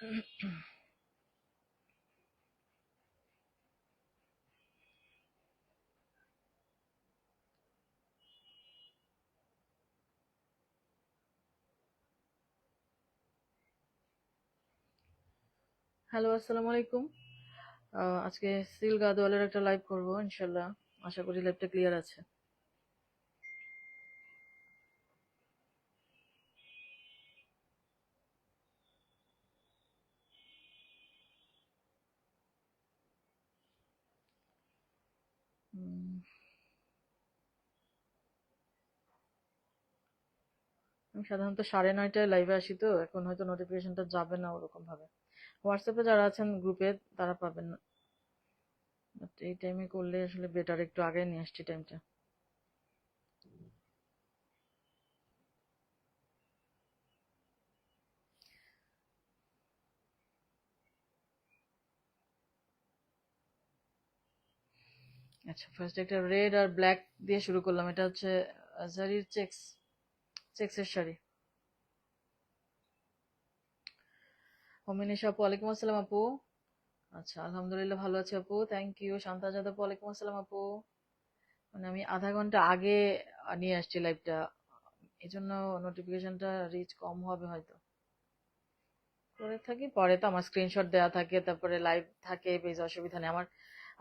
Hello, আসসালামু আলাইকুম। আজকে সিল গাদওয়ালের একটা লাইভ করব ইনশাল্লাহ। আশা করি লাইভটা ক্লিয়ার আছে। উম, আমি সাধারণত 9:30টায় লাইভে আসি, তো এখন হয়তো নোটিফিকেশনটা যাবে না ওরকম ভাবে। হোয়াটসঅ্যাপে যারা আছেন গ্রুপে তারা পাবেন না, বাট এই টাইমে করলে আসলে বেটার। একটু আগে নিয়ে আসছি টাইমটা। আচ্ছা, ফার্স্ট একটা রেড আর ব্ল্যাক দিয়ে শুরু করলাম। এটা হচ্ছে জারির চেক্সের শাড়ি। অমিনিশা আপু, ওয়ালাইকুম আসসালাম আপু। আচ্ছা, আলহামদুলিল্লাহ ভালো আছি আপু, থ্যাংক ইউ। শান্তা যাদব আপু, ওয়ালাইকুম আসসালাম আপু। মানে আমি আধা ঘন্টা আগে নিয়ে আসছি লাইভটা, এই জন্য নোটিফিকেশনটা রিচ কম হবে হয়তো। করে থাকি, পরে তো আমার স্ক্রিনশট দেওয়া থাকে, তারপরে লাইভ থাকে পেজে, অসুবিধা নেই আমার।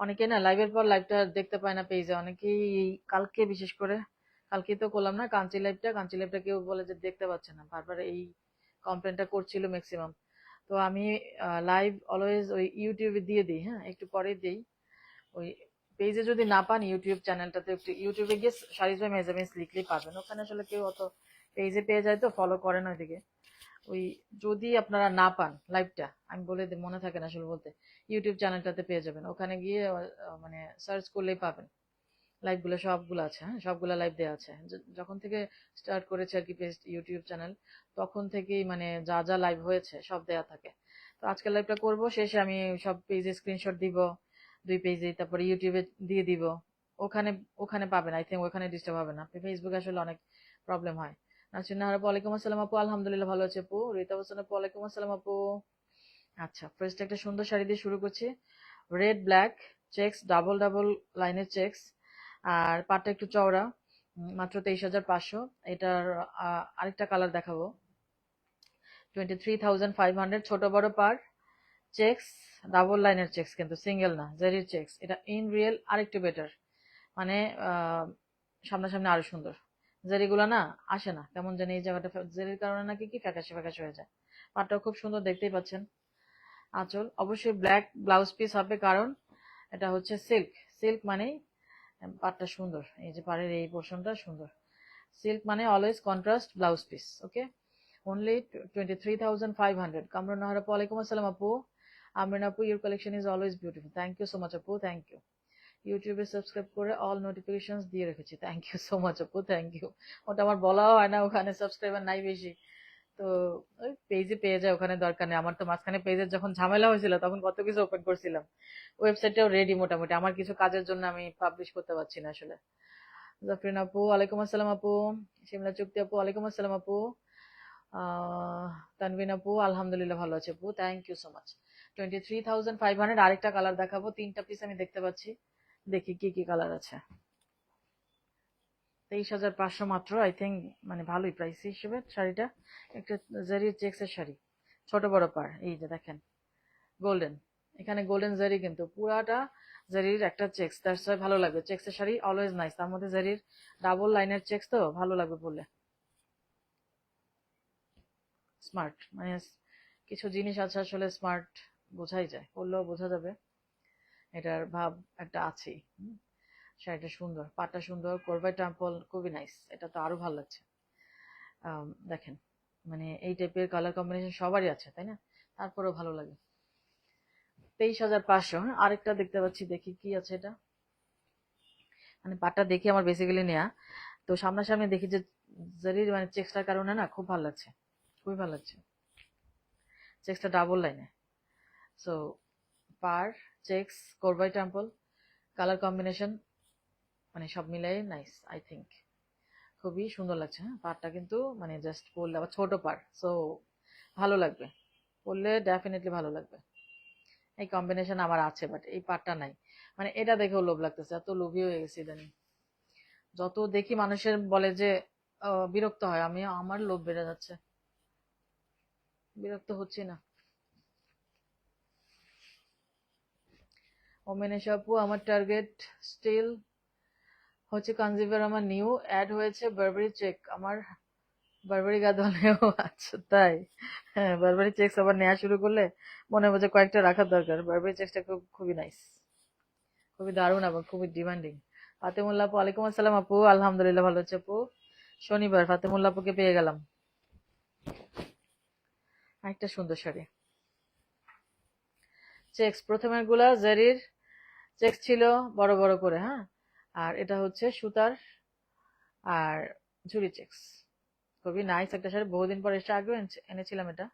অনেকে না লাইভের পর লাইভটা দেখতে পায় না পেজে, অনেকেই কালকে বিশেষ করে, কালকেই তো করলাম না কাঞ্চি লাইভটা কেউ বলে যে দেখতে পাচ্ছে না, বারবার এই কমপ্লেনটা করছিল ম্যাক্সিমাম। তো আমি লাইভ অলওয়েজ ওই ইউটিউবে দিয়ে দিই, হ্যাঁ একটু পরেই দিই। ওই পেজে যদি না পান, ইউটিউব চ্যানেলটাতে একটু, ইউটিউবে গিয়ে শারিজ বাই মেজারমেন্টস লিখলেই পাবেন। ওখানে আসলে কেউ অত পেজে পেয়ে যায় তো ফলো করে না ওইদিকে। ওই যদি আপনারা না পান লাইভটা, আমি বলে দিই, মনে থাকে না আসলে বলতে, ইউটিউব চ্যানেলটাতে পেয়ে যাবেন। ওখানে গিয়ে মানে সার্চ করলেই পাবেন। লাইভগুলো সবগুলো আছে, হ্যাঁ সবগুলো লাইভ দেওয়া আছে। যখন থেকে স্টার্ট করেছে আর কি পেজ, ইউটিউব চ্যানেল, তখন থেকেই মানে যা যা লাইভ হয়েছে সব দেয়া থাকে। তো আজকে লাইভটা করব, শেষে আমি সব পেজে স্ক্রিনশট দিব, দুই পেজে, তারপরে ইউটিউবে দিয়ে দিব। ওখানে ওখানে পাবেন, আই থিঙ্ক ওখানে ডিস্টার্ব হবে না। ফেসবুকে আসলে অনেক প্রবলেম হয়। নাসরিন নাহার আপু, ওয়ালাইকুম আসসালাম আপু, আলহামদুলিল্লাহ ভালো আছে আপু। রিতা হোসেন আপু, ওয়ালাইকুম আসসালাম আপু। আচ্ছা, ফার্স্ট একটা সুন্দর শাড়ি দিয়ে শুরু করছি। Red black checks, double double লাইনের চেক্স, আর পাটটা একটু চওড়া। মাত্র 23,500। এটার আরেকটা কালার দেখাবো। 23,500, ছোট বড় পার চেক্স, ডাবল লাইনের চেক্স, কিন্তু সিঙ্গেল না, জেরির চেক্স। এটা ইন রিয়েল আরেকটু বেটার, মানে আহ, সামনাসামনি আরো সুন্দর। জেরিগুলা না আসে না কেমন জানি, এই জায়গাটা জেরির কারণে নাকি কি ফ্যাকাশে ফ্যাকাশে হয়ে যায়। পাটটাও খুব সুন্দর, দেখতেই পাচ্ছেন। আঁচল অবশ্যই ব্ল্যাক ব্লাউজ পিস হবে, কারণ এটা হচ্ছে সিল্ক। সিল্ক মানেই পাটটা সুন্দর, এই যে পাড়ের এই পোর্শনটা সুন্দর। সিল্ক মানে always contrast blouse piece. Okay, only 23,500। Kamrun Nahar আপু, ওয়ালাইকুম আসসালাম আপু। আমরিন আপু, your collection is always beautiful, thank you so much আপু, থ্যাংক ইউ। ইউটিউবে সাবস্ক্রাইব করে অল নোটিফিকেশনস দিয়ে রেখেছি, থ্যাংক ইউ সো মাচ আপু, থ্যাংক ইউ। ওটা আমার বলাও হয় না, ওখানে সাবস্ক্রাইবার নাই বেশি। তো ওই পেজে পেয়ে যায়, ওখানে দরকার নেই আমার। তো মাঝখানে পেজের যখন ঝামেলা হয়েছিল তখন কত কিছু ওপেন করছিলাম, ওয়েবসাইটটাও রেডি মোটামুটি, আমার কিছু কাজের জন্য আমি পাবলিশ করতে পারছি না আসলে। জাফরিন আপু, ওয়ালাইকুম আসসালাম আপু। শিমলা চুক্তি আপু, ওয়ালাইকুম আসসালাম আপু। আহ তানভিন আপু, আলহামদুলিল্লাহ ভালো আছে আপু, থ্যাংক ইউ সো মাচ। 23,500। আরেকটা কালার দেখাবো, তিনটা পিস আমি দেখতে পাচ্ছি, দেখি কি কি কালার আছে। 23,500 মাত্র, আই থিঙ্ক মানে ভালোই প্রাইস হিসেবে শাড়িটা। একটা জারি চেক্সের শাড়ি, ছোট বড় পার, এই যে দেখেন গোল্ডেন, এখানে গোল্ডেন জারি, কিন্তু পুরাটা জারির একটা চেক্স, দ্যাটস ওয়াই ভালো লাগবে। চেক্সের শাড়ি অলওয়েজ নাইস, তার মধ্যে জারির ডাবল লাইনের চেক্স, তো ভালো লাগবে পরলে। স্মার্ট মানে কিছু জিনিস আছে আসলে স্মার্ট, বোঝাই যায়, পরলেও বোঝা যাবে এটার ভাব একটা আছেই। শাড়িটা সুন্দর, পাটটা সুন্দর, কোরবাই টেম্পল খুবই নাইস, এটা তো আরো ভালো লাগছে। দেখেন, মানে এই টাইপের কালার কম্বিনেশন সবারই আছে তাই না, তারপরেও ভালো লাগে। 23,500। হ্যাঁ, আরেকটা দেখতে পাচ্ছি, দেখি কি আছে এটা। মানে পাটটা দেখি আমার বেসিক্যালি নেয়া, তো সামনাসামনি দেখি যে জারির মানে চেক্সটার কারণে না খুব ভালো লাগছে, খুবই ভালো লাগছে। চেক্সটা ডাবল লাইনে, সো পার চেক্স কোরবাই টেম্পল, কালার কম্বিনেশন মানে সব মিলাই নাইস, আই থিঙ্ক খুবই সুন্দর লাগছে। হ্যাঁ, পাড়টা কিন্তু মানে জাস্ট পরলে, আবার ছোট পাড়, সো ভালো লাগবে। পরলে ডেফিনেটলি ভালো লাগবে। এই কম্বিনেশন আমার আছে, বাট এই পাটটা নাই। মানে এটা দেখেও লোভ লাগতেছে, এত লোভী হয়ে গেছি ইদানিং। যত দেখি মানুষের বলে যে বিরক্ত হয়, আমার লোভ বেড়ে যাচ্ছে, বিরক্ত হচ্ছি না। ওমেনেশ আপু, আমার টার্গেট স্টিল হচ্ছে কনজিভার। আমার নিউ অ্যাড হয়েছে বারবারি চেক, আমার বারবারি গাদওয়ালেও। আচ্ছা তাই? হ্যাঁ, বারবারি চেকস আবার নেওয়া শুরু করলে মনে হবে যে কয়েকটা রাখার দরকার। বারবারি চেকসটা খুবই নাইস, খুবই দারুণ এবং খুবই ডিমান্ডিং। ফাতেমুল্লাহ আপু, ওয়ালাইকুম আসসালাম আপু, আলহামদুলিল্লাহ ভালো আছে আপু। শনিবার ফাতেমুল্লাহ আপুকে পেয়ে গেলাম। একটা সুন্দর শাড়ি চেকস, প্রথমের গুলা জারির চেকস ছিল বড় বড় করে, হ্যাঁ, আর এটা হচ্ছে সুতার আর ঝুরি চেকস। খুবই নাইস একটা শাড়ি, বহুদিন পর এসে আগেও এনেছিলাম এটা,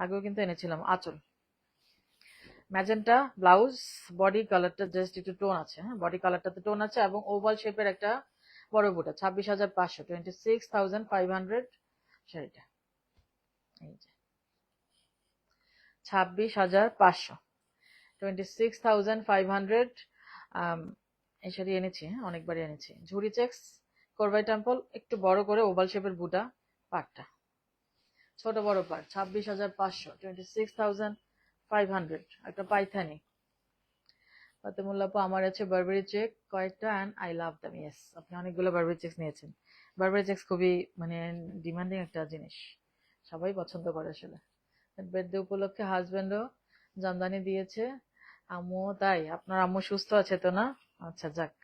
আগেও কিন্তু এনেছিলাম। আঁচল ম্যাজেন্টা, ব্লাউজ, বডি কালারটা জাস্ট একটু টোন আছে, হ্যাঁ, বডি কালারটাতে টোন আছে, এবং ওভাল শেপের একটা বড় বুটা। 26,500, 26,500 শাড়িটা। এই যে 26,500, 26,500 এই শাড়ি এনেছি, হ্যাঁ, অনেকবারই এনেছি। ঝুরি চেক্স, করবাই টেম্পল, একটু বড় করে ওভাল শেপের বুটা, পাটটা ছোট বড় পাট। 26,500, 26,500, একটা পাইথানি। ফাতেমুল্লাহ আপু, আমার আছে বারবারি চেক কয়েকটা, and I love them. Yes, আপনি অনেকগুলো বারবারি চেকস নিয়েছেন। বারবারি চেকস খুবই মানে ডিমান্ডিং একটা জিনিস, সবাই পছন্দ করে আসলে। বার্থডে উপলক্ষে হাজবেন্ডও জামদানি দিয়েছে, আম্মুও তাই। আপনার আম্মু সুস্থ আছে তো না? আচ্ছা যাক।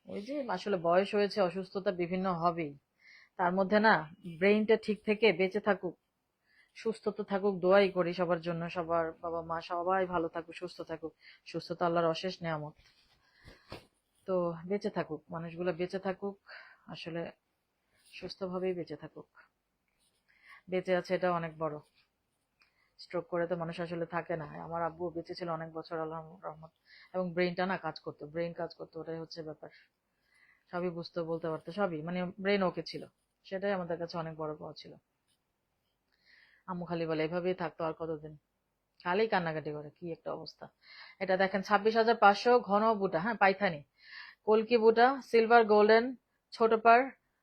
ওই যে আসলে বয়স হয়েছে, অসুস্থতা বিভিন্ন হবেই, তার মধ্যে না ব্রেইনটা ঠিক থেকে বেঁচে থাকুক, সুস্থ তো থাকুক, দোয়াই করি সবার জন্য, সবার বাবা মা সবাই ভালো থাকুক, সুস্থ থাকুক। সুস্থতা আল্লাহর অশেষ নেয়ামত। তো বেঁচে থাকুক, মানুষগুলো বেঁচে থাকুক, আসলে সুস্থভাবেই বেঁচে থাকুক। বেঁচে আছে এটা অনেক বড়। স্ট্রোক করে তো মানুষ আসলে থাকে না। আমার আব্বু বেঁচে ছিল অনেক বছর, আল্লাহর রহমত। এবং ব্রেইনটা না কাজ করতো, ব্রেইন কাজ করতো, ওটাই হচ্ছে ব্যাপার। সবই বুঝতে বলতে পারতো, সবই মানে ব্রেইন ওকে ছিল, সেটাই আমাদের কাছে অনেক বড় পাওয়া ছিল। আম্মু খালি বলে এভাবেই থাকতো আর কতদিন, খালি কান্নাকাটি করে, কি একটা অবস্থা। এটা দেখেন 26,500, ঘন বুটা, হ্যাঁ, পাইথানি কলকি বুটা, সিলভার গোল্ডেন, ছোট পার।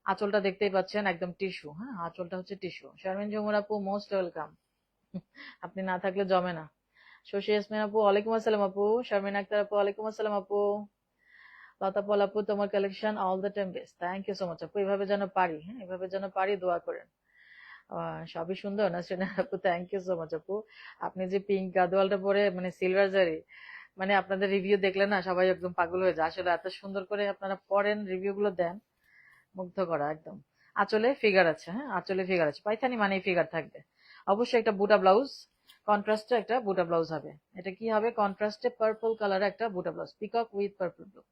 আঁচলটা দেখতেই পাচ্ছেন, একদম টিস্যু, হ্যাঁ, আঁচলটা হচ্ছে টিস্যু। শারমিন জুমুর আপু, মোস্ট ওয়েলকাম। আপনি না থাকলে জমে না। শশী ইয়াসমিন আপু, ওয়ালাইকুম আসসালাম আপু। শারমিন আক্তার আপু, ওয়ালাইকুম আসসালাম আপু। লতা পল আপু, তোমার collection all the time best. Thank you so much আপু, এভাবে যেন পারি, হ্যাঁ, এভাবে যেন পারি, দোয়া করেন। সবই সুন্দর না সেনা আপু, থ্যাংক ইউ সো মাচ আপু। আপনি যে পিঙ্ক গাদোয়ালটা পরে মানে সিলভার জারি, মানে আপনাদের রিভিউ দেখলে না সবাই একদম পাগল হয়ে যায়, আসলে এত সুন্দর করে আপনারা পড়েন, রিভিউ গুলো দেন, মুগ্ধ করা একদম। আঁচলে ফিগার আছে, হ্যাঁ, আঁচলে ফিগার আছে, পাইথানি মানে ফিগার থাকবে। অবশ্যই একটা বুটা ব্লাউজ, কন্ট্রাস্টে একটা বুটা ব্লাউজ হবে। এটা কি হবে? কন্ট্রাস্টে পার্পল কালার একটা বুটা blouse, peacock with purple blue,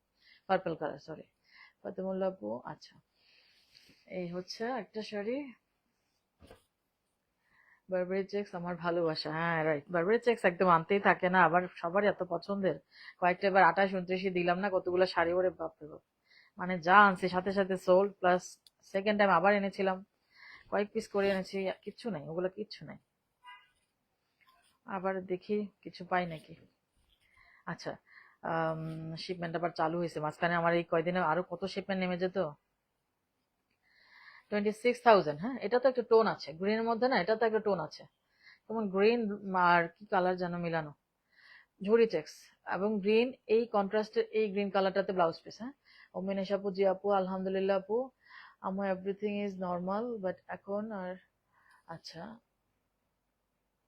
purple colour, sorry. ফাতেমুল্লাহ আপু, আচ্ছা, এই হচ্ছে একটা শাড়ি। বারবারি চেক্স আমার ভালোবাসা, হ্যাঁ রাইট, বারবারি চেক্স একদম আনতেই থাকে না, আবার সবারই এত পছন্দের। কয়েকটা এবার 28, 29 দিলাম না, কতগুলো শাড়ি, ওরে বাপরে বাপ, মানে যা আনছি সাথে সাথে সোল্ড, প্লাস সেকেন্ড টাইম আবার এনেছিলাম, কয়েক পিস করে এনেছি, কিচ্ছু নাই, ওগুলো কিচ্ছু নাই। আবার দেখি কিছু পাই নাকি। আচ্ছা, শিপমেন্ট আবার চালু হয়েছে মাঝখানে, আমার এই কয়দিনে আরো কত শিপমেন্ট নেমে যেত। 26,000, হ্যাঁ, এটা তো একটা টোন আছে গ্রিনের মধ্যে না, এটা তো একটা টোন আছে, যেমন গ্রিন আর কি কালার যেন মিলানো, ঝুরি চেক্স এবং গ্রিন, এই কন্ট্রাস্টের এই গ্রিন কালারটাতে ব্লাউজ পিস, হ্যাঁ। অমিনেশ আপু, জি আপু, আলহামদুলিল্লাহ আপু, আমার এভরিথিং ইজ নর্মাল, বাট এখন আর, আচ্ছা,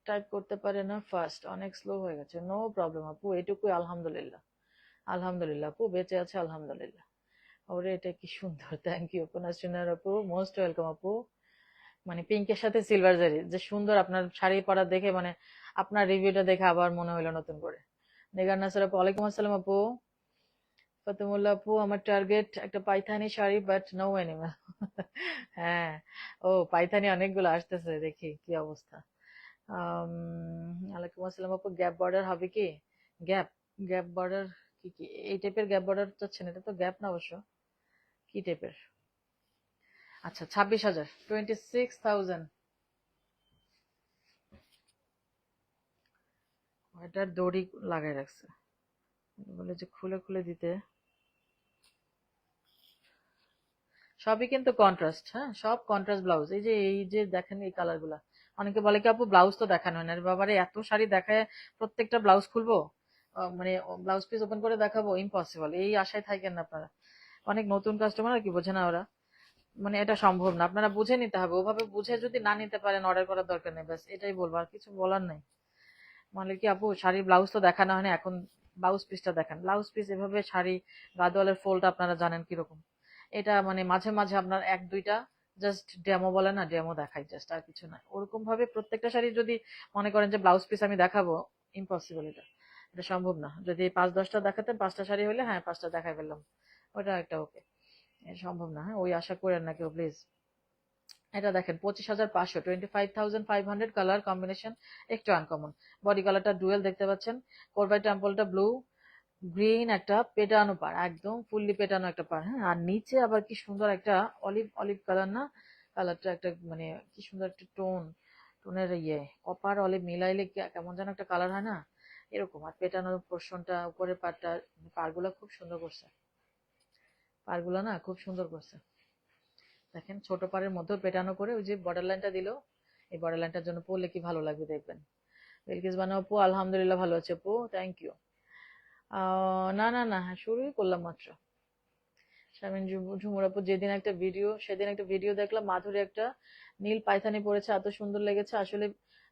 টাইপ করতে পারে না, ফার্স্ট অনেক স্লো হয়ে গেছে, নো প্রবলেম আপু, এটুকুই, আলহামদুলিল্লাহ। আলহামদুলিল্লাহ আপু, বেঁচে আছে, আলহামদুলিল্লাহ। ওরে এটা কি সুন্দর, থ্যাংক ইউ আপু। নাসরিনার আপু, মোস্ট ওয়েলকাম আপু। মানে পিঙ্কের সাথে সিলভার জারি, যে সুন্দর আপনার শাড়ি পরা দেখে, মানে আপনার রিভিউটা দেখে আবার মনে হইলো নতুন করে। নেগার নাসর আপু, ওয়ালাইকুম আসসালাম আপু। ফাতেমুল্লাহ আপু, আমার টার্গেট একটা Paithani sari, but no animal. হ্যাঁ, ও পাইথানি অনেকগুলো আসতেছে, দেখি কি অবস্থা। ওয়ালাইকুম আসসালাম আপু, গ্যাপ বর্ডার হবে কি? গ্যাপ, গ্যাপ বর্ডার কি কি এই টাইপের গ্যাপ বর্ডার চাচ্ছেন? এটা তো গ্যাপ না অবশ্য, কি টাইপের? আচ্ছা, 26,000, 26,000, এটার দড়ি লাগাই রাখছে, বলে যে খুলে খুলে দিতে। সবই কিন্তু কন্ট্রাস্ট, হ্যাঁ সব কন্ট্রাস্ট ব্লাউজ। এই যে দেখেন এই কালার গুলা, অনেকে বলে কি আপু ব্লাউজ তো দেখানো হয় না। আরে বাবারে, এত শাড়ি দেখায় প্রত্যেকটা ব্লাউজ খুলবো? মানে ব্লাউজ পিস ওপেন করে দেখাবো? ইম্পসিবল। এই আশায় থাকেন না আপনারা। অনেক নতুন কাস্টমার আর কি, বোঝে না ওরা। মানে এটা সম্ভব না, আপনারা বুঝে নিতে হবে। ওভাবে বুঝে যদি না নিতে পারেন, অর্ডার করার দরকার নেই, ব্যাস এটাই বলবো, আর কিছু বলার নেই। মানে কি আপু শাড়ির ব্লাউজ তো দেখানো হয় না, এখন ব্লাউজ পিসটা দেখান। ব্লাউজ পিস এভাবে শাড়ি গাদোয়ালের ফোল্ড আপনারা জানেন কিরকম। এটা মানে মাঝে মাঝে আপনার এক দুইটা জাস্ট ডেমো বলে না, ডেমো দেখাই জাস্ট, আর কিছু না। ওরকম ভাবে প্রত্যেকটা শাড়ি যদি মনে করেন যে ব্লাউজ পিস আমি দেখাবো, ইম্পসিবল। এটা এটা সম্ভব না। যদি 5-10টা দেখাতেন, 5টা শাড়ি হলে হ্যাঁ 5টা দেখাই ফেললাম, ওটা একটা ওকে। এটা সম্ভব না, হ্যাঁ ওই আশা করেন না কেউ প্লিজ। এটা দেখেন 25,500, 25,500 কালার কম্বিনেশন, একটু আনকমন। বডি কালারটা ডুয়েল দেখতে পাচ্ছেন, কোরবাই টেম্পলটা ব্লু, গ্রিন একটা পেটানো পার, একদম ফুললি পেটানো একটা পার, হ্যাঁ। আর নিচে আবার কি সুন্দর একটা অলিভ অলিভ কালার না, কালারটা একটা মানে কি সুন্দর একটা টোনের কপার অলিভ মিলাইলে কেমন যেন একটা কালার হয় না, এরকম। আর পেটানোর পোর্শনটা উপরের পারটা, পারগুলো খুব সুন্দর করছে। পারগুলো না খুব সুন্দর করছে। দেখেন ছোট পাড়ের মধ্যেও পেটানো করে ওই যে বর্ডার লাইনটা দিল, এই বর্ডার লাইনটার জন্য পরলে কি ভালো লাগবে দেখবেন। বিলকিস বানো আপু আলহামদুলিল্লাহ ভালো আছে আপু, থ্যাংক ইউ। না না না, হ্যাঁ শুরুই করলাম মাত্র। শারমিন ঝুমুর আপু সেদিন একটা ভিডিও দেখলাম, মাধুরী একটা নীল পাইথানি পরেছে, এত সুন্দর লেগেছে। আসলে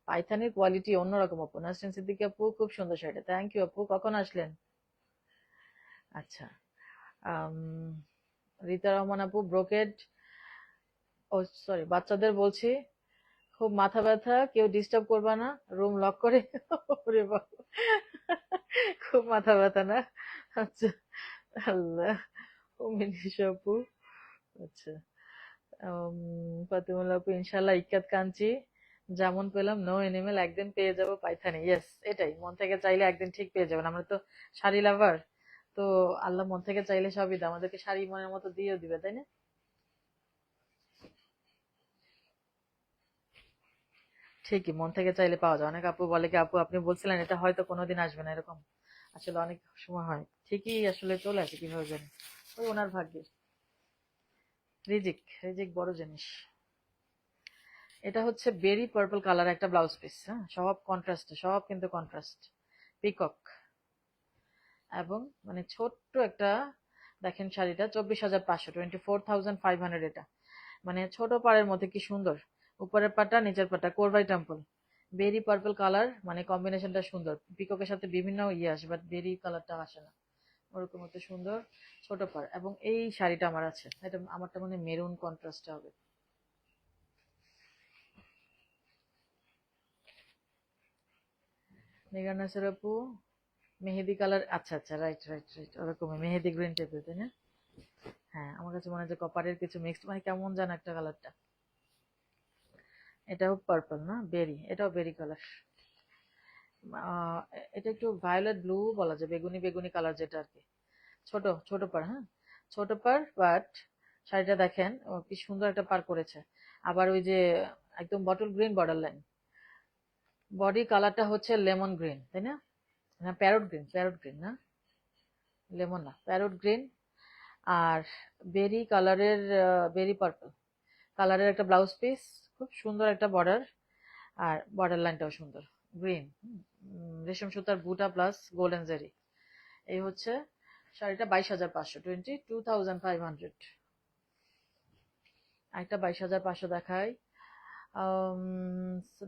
পাইথানির কোয়ালিটি অন্যরকম আপু। নাসরিন সিদ্দিকী আপু খুব সুন্দর শাড়িটা, থ্যাংক ইউ আপু। কখন আসলেন? আচ্ছা। আম, রীতা রহমান আপু ব্রোকেড, ও সরি বাচ্চাদের বলছি খুব মাথা ব্যথা, কেউ ডিস্টার্ব করবা না, রুম লক করে। ওরে বাবা, খুব মাথা ব্যথা না? আচ্ছা। আল্লাহ। ও মিনিশা আপু, আচ্ছা। ফাতেমুল্লাহ আপু ইনশাল্লাহ ইক্কাত কাঞ্চি যেমন পেলাম নো এনিমেল, একদিন পেয়ে যাবো পাইথানি। ইয়েস, এটাই মন থেকে চাইলে একদিন ঠিক পেয়ে যাবেন। আমরা তো শাড়ি লাভার, তো আল্লাহ মন থেকে চাইলে সবই দেয় আমাদেরকে, শাড়ি মনের মতো দিয়েও দিবে, তাই না? ঠিকই, মন থেকে চাইলে পাওয়া যায়। অনেক আপু বলে কি আপু আপনি বলছিলেন এটা হয়তো কোনোদিন আসবে না, এরকম আসলে অনেক সময় হয়। ঠিকই আসলে চলে আসে কিভাবে জানি, ওই ওনার ভাগ্যে। রিজিক, রিজিক বড় জিনিস। এটা হচ্ছে বেরি পার্পল কালার একটা ব্লাউজ পিস, হ্যাঁ সব কন্ট্রাস্টে, সব কিন্তু কন্ট্রাস্ট, পিকক। এবং মানে ছোট্ট একটা, দেখেন শাড়িটা 24,500, 24,500 এটা। মানে ছোট পাড়ের মধ্যে কি সুন্দর, উপরের পাটটা নিচের পাটটা কোরবাই টেম্পল, বেরি পার্পল কালার, মানে কম্বিনেশনটা সুন্দর। পিককের সাথে বিভিন্ন আসে, বাট বেরি কালারটা আসে না। ওরকম একটা সুন্দর ছোট পাড়। এবং এই শাড়িটা আমার আছে, এটা আমারটা মানে মেরুন কন্ট্রাস্ট হবে। মেঘা নাসের আপু মেহেদি কালার, আচ্ছা আচ্ছা, রাইট রাইট রাইট, ওরকম মেহেদি গ্রিন টাইপের, তাই না? হ্যাঁ আমার কাছে মনে হয় কপারের কিছু মিক্সড, মানে কেমন যেন একটা কালারটা। এটাও পার্পল না, বেরি, এটাও বেরি কালার। এটা একটু ভায়োলেট ব্লু বলা যায়, বেগুনি বেগুনি কালার যেটা আর কি। ছোট ছোট পার, হ্যাঁ ছোট পার, বাট শাড়িটা দেখেন ও কি সুন্দর একটা পার করেছে। আবার ওই যে একদম bottle green border line, body কালারটা হচ্ছে লেমন গ্রিন, তাই না? না প্যারট গ্রিন, প্যারট গ্রিন না, লেমন না, প্যারট গ্রিন। আর বেরি কালারের, বেরি পার্পল কালারের একটা ব্লাউজ পিস, খুব সুন্দর একটা বর্ডার, আর বর্ডার লাইনটাও সুন্দর গ্রিন। রেশম সুতার বুটা প্লাস গোল্ডেন জারি। এই হচ্ছে শাড়িটা 22,500, 22,500। একটা 22,500 দেখাই।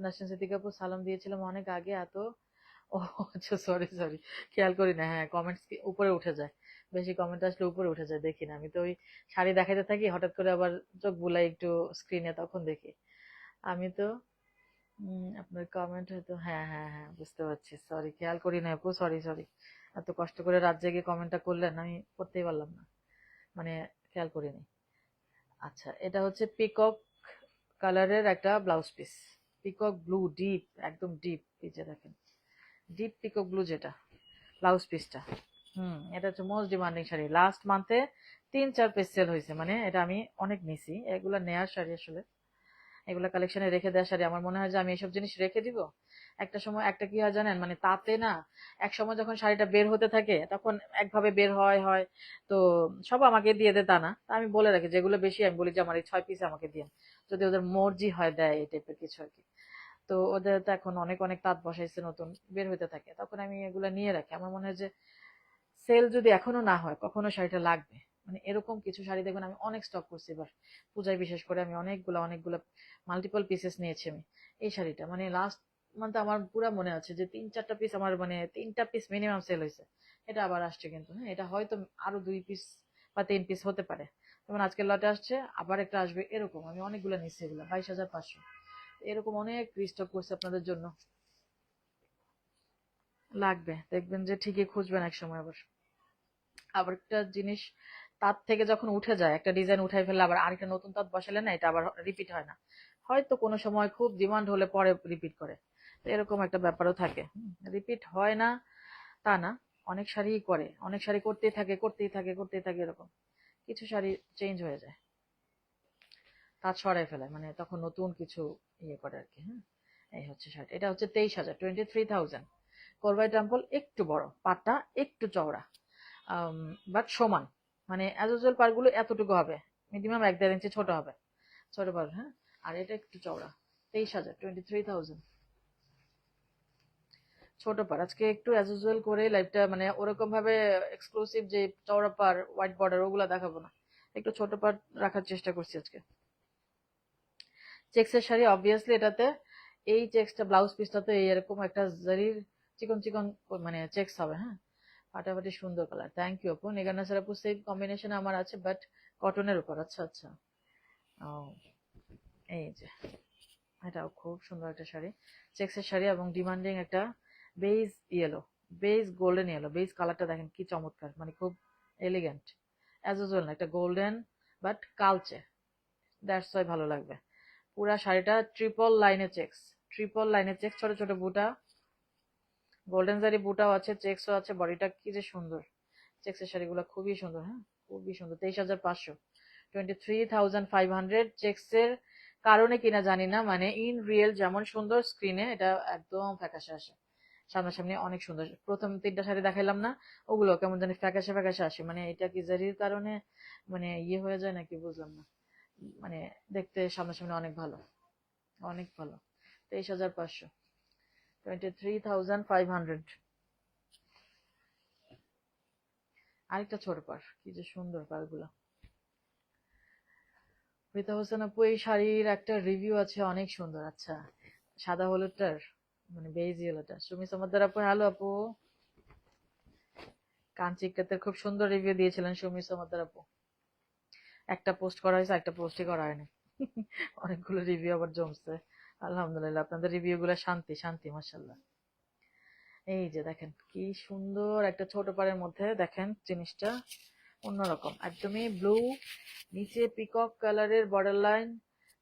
নাসরিন সিদ্দিকী আপু সালাম দিয়েছিলাম অনেক আগে, এত ও আচ্ছা সরি সরি, খেয়াল করি না। হ্যাঁ কমেন্টস উপরে উঠে যায়, বেশি কমেন্ট আসলে উপরে উঠে যায়, দেখি না। আমি তো ওই শাড়ি দেখাতে থাকি, হঠাৎ করে আবার চোখ বুলাই একটু স্ক্রিনে, তখন দেখি। আমি তো আপনার কমেন্ট হয়তো, হ্যাঁ হ্যাঁ হ্যাঁ বুঝতে পারছি, সরি খেয়াল করি না আপু, সরি সরি। এত কষ্ট করে রাত জেগে কমেন্টটা করলেন, আমি করতেই পারলাম না, মানে খেয়াল করিনি। আচ্ছা, এটা হচ্ছে পিকক কালারের একটা blouse piece, peacock blue deep, একদম ডিপ, এই যে দেখেন ডিপ পিকক ব্লু যেটা ব্লাউজ পিসটা। এটা হচ্ছে মোস্ট ডিমান্ডিং শাড়ি, লাস্ট মান্থে 3-4 পিস সেল হয়েছে, মানে এটা আমি অনেক নিছি, এগুলা নেয়ার শাড়ি আসলে। এগুলা কালেকশনে রেখে দেওয়া শাড়ি। আমার মনে হয় যে আমি এসব জিনিস রেখে দিব, একটা সময় একটা কি হয় জানেন, মানে তাতে না এক সময় যখন শাড়িটা বের হতে থাকে তখন একভাবে বের হয় তো সব আমাকে দিয়ে দেয় তা না, তা আমি বলে রাখি যেগুলো বেশি আমি বলি যে আমার এই 6 পিস আমাকে দিন, যদি ওদের মর্জি হয় দেয় এই টাইপের কিছু আর কি। তো ওদের তো এখন অনেক অনেক তাঁত বসাইছে নতুন, বের হইতে থাকে, তখন আমি এগুলা নিয়ে রাখি। আমার মনে হয় যে সেল যদি এখনো না হয় কখনো শাড়িটা লাগবে। মানে এরকম কিছু শাড়ি দেখবেন আমি অনেক স্টক করছি এবার পূজায়, বিশেষ করে আমি অনেকগুলা মাল্টিপল পিসেস নিয়েছি আমি। এই শাড়িটা মানে লাস্ট মান্থ আমার পুরো মনে আছে যে 3-4টা পিস আমার, মানে 3টা পিস মিনিমাম সেল হয়েছে। এটা আবার আসছে কিন্তু, হ্যাঁ এটা হয়তো আরো 2 পিস বা 3 পিস হতে পারে। যেমন আজকের লটে আসছে, আবার একটা আসবে, এরকম আমি অনেকগুলো নিচ্ছি, এগুলো 22,500। এরকম অনেক রিস্টক করছে আপনাদের জন্য, লাগবে দেখবেন যে ঠিকই খুঁজবেন এক সময়। আবার আবার একটা জিনিস, তার থেকে যখন উঠে যায় একটা ডিজাইন উঠাই ফেললে আবার আরেকটা নতুন তাঁত বসালে না এটা আবার রিপিট হয় না, হয়তো কোনো সময় খুব ডিমান্ড হলে পরে রিপিট করে। তো এরকম একটা ব্যাপারও থাকে, রিপিট হয় না তা না, অনেক শাড়িই করে, অনেক শাড়ি করতেই থাকে এরকম। কিছু শাড়ি চেঞ্জ হয়ে যায়, তাঁত সরাই ফেলায়, মানে তখন নতুন কিছু ইয়ে করে আর কি। হ্যাঁ, এই হচ্ছে শাড়ি, এটা হচ্ছে 23,000, 23,000। করবাই টেম্পল একটু বড়, পাটটা একটু চওড়া, বাট সমান, মানে অ্যাজ ইউজুয়াল পারগুলো এতটুকু হবে, মিনিমাম 1-1.5 ইঞ্চি ছোট হবে, ছোট পার। হ্যাঁ, আর এটা একটু চওড়া, 23,000, 23,000। ছোট পার আজকে একটু অ্যাজ ইউজুয়াল করে লাইভটা, মানে ওরকম ভাবে এক্সক্লুসিভ যে চওড়া পার হোয়াইট বর্ডার ওগুলা দেখাবো না, একটু ছোট পার রাখার চেষ্টা করছি আজকে। চেক্সের শাড়ি অবভিয়াসলি এটাতে এই চেক্সটা ব্লাউজ পিসটাতে এই এরকম একটা জারির চিকন চিকন মানে চেক্স হবে। হ্যাঁ, ফাটাফাটি সুন্দর কালার, থ্যাংক ইউ আপু। নিগানা স্যার আপু সেম কম্বিনেশন আমার আছে বাট কটনের উপর। আচ্ছা আচ্ছা, ও এই যে এটাও খুব সুন্দর একটা শাড়ি, চেক্সের শাড়ি এবং ডিমান্ডিং একটা beige yellow, beige golden yellow, beige কালারটা দেখেন কি চমৎকার, মানে খুব এলিগেন্ট, অ্যাজ ইউজুয়াল না, একটা গোল্ডেন বাট কালচে, দ্যাটস ওয়াই ভালো লাগবে। পুরা শাড়িটা ট্রিপল লাইনে চেক্স, ছোট ছোট বুটা, গোল্ডেন জারি বুটাও আছে, চেক্সও আছে, বডিটা কি যে সুন্দর। চেক্সের শাড়িগুলো খুবই সুন্দর, হ্যাঁ খুবই সুন্দর। 23,500, 23,500 চেক্সের কারণে কিনা জানি না, মানে ইন রিয়েল যেমন সুন্দর স্ক্রিনে এটা একদম ফ্যাকাশে আসে, সামনাসামনি অনেক সুন্দর। প্রথম 3টা শাড়ি দেখাইলাম না, ওগুলো কেমন জানি ফ্যাকাশে ফ্যাকাশে আসে, মানে এটা কি জারির কারণে মানে ইয়ে হয়ে যায় নাকি বুঝলাম না, মানে দেখতে সামনাসামনি অনেক ভালো, অনেক ভালো। 23,500, 23,500। আরেকটা ছোট পার, কি যে সুন্দর পারগুলো। রীতা হোসেন আপু এই শাড়ির একটা রিভিউ আছে অনেক সুন্দর। আচ্ছা, সাদা হলুদটার, মানে বেজ ইয়েলোটা। সুমি সমাদ্দার আপু, হ্যালো আপু। কাঞ্চি ইক্কাতের খুব সুন্দর রিভিউ দিয়েছিলেন সুমি সমাদ্দার আপু, একটা পোস্ট করা হয়েছে, একটা পোস্টই করা হয়নি। অনেকগুলো রিভিউ আবার জমছে। আলহামদুলিল্লাহ, আপনাদের রিভিউ গুলো শান্তি শান্তি, মাশাল্লাহ। এই যে দেখেন কি সুন্দর একটা ছোট পাড়ের মধ্যে, দেখেন জিনিসটা অন্যরকম, একদমই ব্লু, নিচে পিকক কালারের বর্ডার লাইন,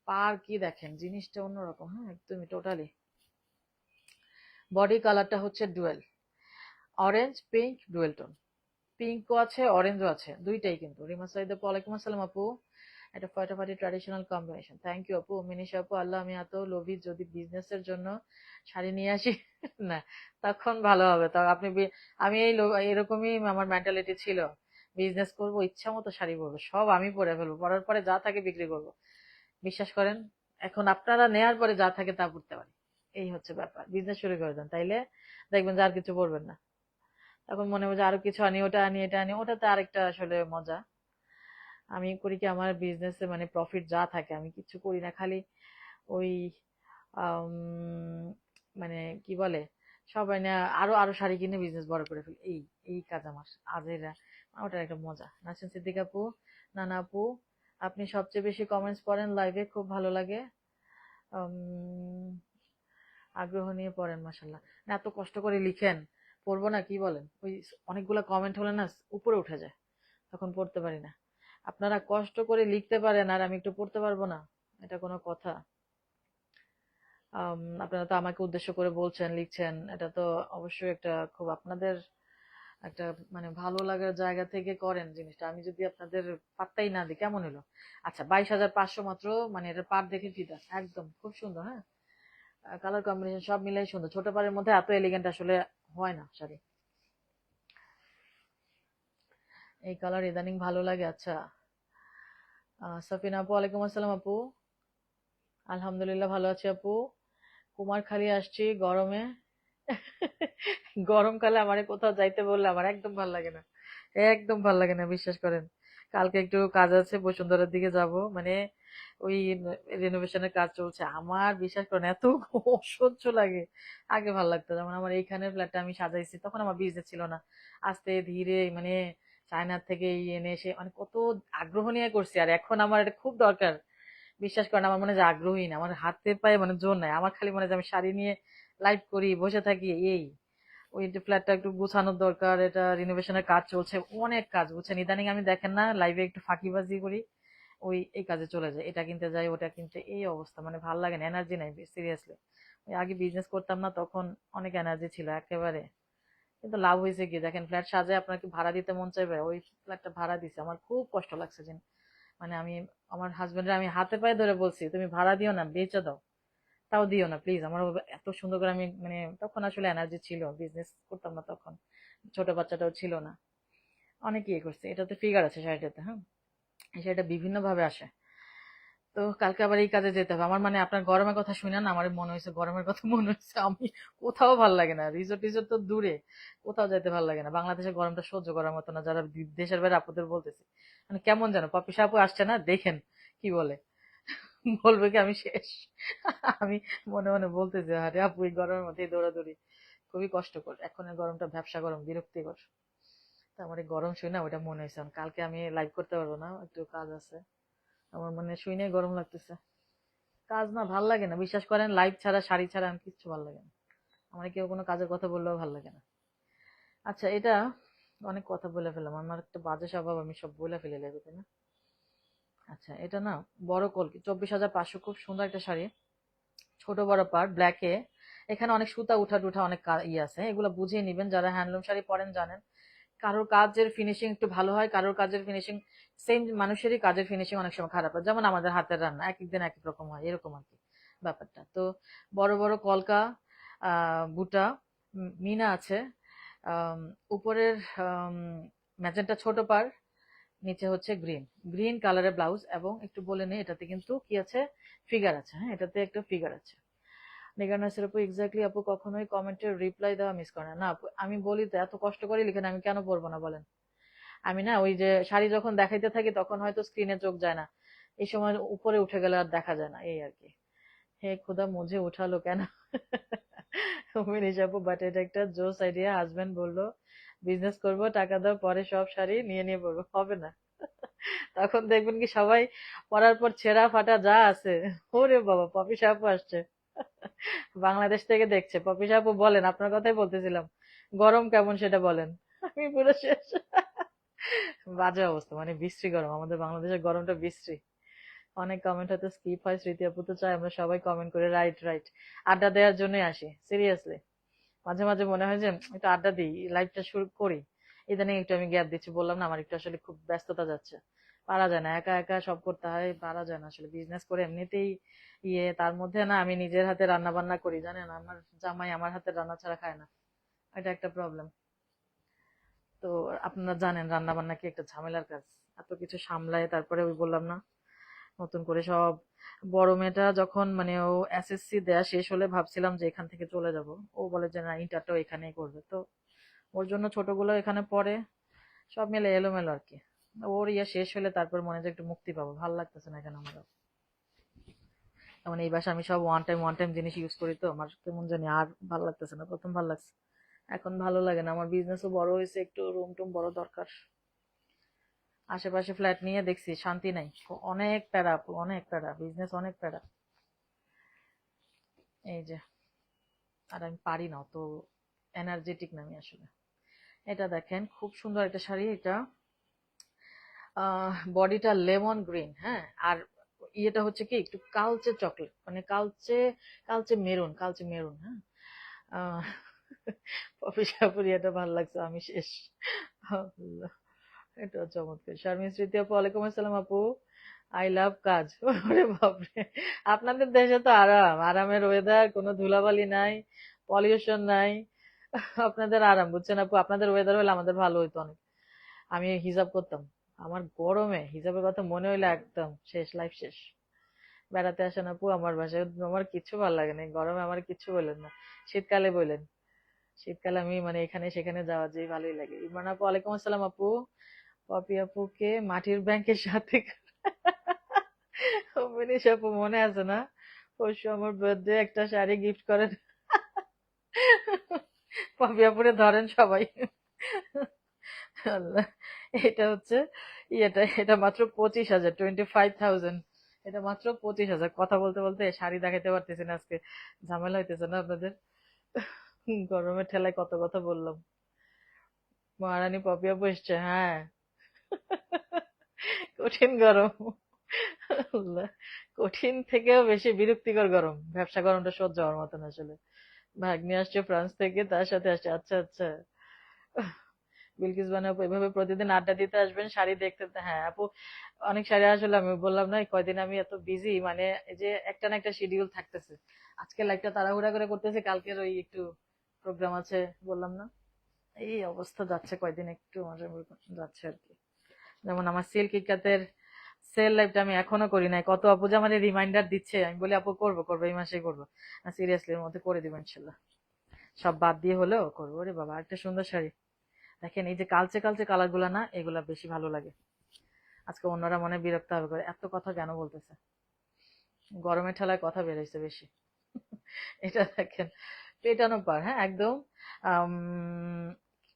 পার কি দেখেন জিনিসটা অন্যরকম। হ্যাঁ, একদমই টোটালি। বডি কালারটা হচ্ছে dual, orange pink dual tone, পিঙ্কও আছে অরেঞ্জও আছে, দুইটাই কিন্তু। রিমা সাইদ আপু, ওয়ালাইকুম আসসালাম আপু। এটা ফাটাফাটি ট্র্যাডিশনাল কম্বিনেশন, থ্যাংক ইউ আপু। মিনিশা আপু, আল্লাহ আমি এত লোভী, যদি বিজনেসের জন্য শাড়ি নিয়ে আসি না তখন ভালো হবে। তো আপনি আমি এরকমই আমার মেন্টালিটি ছিল, বিজনেস করব, ইচ্ছা মতো শাড়ি পরবো, সব আমি পরে ফেলবো, পরার পরে যা থাকে বিক্রি করব। বিশ্বাস করেন, এখন আপনারা নেয়ার পরে যা থাকে তা পড়তে পারি, এই হচ্ছে ব্যাপার। বিজনেস শুরু করে দেন, তাইলে দেখবেন যে আর কিছু পড়বেন না, তখন মনে হয় যে আরো কিছু আনি, ওটা আনি, এটা আনি, ওটাতে আরেকটা আসলে মজা। আমি করি কি, আমার বিজনেসে মানে প্রফিট যা থাকে আমি কিছু করি না, খালি ওই আম, মানে কি বলে, সবাই না আরো আরো শাড়ি কিনে বিজনেস বড় করে ফেলি, এই এই কাজ আমার আজেরা, ওটার একটা মজা। নাসিন সিদ্দিক আপু, নানা আপু, আপনি সবচেয়ে বেশি কমেন্টস পড়েন লাইভে, খুব ভালো লাগে। আম, আগ্রহ নিয়ে পড়েন, মাসাল্লাহ। না এত কষ্ট করে লিখেন, পড়বো না কি বলেন, ওই অনেকগুলা কমেন্ট হলে না উপরে উঠে যায়, তখন পড়তে পারি না। আপনারা কষ্ট করে লিখতে পারেন আর আমি একটু পড়তে পারবো না, এটা কোনো কথা? আপনারা তো আমাকে উদ্দেশ্য করে বলছেন, লিখছেন, এটা তো অবশ্যই একটা খুব আপনাদের একটা মানে ভালো লাগার জায়গা থেকে করেন জিনিসটা। আমি যদি আপনাদের পাত্তাই না দিই কেমন হলো? আচ্ছা, 22,500 মাত্র, মানে এটা পার দেখে ফিদা, একদম খুব সুন্দর। হ্যাঁ, কালার কম্বিনেশন সব মিলাই সুন্দর। ছোট পাড়ের মধ্যে এত এলিগেন্ট আসলে হয় না শাড়ি। এই কালার ইদানিং ভালো লাগে। আচ্ছা, সাফিনা আপু, ওয়ালাইকুম আসসালাম আপু। আলহামদুলিল্লাহ ভালো আছি আপু। কুমারখালী আসছি গরমে। গরমকালে আমারে কোথাও যাইতে বললে আমার একদম ভাল লাগে না, একদম ভাল লাগে না, বিশ্বাস করেন। কালকে একটু কাজ আছে, বসুন্ধরার দিকে যাব, মানে ওই রেনোভেশনের কাজ চলছে। আমার বিশ্বাস করেন এত অসহ্য লাগে। আগে ভাল লাগতো, যেমন আমার এইখানের ফ্ল্যাটটা আমি সাজাইছি তখন আমার বিজনেস ছিল না। আস্তে ধীরে মানে চায়নার থেকে এনে এসে মানে কত আগ্রহ নিয়ে করছি, আর এখন আমার এটা খুব দরকার। বিশ্বাস করেন আমার মনে হয় যে আগ্রহী না, আমার হাতে পায়ে মানে জোর নাই। আমার খালি মনে হয় যে আমি শাড়ি নিয়ে লাইভ করি, বসে থাকি, এই ওই যে ফ্ল্যাটটা একটু গোছানোর দরকার, এটা রিনোভেশনের কাজ চলছে, অনেক কাজ বুঝছেন। ইদানিং আমি দেখেন না লাইভে একটু ফাঁকিবাজি করি, ওই এই কাজে চলে যায়, এটা কিনতে যাই ওটা কিনতে, এই অবস্থা, মানে ভাল লাগে না, এনার্জি নাই সিরিয়াসলি। ওই আগে বিজনেস করতাম না তখন অনেক এনার্জি ছিল একেবারে। কিন্তু লাভ হয়েছে কি দেখেন, ফ্ল্যাট সাজায় আপনার কি ভাড়া দিতে মন চাইবে? ওই ফ্ল্যাটটা ভাড়া দিছে, আমার খুব কষ্ট লাগছে যে, মানে আমি আমার হাজবেন্ডের আমি হাতে পায়ে ধরে বলছি তুমি ভাড়া দিও না, বেচে দাও, তাও দিও না প্লিজ। আমার এত সুন্দর করে আমি মানে তখন আসলে এনার্জি ছিল, বিজনেস করতাম না তখন, ছোট বাচ্চাটাও ছিল না। অনেক ইয়ে করছে। এটাতে ফিগার আছে শাড়িটাতে, হ্যাঁ, এই শাড়িটা বিভিন্ন ভাবে আসে। তো কালকে আবার এই কাজে যেতে হবে আমার, মানে আপনার গরমের কথা শুনে না আমার মনে হয়েছে, গরমের কথা মনে হয়েছে আমি কোথাও ভাল লাগে না, রিসোর্ট টিসোর্ট তো দূরে, কোথাও যেতে ভাল লাগে না। বাংলাদেশের গরমটা সহ্য করার মতো না, যারা দেশের বাইরে আপুদের বলতেছে, মানে কেমন যেন। পপি সাপু আসছে না, দেখেন কি বলে, বলবে কি আমি শেষ। আমি মনে মনে বলতেছি আরে আপু এই গরমের মধ্যে এই দৌড়াদৌড়ি খুবই কষ্টকর, এখন এই গরমটা ভ্যাপসা গরম, বিরক্তিকর। তো আমার এই গরম শুই না ওইটা মনে হয়েছে কালকে আমি লাইভ করতে পারবো না, একটু কাজ আছে। আমার মানে শুই নাই গরম লাগতেছে। কাজ না ভাল লাগে না, বিশ্বাস করেন, লাইভ ছাড়া শাড়ি ছাড়া আমি কিচ্ছু ভাল লাগে না। আমার কেউ কোনো কাজের কথা বললেও ভাল লাগে না। আচ্ছা, এটা অনেক কথা বলে ফেললাম, আমার একটা বাজে স্বভাব, আমি সব বলে ফেলে লাগবে, তাই না? আচ্ছা, এটা না বড় কলকি, 24,500, খুব সুন্দর একটা শাড়ি, ছোট বড় পার্ট ব্ল্যাকে। এখানে অনেক সুতা উঠা টুঠা অনেক ইয়ে আছে, এগুলো বুঝিয়ে নিবেন, যারা হ্যান্ডলুম শাড়ি পরেন জানেন। কারোর কাজের ফিনিশিং একটু ভালো হয়, কারোর কাজের ফিনিশিং, সেম মানুষেরই কাজের ফিনিশিং অনেক সময় খারাপ হয়, যেমন আমাদের হাতের রান্না এক একদিন এক এক রকম হয়, এরকম আর কি ব্যাপারটা। তো বড় বড় কলকা, বুটা, মিনা আছে, আম, উপরের ম্যাজেন্টা ছোট পার, নিচে হচ্ছে গ্রিন, গ্রিন কালারের ব্লাউজ, এবং একটু বলে নেই এটাতে কিন্তু কি আছে, ফিগার আছে। হ্যাঁ, এটাতে একটা ফিগার আছে। নিগারনাসের আপু, এক্স্যাক্টলি আপু, কখনোই কমেন্টের রিপ্লাই দেওয়া মিস করে না। না আপু, আমি বলি তো এত কষ্ট করে লিখেন, আমি কেন পড়বো না বলেন? আমি না ওই যে শাড়ি যখন দেখাইতে থাকি তখন হয়তো স্ক্রিনে চোখ যায় না, এই সময় উপরে উঠে গেলে আর দেখা যায় না, এই আর কি। হে খুদা, মুঝে উঠালো কেন? মিনিশ আপু, বাট এটা একটা জোস আইডিয়া, হাজবেন্ড বললো বিজনেস করব, টাকা দাও, পরে সব শাড়ি নিয়ে নিয়ে পড়বো, হবে না। তখন দেখবেন কি সবাই পরার পর ছেঁড়া ফাটা যা আছে, ওরে বাবা, পপি সাপু আসছে, বাংলাদেশ থেকে দেখছে। পপি সাপু বলেন, আপনার কথাই বলতেছিলাম, গরম কেমন সেটা বলেন। আমি পুরো শেষ। বাজে অবস্থা, মানে বিশ্রী গরম, আমাদের বাংলাদেশের গরমটা বিশ্রী। অনেক কমেন্ট হয়তো স্কিপ হয়, স্মৃতি আপু তো চাই আমরা সবাই কমেন্ট করে, রাইট রাইট, আড্ডা দেওয়ার জন্যই আসি সিরিয়াসলি। মাঝে মাঝে মনে হয় যে একটু আড্ডা দিই, লাইভটা শুরু করি। ইদানিং একটু আমি গ্যাপ দিচ্ছি, বললাম না আমার একটু আসলে খুব ব্যস্ততা যাচ্ছে, পারা যায় না, একা একা সব করতে হয়, পারা যায় না আসলে, বিজনেস করে এমনিতেই ইয়ে, তার মধ্যে না আমি নিজের হাতে রান্না বান্না করি, জানেন আমার জামাই আমার হাতে রান্না ছাড়া খায় না, এটা একটা প্রবলেম। তো আপনারা জানেন রান্না বান্না কি একটা ঝামেলার কাজ, এত কিছু সামলায়, তারপরে ওই বললাম না নতুন করে সব। বড় মেয়েটা যখন মানে ও এসএসসি দেয়া শেষ হলে ভাবছিলাম যে এখান থেকে চলে যাব, ও বলে যে না ইন্টারটাও এখানেই করবে, তো ওর জন্য ছোটগুলো এখানে পড়ে, সব মিলে এলোমেলো আর কি। ওর ইয়ে শেষ হলে তারপর মনে হয় যে একটু মুক্তি পাবো, ভালো লাগতেছে না এখানে আমার। মানে এই বাসায় আমি সব ওয়ান টাইম জিনিস ইউজ করি, তো আমার কেমন জানি আর ভালো লাগতেছে না, প্রথম ভালো লাগছে, এখন ভালো লাগে না। আমার বিজনেসও বড় হয়েছে, একটু রুম টুম বড় দরকার। আশেপাশে ফ্ল্যাট নিয়ে দেখছি শান্তি নাই, অনেক প্যারা আপু, অনেক প্যারা, বিজনেস অনেক প্যারা। এই যে, আর আমি পারি না তো, এনার্জেটিক না আমি আসলে। এটা দেখেন খুব সুন্দর একটা শাড়ি, এটা বডিটা লেমন গ্রিন, হ্যাঁ, আর ইয়েটা হচ্ছে কি একটু কালচে চকলেট, মানে কালচে, কালচে মেরুন, কালচে মেরুন, হ্যাঁ। পপি সাপুরি, এটা ভালো লাগছে, আমি শেষ। আল্লাহ, এটা চমৎকার। শারমিন স্মৃতি আপু, ওয়ালাইকুম আসসালাম আপু। আই লাভ কাজ। ওরে বাপরে, আপনাদের দেশে তো আরাম, আরামের ওয়েদার, কোনো ধুলাবালি নাই, পলিউশন নাই, আপনাদের আরাম, বুঝছেন আপু? আপনাদের ওয়েদার হলে আমাদের ভালো হইতো অনেক। আমি হিজাব করতাম, আমার গরমে হিজাবের কথা মনে হইলে একদম শেষ, লাইফ শেষ। বেড়াতে আসেন আপু আমার বাসায়, আমার কিচ্ছু ভালো লাগে না এই গরমে, আমার কিচ্ছু বলেন না। শীতকালে বললেন, শীতকালে আমি মানে এখানে সেখানে যাওয়া যে ভালোই লাগে। ইমরান আপু, ওয়ালাইকুম আসসালাম আপু। পপি আপুকে মাটির ব্যাংকের সাথে অভিনীশ আপু মনে আছে না, পরশু আমার বার্থডে একটা শাড়ি গিফট করেন। পপি আপুরে ধরেন সবাই। আল্লাহ, এটা হচ্ছে এটা মাত্র 25,000, 25,000। এটা মাত্র 25,000। কথা বলতে বলতে শাড়ি দেখাইতে পারতেছি না আজকে, ঝামেলা হইতেছে না আপনাদের? গরমের ঠেলায় কত কথা বললাম। মহারানী পপি আপু এসছে, হ্যাঁ। কঠিন গরম। আল্লাহ, কঠিন থেকেও বেশি বিরক্তিকর গরম, ব্যবসা গরমটা সহ্য হওয়ার মতন আসলে। ভাগ্নি আসছে ফ্রান্স থেকে, তার সাথে আসছে, আচ্ছা আচ্ছা। বিলকিস বানু আপু, এভাবে প্রতিদিন আড্ডা দিতে আসবেন, শাড়ি দেখতে হ্যাঁ আপু, অনেক শাড়ি আসলে আমি বললাম না এই কয়দিন আমি এত বিজি, মানে এই যে একটা না একটা শিডিউল থাকতেছে। আজকে লাইভটা তাড়াহুড়া করে করতেছি, কালকের ওই একটু প্রোগ্রাম আছে, বললাম না। এই অবস্থা যাচ্ছে কয়দিন, একটু মজা যাচ্ছে আর কি। যেমন আমার সিল্ক ইকাতের সেল লাইভটা আমি এখনো করি নাই, কত আপু যে আমার রিমাইন্ডার দিচ্ছে, আমি বলি আপু করবো করবো, এই মাসেই করবো। না সিরিয়াসলি এর মধ্যে করে দিব ইনশাল্লাহ, সব বাদ দিয়ে হলেও করবো। ওরে বাবা, একটা সুন্দর শাড়ি দেখেন, এই যে কালচে কালচে কালার গুলা না, এগুলা বেশি ভালো লাগে। আজকে অন্যরা মনে হয় বিরক্ত হবে করে, এত কথা কেন বলতেছে, গরমের ঠেলায় কথা বেরোইছে বেশি। এটা দেখেন, পেটানো পার, হ্যাঁ একদম।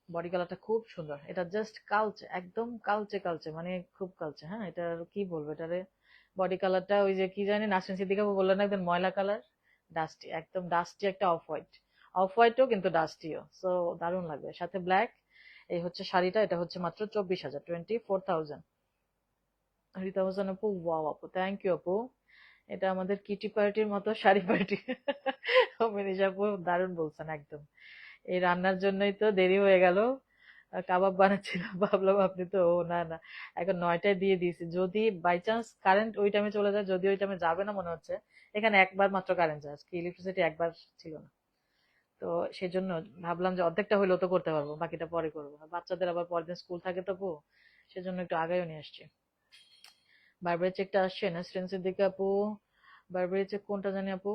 বডি কালারটা খুব সুন্দর, এটা জাস্ট কালচে, একদম কালচে কালচে, মানে খুব কালচে। হ্যাঁ, এটা কি বলবো এটারে, বডি কালারটা ওই যে কি জানি নাসরিন সিদ্দিকা আপু বললেন না, একদম ময়লা কালার, ডাস্টি, একদম ডাস্টি একটা অফ হোয়াইট। অফ হোয়াইটও কিন্তু ডাস্টিও, সো দারুণ লাগবে সাথে ব্ল্যাক। এই হচ্ছে শাড়িটা, এটা হচ্ছে মাত্র 24,000, 24,000। রীতা হোসেন আপু, ওয়াও আপু, থ্যাংক ইউ আপু। এটা আমাদের কিটি পার্টির মতো শাড়ি পার্টি। অমিনিশ আপু দারুণ বলছেন একদম। এই রান্নার জন্যই তো দেরি হয়ে গেল, কাবাব বানাচ্ছিলাম, ভাবলাম আপনি তো, ও না না, এখন 9টায় দিয়ে দিয়েছি, যদি বাই চান্স কারেন্ট ওই টাইমে চলে যায়, যদি ওই টাইমে যাবে না মনে হচ্ছে। এখানে একবার মাত্র কারেন্ট যায় আজকে, ইলেকট্রিসিটি একবার ছিল না। তো সেই জন্য ভাবলাম যে অর্ধেকটা হইলেও তো করতে পারবো, বাকিটা পরে করবো, আর বাচ্চাদের আবার পরের দিন স্কুল থাকে তো আপু, সেজন্য একটু আগেও নিয়ে আসছি। বারবারি চেকটা আসছে নাসরিন সিদ্দিকা আপু, বারবারি চেক কোনটা জানি আপু?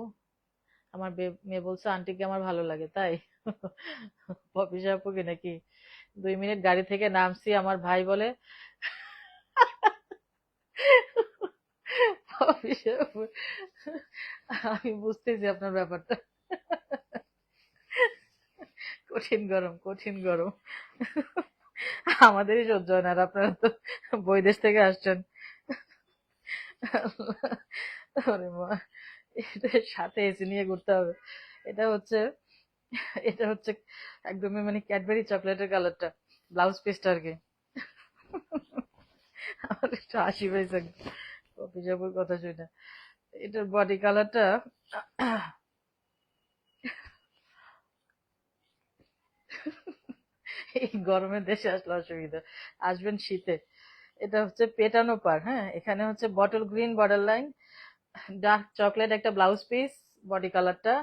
আমার মেয়ে বলছে আন্টিকে আমার ভালো লাগে তাই। পপিসা আপু কি নাকি? 2 মিনিট গাড়ি থেকে নামছি, আমার ভাই বলে, পপিসা আপু, আমি বুঝতেছি আপনার ব্যাপারটা। কঠিন গরম, কঠিন গরম, আমাদেরই সহ্য হয় না, আর আপনারা তো বৈদেশ থেকে আসছেন। ওরে মা, এটার সাথে এসি নিয়ে ঘুরতে হবে। এটা হচ্ছে, এটা হচ্ছে একদমই মানে ক্যাডবেরি চকলেটের কালারটা, ব্লাউজ পিসটা আর কি। আমার একটু হাসি পাইছে কফি জাপুর কথা শুনে। এটার বডি কালারটা, এই গরমের দেশে আসলে অসুবিধা, আসবেন শীতে। এটা হচ্ছে পেটানো পার, হ্যাঁ, এখানে হচ্ছে bottle green border line, dark chocolate একটা ব্লাউজ পিস, বডি কালারটা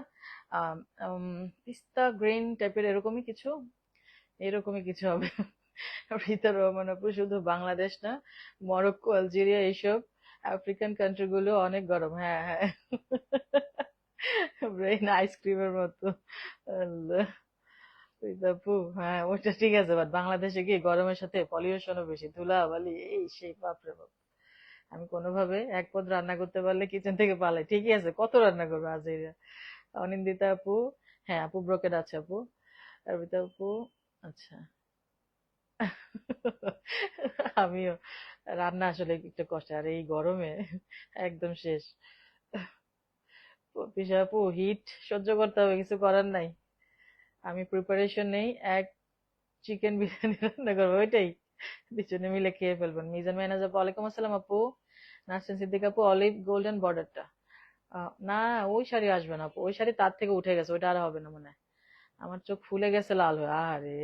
পিস্তা গ্রিন টাইপের, এরকমই কিছু, এরকমই কিছু হবে। রিতা রহমান আপু, শুধু বাংলাদেশ না, মরক্কো, আলজেরিয়া, এইসব আফ্রিকান কান্ট্রি গুলো অনেক গরম, হ্যাঁ হ্যাঁ। ব্রেন আইসক্রিমের মতো। আল্লাহ, রিতা আপু, হ্যাঁ ওইটা ঠিক আছে, বাট বাংলাদেশে কি গরমের সাথে পলিউশনও বেশি, ধুলা বালি, এই সেই বাপরে বাপ। আমি কোনোভাবে এক পদ রান্না করতে পারলে কিচেন থেকে পালাই, ঠিকই আছে, কত রান্না করবো আজ। অনিন্দিতা আপু, হ্যাঁ আপু ব্রোকেট আছে আপু। অর্পিতা আপু, আচ্ছা। আমিও, রান্না আসলে একটু কষ্ট, আর এই গরমে একদম শেষ। পিসা আপু, হিট সহ্য করতে হবে, কিছু করার নাই। আমি প্রিপারেশন নেই, এক চিকেন বিরিয়ানি রান্না করবো, ওইটাই দুজনে মিলে খেয়ে ফেলবেন। মিজান ম্যানেজ আপু, ওয়ালাইকুম আসসালাম আপু। নাসরিন সিদ্দিক আপু, অলিভ গোল্ডেন বর্ডারটা, না ওই শাড়ি আসবে না আপু, ওই শাড়ি তার থেকে উঠে গেছে, ওইটা আর হবে না মনে হয়। আমার চোখ ফুলে গেছে লাল হয়ে, আরে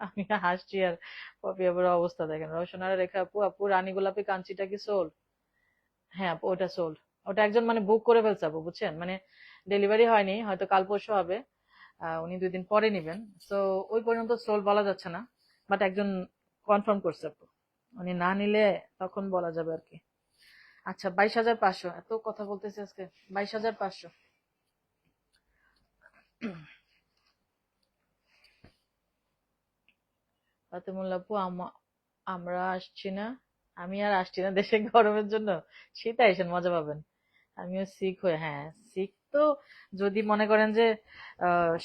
আমি হাসছি আর পপি আপুর অবস্থা দেখেন। রওশনারা রেখা আপু, আপু রানী গোলাপি কাঞ্চিটা কি সোল? হ্যাঁ আপু, ওটা সোল। ওটা একজন মানে বুক করে ফেলছে আপু, বুঝছেন, মানে ডেলিভারি হয়নি, হয়তো কাল পরশু হবে। উনি 2 দিন পরে নিবেন। তো ওই পর্যন্ত সোল বলা যাচ্ছে না, বাট একজন কনফার্ম করছে আপু। উনি না নিলে তখন বলা যাবে আর কি। আচ্ছা, 22,500, এত কথা বলতেছি আজকে। 22,500। ফাতেমুল্লাহ আপু, আমরা আসছি না। আমি আর আসছি না দেশে গরমের জন্য। শীতে আইসেন, মজা পাবেন। আমিও সিক হয়ে, হ্যাঁ সিক তো, যদি মনে করেন যে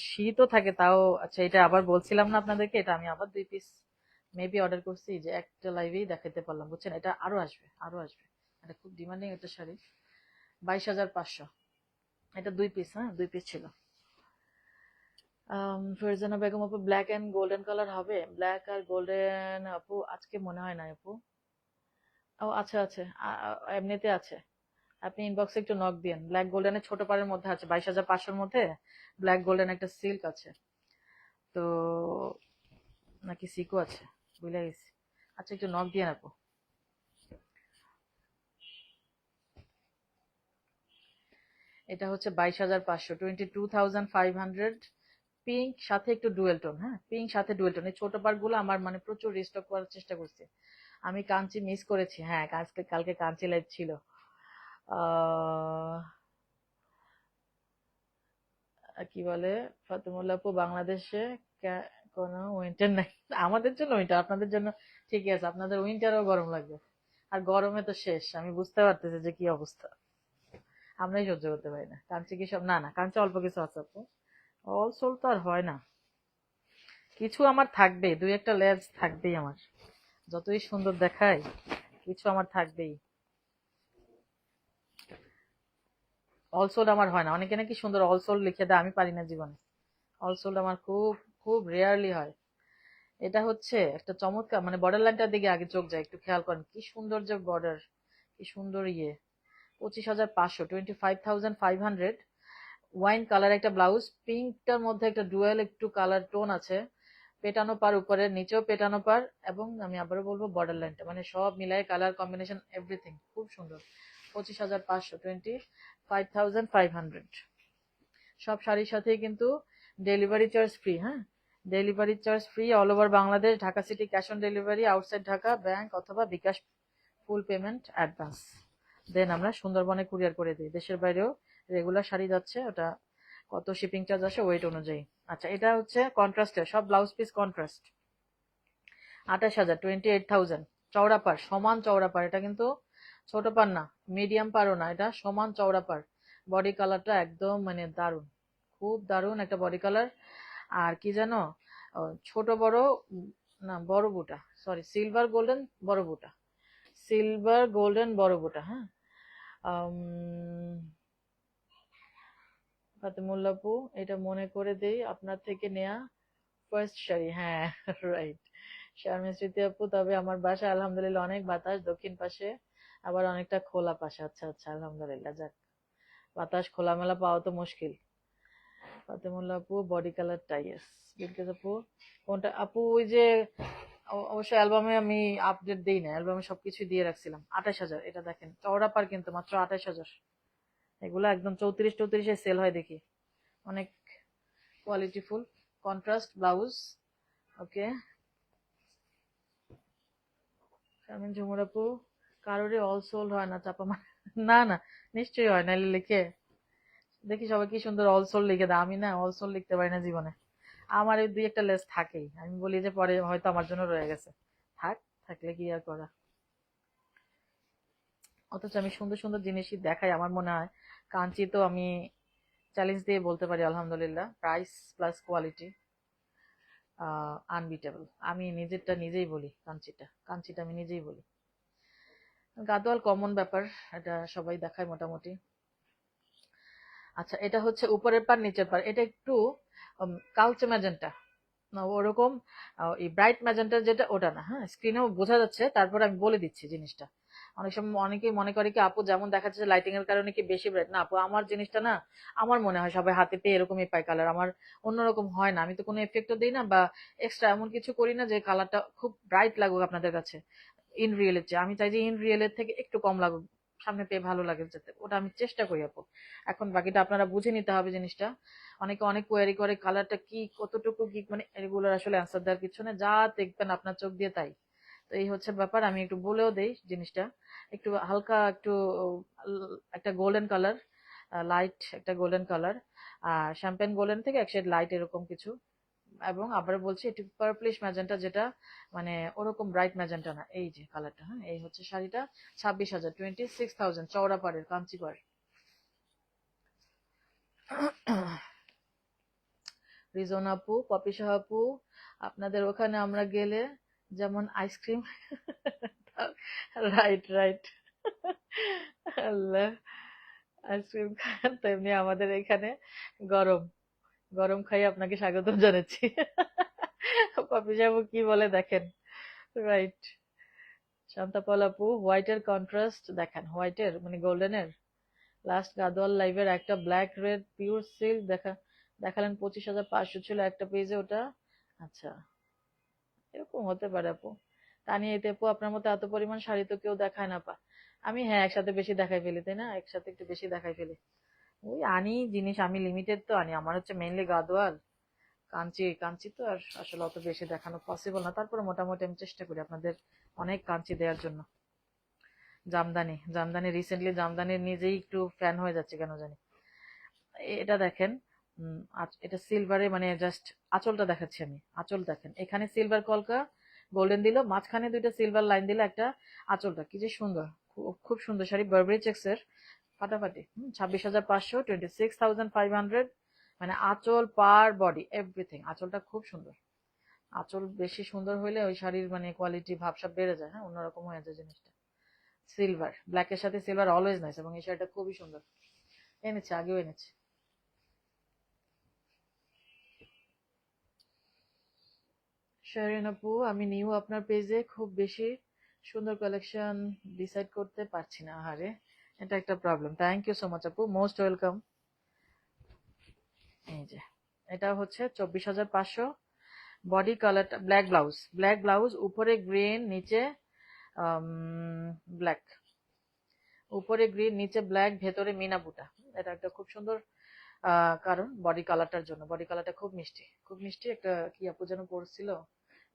শীতও থাকে তাও। আচ্ছা, এটা আবার বলছিলাম না আপনাদেরকে, এটা আমি আবার 2 পিস মেবি অর্ডার করছি, যে একটা লাইভেই দেখাতে পারলাম, বুঝছেন। এটা আরো আসবে, আরো আসবে। এটা খুব ডিমান্ডিং একটা শাড়ি। 22,500। এটা 2 পিস, হ্যাঁ 2 পিস ছিল। ফেরজানা বেগম আপু, ব্ল্যাক এন্ড গোল্ডেন কালার হবে? ব্ল্যাক আর গোল্ডেন আপু আজকে মনে হয় না আপু। ও আচ্ছা আছে, এমনিতে আছে। আপনি ইনবক্সে একটু নক দিন। ব্ল্যাক গোল্ডেনের ছোট পাড়ের মধ্যে আছে, 22,500-র মধ্যে ব্ল্যাক গোল্ডেন একটা সিল্ক আছে। তো নাকি সিকো আছে, বুঝলে গেছি। আচ্ছা, একটু নক দিয়ে আপু। এটা হচ্ছে 22,500, 22,500। পিঙ্ক সাথে একটু ডুয়েল টোন, হ্যাঁ পিঙ্ক সাথে ডুয়েল টোন। এই ছোট পার্ট গুলো আমার মানে প্রচুর রিস্টক করার চেষ্টা করছি। আমি কাঞ্চি মিস করেছি, হ্যাঁ আজকে কালকে কাঞ্চি লাইভ ছিল। আহ কি বলে ফাতেমুল্লাহ আপু, বাংলাদেশে কোনো উইন্টার নাই। আমাদের জন্য উইন্টার, আপনাদের জন্য ঠিকই আছে। আপনাদের উইন্টারও গরম লাগবে, আর গরমে তো শেষ। আমি বুঝতে পারতেছি যে কি অবস্থা, আমরাই সহ্য করতে পারি না। কাঞ্চি কি সব? না না, কাঞ্চি অল্প কিছু আছে আপু। অল সোল তো আর হয় না। কিছু আমার থাকবে, 2-1টা লেজ থাকবেই আমার, যতই সুন্দর দেখায় কিছু আমার থাকবেই। অল সোল আমার হয় না। অনেকে নাকি সুন্দর অল সোল লিখে দেয়, আমি পারি না জীবনে। অল সোল আমার খুব খুব রেয়ারলি হয়। এটা হচ্ছে একটা চমৎকার, মানে বর্ডার লাইনটার দিকে আগে চোখ যায়, একটু খেয়াল করেন কি সুন্দর যে বর্ডার, কি সুন্দর ইয়ে। 25,500, 25,500। ওয়াইন কালার একটা ব্লাউজ, পিঙ্কটার মধ্যে একটা ডুয়েল একটু কালার টোন আছে। পেটানো পার উপরে, নিচেও পেটানো পার, এবং আমি আবারও বলবো বর্ডার লাইনটা মানে সব মিলায় কালার কম্বিনেশন এভরিথিং খুব সুন্দর। 25,500, 25,500। সব শাড়ির সাথেই কিন্তু ডেলিভারি চার্জ ফ্রি, হ্যাঁ delivery charge free all over Bangladesh. Dhaka city cash on delivery, outside Dhaka bank অথবা বিকাশ ফুল পেমেন্ট অ্যাডভান্স। দেন আমরা সুন্দরবনে কুরিয়ার করে দিই। দেশের বাইরেও রেগুলার শাড়ি যাচ্ছে, ওটা কত শিপিং চার্জ আসে ওয়েট অনুযায়ী। আচ্ছা, এটা হচ্ছে কন্ট্রাস্টের সব ব্লাউজ পিস কন্ট্রাস্ট। 28,000, 28,000। চওড়া পার, সমান চওড়া পার। এটা কিন্তু ছোট পার না, মিডিয়াম পারও না, এটা সমান চওড়া পার। বডি কালারটা একদম মানে দারুণ, খুব দারুণ একটা বডি কালার। আর কি জানো, ছোট বড়, না বড় বুটা, সরি সিলভার গোল্ডেন বড় বুটা, সিলভার গোল্ডেন বড় বুটা, হ্যাঁ। ফাতেমুল্লাহ আপু, এটা মনে করে দেই আপনার থেকে নেয়া ফার্স্ট শাড়ি, হ্যাঁ রাইট। শারমিন স্মৃতি আপু, তবে আমার বাসা আলহামদুলিল্লাহ অনেক বাতাস, দক্ষিণ পাশে আবার অনেকটা খোলা পাশে। আচ্ছা আচ্ছা, আলহামদুলিল্লাহ, যাক। বাতাস খোলামেলা পাওয়া তো মুশকিল। ফাতেমুল্লাহ আপু, বডি কালারটা ইয়েস। বিলকিস আপু, কোনটা আপু? ওই যে অবশ্য অ্যালবামে আমি আপডেট দেই না, অ্যালবামে সবকিছু দিয়ে রাখছিলাম। 28,000, এটা দেখেন চওড়া পার কিন্তু মাত্র 28,000। এগুলো একদম 34-34-এ সেল হয় দেখি। অনেক কোয়ালিটিফুল কন্ট্রাস্ট ব্লাউজ। ওকে। শারমিন ঝুমুর আপু, কারোরই অল সোল্ড হয় না চাপা না না, নিশ্চয়ই হয়, নাইলে লিখে দেখি সবাই কি সুন্দর অল সোল্ড লিখে দেয়। আমি না অল সোল্ড লিখতে পারি না জীবনে। আমার এই 2-1টা লেস থাকেই, আমি বলি যে পরে হয়তো আমার জন্য রয়ে গেছে। থাক, থাকলে কি আর করা। অথচ আমি সুন্দর সুন্দর জিনিসই দেখাই। আমার মনে হয় কাঞ্চি তো আমি চ্যালেঞ্জ দিয়ে বলতে পারি আলহামদুলিল্লাহ, প্রাইস প্লাস কোয়ালিটি আনবিটেবল। আমি নিজেরটা নিজেই বলি, কাঞ্চিটা কাঞ্চিটা আমি নিজেই বলি। গাদোয়াল কমন ব্যাপার, এটা সবাই দেখায় মোটামুটি। আচ্ছা, এটা হচ্ছে উপরের পার নিচের পার, এটা একটু কালচে ম্যাজেন্টা না ওরকম। এই ব্রাইট ম্যাজেন্টা যেটা, ওটা না, হ্যাঁ স্ক্রিনেও বোঝা যাচ্ছে, তারপর আমি বলে দিচ্ছি জিনিসটা। অনেক সময় অনেকেই মনে করে কি আপু যেমন দেখা যাচ্ছে লাইটিং এর কারণে কি বেশি ব্রাইট, না আপু আমার জিনিসটা না, আমার মনে হয় সবাই হাতে পেয়ে এরকমই পায় কালার, আমার অন্যরকম হয় না, আমি তো কোনো এফেক্টও দিই না বা এক্সট্রা এমন কিছু করি না যে কালারটা খুব ব্রাইট লাগুক আপনাদের কাছে ইন রিয়েলের চেয়ে। আমি চাই যে ইন রিয়েলের থেকে একটু কম লাগুক, সামনে পেয়ে ভালো লাগে যাতে, ওটা আমি চেষ্টা করি আপু। এখন বাকিটা আপনারা বুঝে নিতে হবে জিনিসটা। অনেকে অনেক কোয়ারি করে কালারটা কি কতটুকু কি, মানে এগুলোর আসলে অ্যান্সার দেওয়ার কিছু না, যা দেখবেন আপনার চোখ দিয়ে তাই। তো এই হচ্ছে ব্যাপার, আমি একটু বলেও দেই জিনিসটা। একটু হালকা একটু একটা গোল্ডেন কালার, লাইট একটা গোল্ডেন কালার, আর শ্যাম্পেন গোল্ডেন থেকে এক শেড লাইট এরকম কিছু, এবং আবার বলছি একটু পার্পলিশ ম্যাজেন্টা, যেটা মানে ওরকম ব্রাইট ম্যাজেন্টা না, এই যে কালারটা। হ্যাঁ, এই হচ্ছে শাড়িটা, 26,000, 26,000, চওড়া পাড়ের কাঞ্চিপাড়। রিজন আপু, পপি আপু, আপনাদের ওখানে আমরা গেলে যেমন আইসক্রিম, রাইট রাইট, আল্লাহ, আইসক্রিম খান তেমনি আমাদের এখানে গরম গরম খাই আপনাকে স্বাগতম জানাচ্ছি। পপি আপু কি বলে দেখেন, রাইট। শান্তাপাল আপু, হোয়াইটের কন্ট্রাস্ট দেখেন, হোয়াইটের মানে গোল্ডেনের লাস্ট গাদোয়াল লাইভের একটা ব্ল্যাক রেড পিওর সিল্ক দেখালেন, 25,500 ছিল একটা পেজে ওটা। আচ্ছা, এরকম হতে পারে আপু। তানিয়া এতে আপু, আপনার মতো এত পরিমাণ শাড়ি তো কেউ দেখায় না পা। আমি হ্যাঁ একসাথে বেশি দেখাই ফেলি, তাই না, একসাথে একটু বেশি দেখাই ফেলি। ওই আনি জিনিস, আমি লিমিটেড তো আনি, আমার হচ্ছে মেইনলি গাদোয়াল কাঞ্চি, কাঞ্চি তো আর আসলে অত বেশি দেখানো পসিবল না, তারপরে মোটামুটি আমি চেষ্টা করি আপনাদের অনেক কাঞ্চি দেওয়ার জন্য। জামদানি, জামদানি রিসেন্টলি জামদানির নিজেই একটু ফ্যান হয়ে যাচ্ছে কেন জানি। এটা দেখেন, এটা সিলভারে, মানে জাস্ট আঁচলটা দেখাচ্ছি আমি, আঁচল দেখেন, এখানে সিলভার কলকা গোল্ডেন দিল, মাঝখানে দুইটা সিলভার লাইন দিল, একটা আঁচলটা কি যে সুন্দর, খুব সুন্দর শাড়ি, বারবেরি চেক্স এর, ফাটাফাটি। 26,500, 26,500, মানে আঁচল পার বডি এভরিথিং, আঁচলটা খুব সুন্দর। আঁচল বেশি সুন্দর হইলে ওই শাড়ির মানে কোয়ালিটি ভাবসাব বেড়ে যায়, হ্যাঁ অন্যরকম হয়ে যায় জিনিসটা। সিলভার, ব্ল্যাকের সাথে সিলভার অলওয়েজ নাইস, এবং এই শাড়িটা খুবই সুন্দর, এনেছি আগেও এনেছি। শাহরিন আপু, আমি নিউ আপনার পেজে, খুব বেশি সুন্দর কালেকশন ডিসাইড করতে পারছি না, আহারে এটা একটা problem. Thank you so much আপু, মোস্ট ওয়েলকাম। এই যে এটা হচ্ছে 24,500, বডি কালারটা ব্ল্যাক ব্লাউজ, ব্ল্যাক ব্লাউজ, উপরে গ্রিন, নিচে ব্ল্যাক, উপরে গ্রিন নিচে ব্ল্যাক, ভেতরে মিনা বুটা। এটা একটা খুব সুন্দর কারণ বডি কালারটার জন্য, বডি কালারটা খুব মিষ্টি, খুব মিষ্টি। একটা কি আপু যেন পড়ছিল,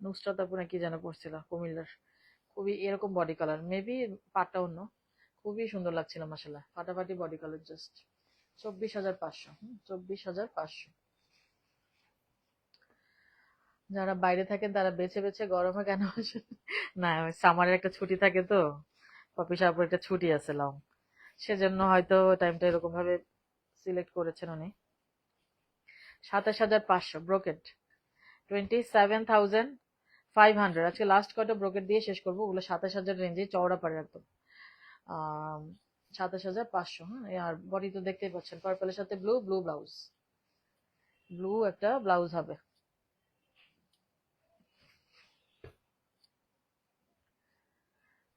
নুসরাত আপু না কি যেন পড়ছিল কুমিল্লার, খুবই এরকম বডি কালার, মেবি পাটটা অন্য, খুবই সুন্দর লাগছিল মাসাল্লাহ, ফাটাফাটি বডি কালার, জাস্ট 24,500, 24,500। যারা বাইরে থাকেন তারা বেছে বেছে গরমে কেন আসেন? না, সামারের একটা ছুটি থাকে তো, পপি সাহেবের একটা ছুটি আছে লং, সেজন্য হয়তো টাইমটা এরকম ভাবে সিলেক্ট করেছেন উনি। 27,500 ব্রোকেট, 27,500, আজকে লাস্ট কয়টা ব্রোকেট দিয়ে শেষ করবো, ওগুলো 27,000 রেঞ্জে, চওড়া পাড়ে একদম। 27,500, হ্যাঁ। আর বডি তো দেখতেই পাচ্ছেন, পার্পলের সাথে ব্লু, ব্লু ব্লাউজ, ব্লু একটা ব্লাউজ হবে।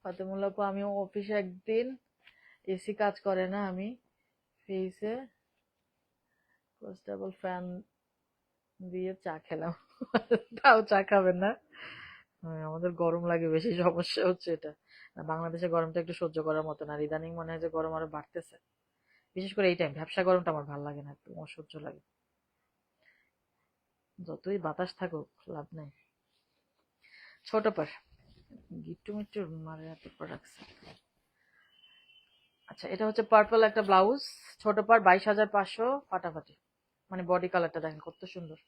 ফাতেমুল্লাহ আপু, আমি অফিসে একদিন এসি কাজ করে না, আমি ফেসে কনস্টেবল ফ্যান দিয়ে চা খেলাম। তাও চা খাবেন না? হ্যাঁ, আমাদের গরম লাগে বেশি, সমস্যা হচ্ছে এটা। না, বাংলাদেশে গরমটা একটু সহ্য করার মতো না, আর ইদানিং মনে হয় যে গরম আরো বাড়তেছে, বিশেষ করে এই টাইম, ভ্যাপসা গরমটা আমার ভালো লাগে না, একটু অসহ্য লাগে, যতই বাতাস থাকুক লাভ নাই। ছোট পার গিট্টু মিট্টু মারে এত পর রাখছে। আচ্ছা, এটা হচ্ছে পার্পল একটা ব্লাউজ, ছোট পার, 22,500, ফাটাফাটি, মানে বডি কালারটা দেখেন কত সুন্দর,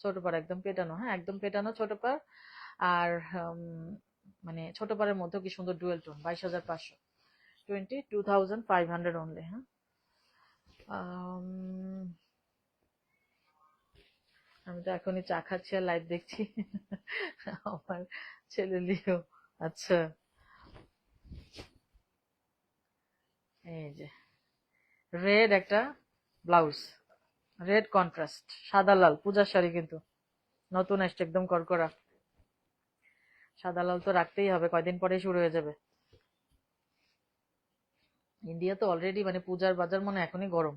ছোট পার একদম পেটানো, হ্যাঁ একদম পেটানো ছোট পার। আর মানে ছোট পারের মধ্যে কি সুন্দর ডুয়েল টোন, 22,500, 22,500 অনলি, হ্যাঁ। আমি তো এখনই চা খাচ্ছি আর লাইভ দেখছি। আমার ছেলে লিও। আচ্ছা, এই যে রেড একটা ব্লাউজ, রেড কন্ট্রাস্ট, সাদা লাল, পূজার শাড়ি কিন্তু নতুন আসছে, একদম করকরা, সাদা লাল তো রাখতেই হবে, কয়দিন পরে শুরু হয়ে যাবে। ইন্ডিয়া তো অলরেডি মানে পূজার বাজার মনে হয় এখনই গরম।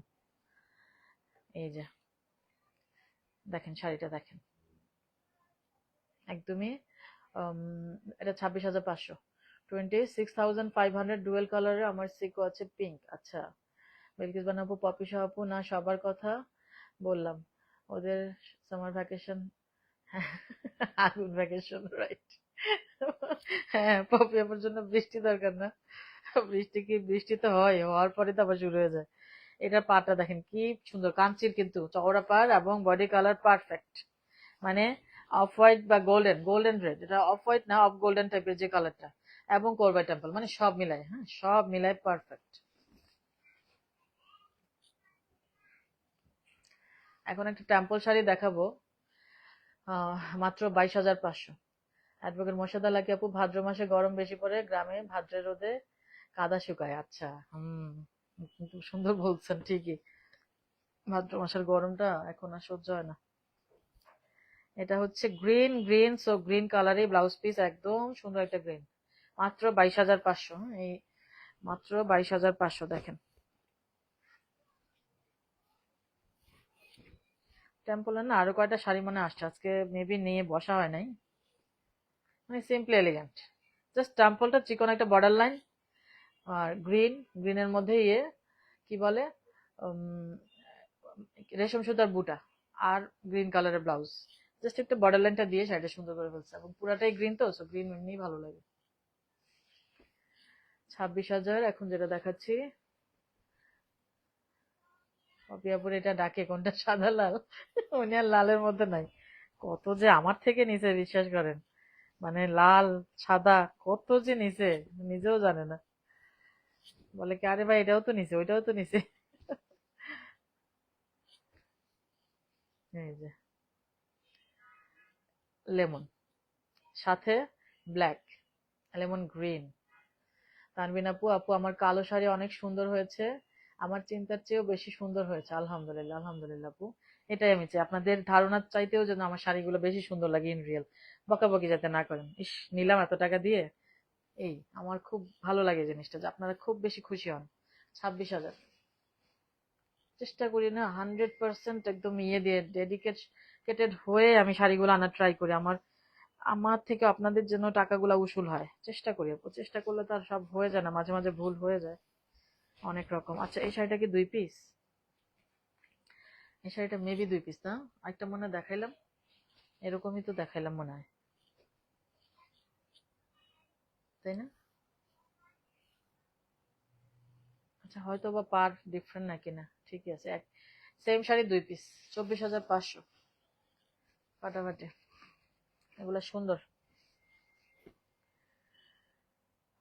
এই যে দেখেন শাড়িটা দেখেন, একদমই এটা 26,500, 26,500 ডুয়েল কালারে আমার সিকো আছে পিঙ্ক। আচ্ছা, বিলকিস বানাবো, পপি আপু না সবার কথা বললাম, ওদের সামার ভ্যাকেশন। আগুন ভ্যাকেশন, রাইট। হ্যাঁ, পপি আপুর জন্য বৃষ্টি দরকার না? বৃষ্টি কি, বৃষ্টি তো হয়, হওয়ার পরে তো আবার শুরু হয়ে যায়। এটার পাটা দেখেন কি সুন্দর, কাঞ্চির কিন্তু চওড়া পাড় এবং বডি কালার পারফেক্ট, মানে অফ হোয়াইট বা গোল্ডেন, গোল্ডেন রেড, এটা অফ হোয়াইট না, অফ গোল্ডেন টাইপের যে কালারটা, এবং কোরবাই টেম্পল, মানে সব মিলায়, হ্যাঁ সব মিলায় পারফেক্ট। এখন একটা টেম্পল শাড়ি দেখাবো, মাত্র 22,500। অ্যাডভোকেট মোর্শেদা লাকি আপু, ভাদ্র মাসে গরম বেশি পড়ে, গ্রামে ভাদ্রের রোদে কাদা শুকায়। আচ্ছা, কিন্তু সুন্দর বলছেন, ঠিকই, ভাদ্র মাসের গরমটা এখন আর সহ্য হয় না। এটা হচ্ছে গ্রিন, গ্রিন সো গ্রিন কালারে ব্লাউজ পিস, একদম সুন্দর একটা গ্রিন, মাত্র 22,500। এই মাত্র 22,500, দেখেন। টেম্পলের না আরো কয়টা শাড়ি মনে আসছে, আজকে মেবি নিয়ে বসা হয় নাই, মানে সিম্পলি এলিগেন্ট, জাস্ট টেম্পলটা চিকন একটা বর্ডার লাইন, আর গ্রিন, গ্রিনের মধ্যে ইয়ে কি বলে, উম, রেশম সুতার বুটা, আর গ্রিন কালারের ব্লাউজ, জাস্ট একটা বর্ডার লাইনটা দিয়ে শাড়িটা সুন্দর করে ফেলছে, এবং পুরাটাই গ্রিন, তো সো গ্রিন এমনিই ভালো লাগে। 26,000 এখন যেটা দেখাচ্ছি। অপিয়াপুর এটা ডাকে কোনটা, সাদা লাল? উনি আর লালের মধ্যে নাই, কত যে আমার থেকে নিচে বিশ্বাস করেন, মানে লাল সাদা কত যে নিচে, নিজেও জানে না। বলে কি, আরে ভাই এটাও তো নিচে, ওইটাও তো নিচে। এই যে লেমন, সাথে ব্ল্যাক, লেমন গ্রিন। তানবিন আপু, আপু আমার কালো শাড়ি অনেক সুন্দর হয়েছে, আমার চিন্তার চেয়েও বেশি সুন্দর হয়েছে, আলহামদুলিল্লাহ, আলহামদুলিল্লাহ আপু। এটাই আমি চাই, আপনাদের ধারণার চাইতেও যেন আমার শাড়িগুলো বেশি সুন্দর লাগে ইন রিয়েল, বকাবকি যাতে না করেন, ইস নিলাম এত টাকা দিয়ে। এই আমার খুব ভালো লাগে জিনিসটা, যে আপনারা খুব বেশি খুশি হন। 26,000, চেষ্টা করি না 100% একদম ইয়ে দিয়ে ডেডিকেটেড হয়ে আমি শাড়িগুলো আনার ট্রাই করি, আমার আমার থেকে আপনাদের জন্য টাকাগুলো উসুল হয়, চেষ্টা করি আপু, চেষ্টা করলে তো আর সব হয়ে যায় না, মাঝে মাঝে ভুল হয়ে যায় অনেক রকম। আচ্ছা, এই শাড়িটা কি 2 পিস? এই শাড়িটা মেবি 2 পিস না, একটা মনে হয় দেখাইলাম, এরকমই তো দেখাইলাম মনে হয়, তাই না? আচ্ছা, হয়তো বা পার ডিফারেন্ট নাকি, না ঠিকই আছে, এক সেম শাড়ি 2 পিস, 24,500, ফাটাফাটি, এগুলা সুন্দর।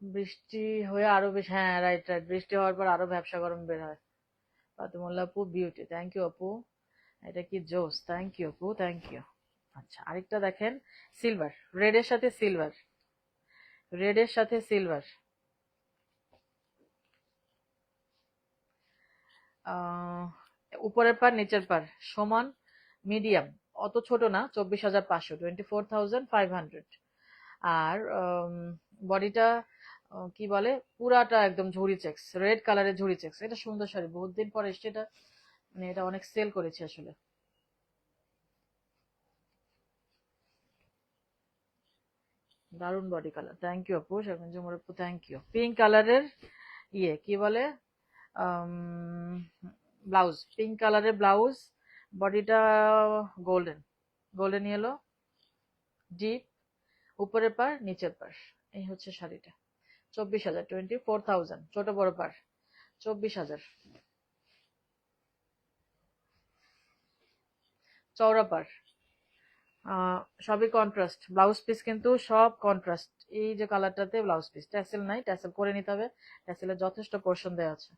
বৃষ্টি হয়ে আরো বেশি, হ্যাঁ রাইট রাইট, বৃষ্টি হওয়ার পর আরো ব্যবসা গরম বের হয়। ফাতেমুল্লাহ আপু বিউটি, থ্যাংক ইউ আপু, এটা কি জোস, থ্যাংক ইউ আপু, থ্যাংক ইউ। আচ্ছা, আরেকটা দেখেন, সিলভার, রেডের সাথে সিলভার, রেডের সাথে সিলভার, আহ উপরের পার নিচের পার সমান, মিডিয়াম, অত ছোট না, 24,500, 24,500। আর বডিটা কি বলে, পুরাটা একদম ঝুড়ি চেক্স, রেড কালারের ঝুড়ি চেক্স, এটা সুন্দর শাড়ি, বহুত দিন পর এসছে এটা, মানে এটা অনেক সেল করেছে আসলে। দারুন বডি কালার, থ্যাংক ইউ আপু, শারমিন জুমর আপু, থ্যাংক ইউ। পিঙ্ক কালারের ইয়ে কি বলে, ব্লাউজ, পিঙ্ক কালারের ব্লাউজ, বডিটা গোল্ডেন, গোল্ডেন ইয়েলো, ডিপ, উপরের পার নিচের পার, এই হচ্ছে শাড়িটা। 24,000, 24,000, ছোট বড় পার, 24,000, চওড়া পার, সবই কন্ট্রাস্ট, ব্লাউজ পিস কিন্তু সব কন্ট্রাস্ট, এই যে কালারটাতে ব্লাউজ পিস, ট্যাসেল নাই, ট্যাসেল করে নিতে হবে, ট্যাসেলের যথেষ্ট পোর্শন দেওয়া আছে।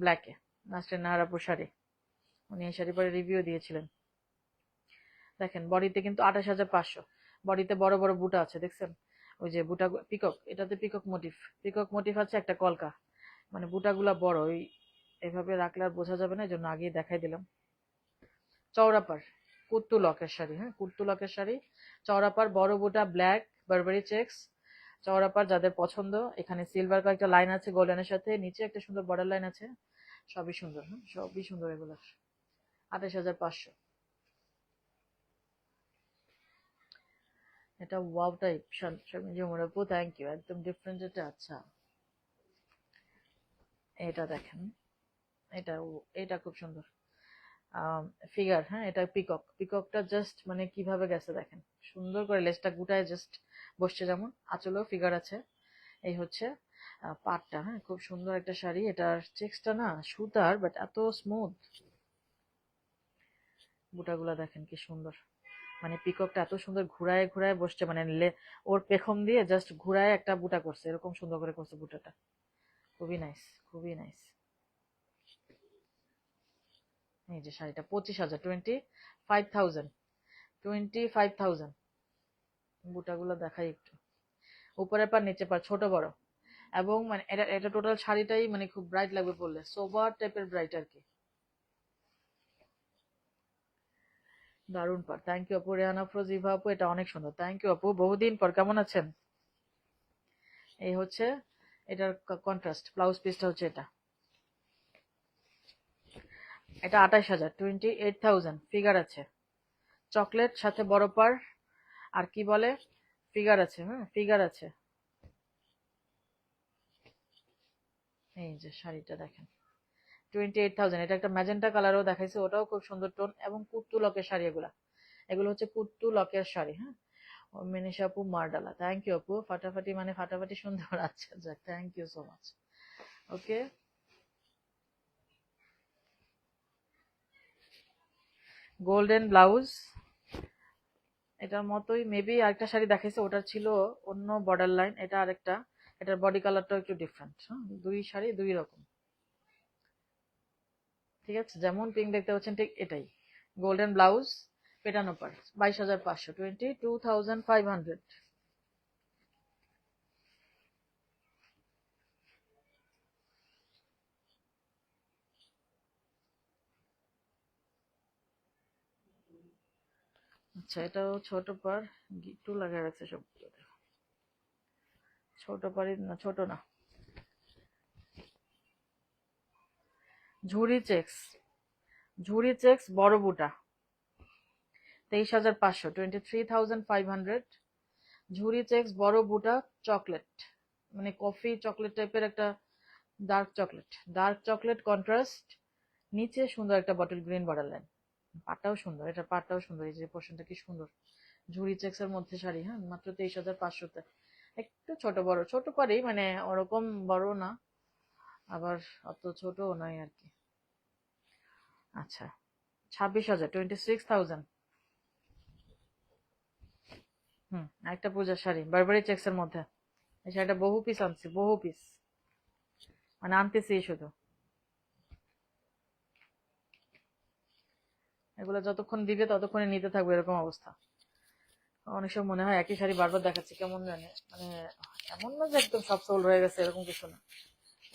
ব্ল্যাকে নাসরিন নাহারাপুর শাড়ি, উনি এই শাড়ি পরে রিভিউ দিয়েছিলেন। দেখেন বডিতে কিন্তু 28,500, বডিতে বড় বড় বুটা আছে দেখছেন, ওই যে বুটা পিকক, এটাতে পিকক মোটিভ, পিকক মোটিভ আছে একটা কলকা, মানে বুটাগুলা বড়, ওই এভাবে রাখলে আর বোঝা যাবে না, এই জন্য আগেই দেখাই দিলাম। চওড়া পার, কুর্তু লকের শাড়ি, হ্যাঁ কুর্তু লকের শাড়ি, চওড়া পার, বড় বুটা, ব্ল্যাক বারবারি চেক্স, চওড়া পাড় যাদের পছন্দ, এখানে সিলভার কয়েকটা লাইন আছে গোল্ডেনের সাথে, নিচে একটা সুন্দর বর্ডার লাইন আছে, সবই সুন্দর। হ্যাঁ, সবই সুন্দর এগুলো। 28,500। এটা ওয়াও টাইপ আপু, থ্যাংক ইউ, একদম ডিফারেন্ট এটা। আচ্ছা, এটা দেখেন, এটা এটা খুব সুন্দর ফিগার। হ্যাঁ, এটা পিকক, পিককটা জাস্ট মানে কিভাবে গেছে দেখেন, সুন্দর করে লেজটা গুটায় জাস্ট বসছে, যেমন আঁচলেও ফিগার আছে। এই হচ্ছে পাটটা। হ্যাঁ, খুব সুন্দর একটা শাড়ি। এটার চেক্সটা না সুতার, বাট এত স্মুথ। বুটাগুলা দেখেন কি সুন্দর, মানে পিককটা এত সুন্দর ঘুরায় ঘুরায় বসছে, মানে ওর পেখম দিয়ে জাস্ট ঘুরায় একটা বুটা করছে, এরকম সুন্দর করে করছে বুটাটা। খুবই নাইস, খুবই নাইস। এই যে শাড়িটা 25,000, 25,000, 25,000। বুটাগুলো দেখাই একটু, উপরের পার নিচে পার ছোট বড়, এবং মানে এটা এটা টোটাল শাড়িটাই মানে খুব ব্রাইট লাগবে পরলে, সোবার টাইপের ব্রাইট আর কি। দারুণ পার, থ্যাংক ইউ আপু। রেহানা আফরোজ ইভা আপু, এটা অনেক সুন্দর, থ্যাংক ইউ আপু, বহুদিন পর, কেমন আছেন? এই হচ্ছে এটার কন্ট্রাস্ট, ব্লাউজ পিসটা হচ্ছে এটা। এটা 28,000, 28,000, ফিগার আছে, চকলেট সাথে বড় পার, আর কি বলে ফিগার আছে। হ্যাঁ, ফিগার আছে। এই যে শাড়িটা দেখেন, 28,000। এটা একটা ম্যাজেন্টা কালারও দেখাইছে, ওটাও খুব সুন্দর টোন, এবং কুর্তু লকের শাড়ি এগুলা, এগুলো হচ্ছে কুর্তু লকের শাড়ি। হ্যাঁ, ও মিনিশা আপু মার্ডালা, থ্যাংক ইউ আপু, ফাটাফাটি মানে ফাটাফাটি সুন্দর। আচ্ছা যাক, thank you so much. Okay, golden blouse, এটার মতোই মেবি আরেকটা শাড়ি দেখাইছে, ওটার ছিল অন্য বর্ডার লাইন, এটা আরেকটা। এটার বডি কালারটাও একটু ডিফারেন্ট। হ্যাঁ, দুই শাড়ি দুই রকম। ঠিক আছে, যেমন পিঙ্ক দেখতে পাচ্ছেন ঠিক এটাই, গোল্ডেন ব্লাউজ, পেটানো পার, 22,500, 22,500। আচ্ছা, এটাও ছোট পার, গিট্টু লাগা রাখছে সবগুলো, ছোট পারি না, ছোট না, ঝুরি চেক্স, ঝুরি চেক্স বড় বুটা, 23,500, 23,500। ঝুরি চেক্স বড় বুটা, চকলেট, মানে কফি চকলেট টাইপের একটা, dark chocolate, dark chocolate contrast, নিচে সুন্দর একটা বটল গ্রিন বর্ডার লাইন। পাটটাও সুন্দর, এটা পাটটাও সুন্দর, এই যে পোর্শনটা কি সুন্দর। ঝুরি চেক্স এর মধ্যে শাড়ি। হ্যাঁ, মাত্র 23,500-তে। একটু ছোট বড়, ছোট পারেই মানে ওরকম বড় না, আবার অত ছোটও নয় আর কি। আচ্ছা, 26,000, 26,000। একটা পূজার শাড়ি বারবারি চেক্স এর মধ্যে। এই শাড়িটা বহু পিস আনছি, বহু পিস, মানে আনতেছি শুধু। এগুলো যতক্ষণ দিবে ততক্ষণই নিতে থাকবে, এরকম অবস্থা। অনেক সময় মনে হয় একই শাড়ি বারবার দেখাচ্ছি, কেমন জানে, মানে এমন না যে একদম সব সোল্ড হয়ে গেছে, এরকম কিছু না।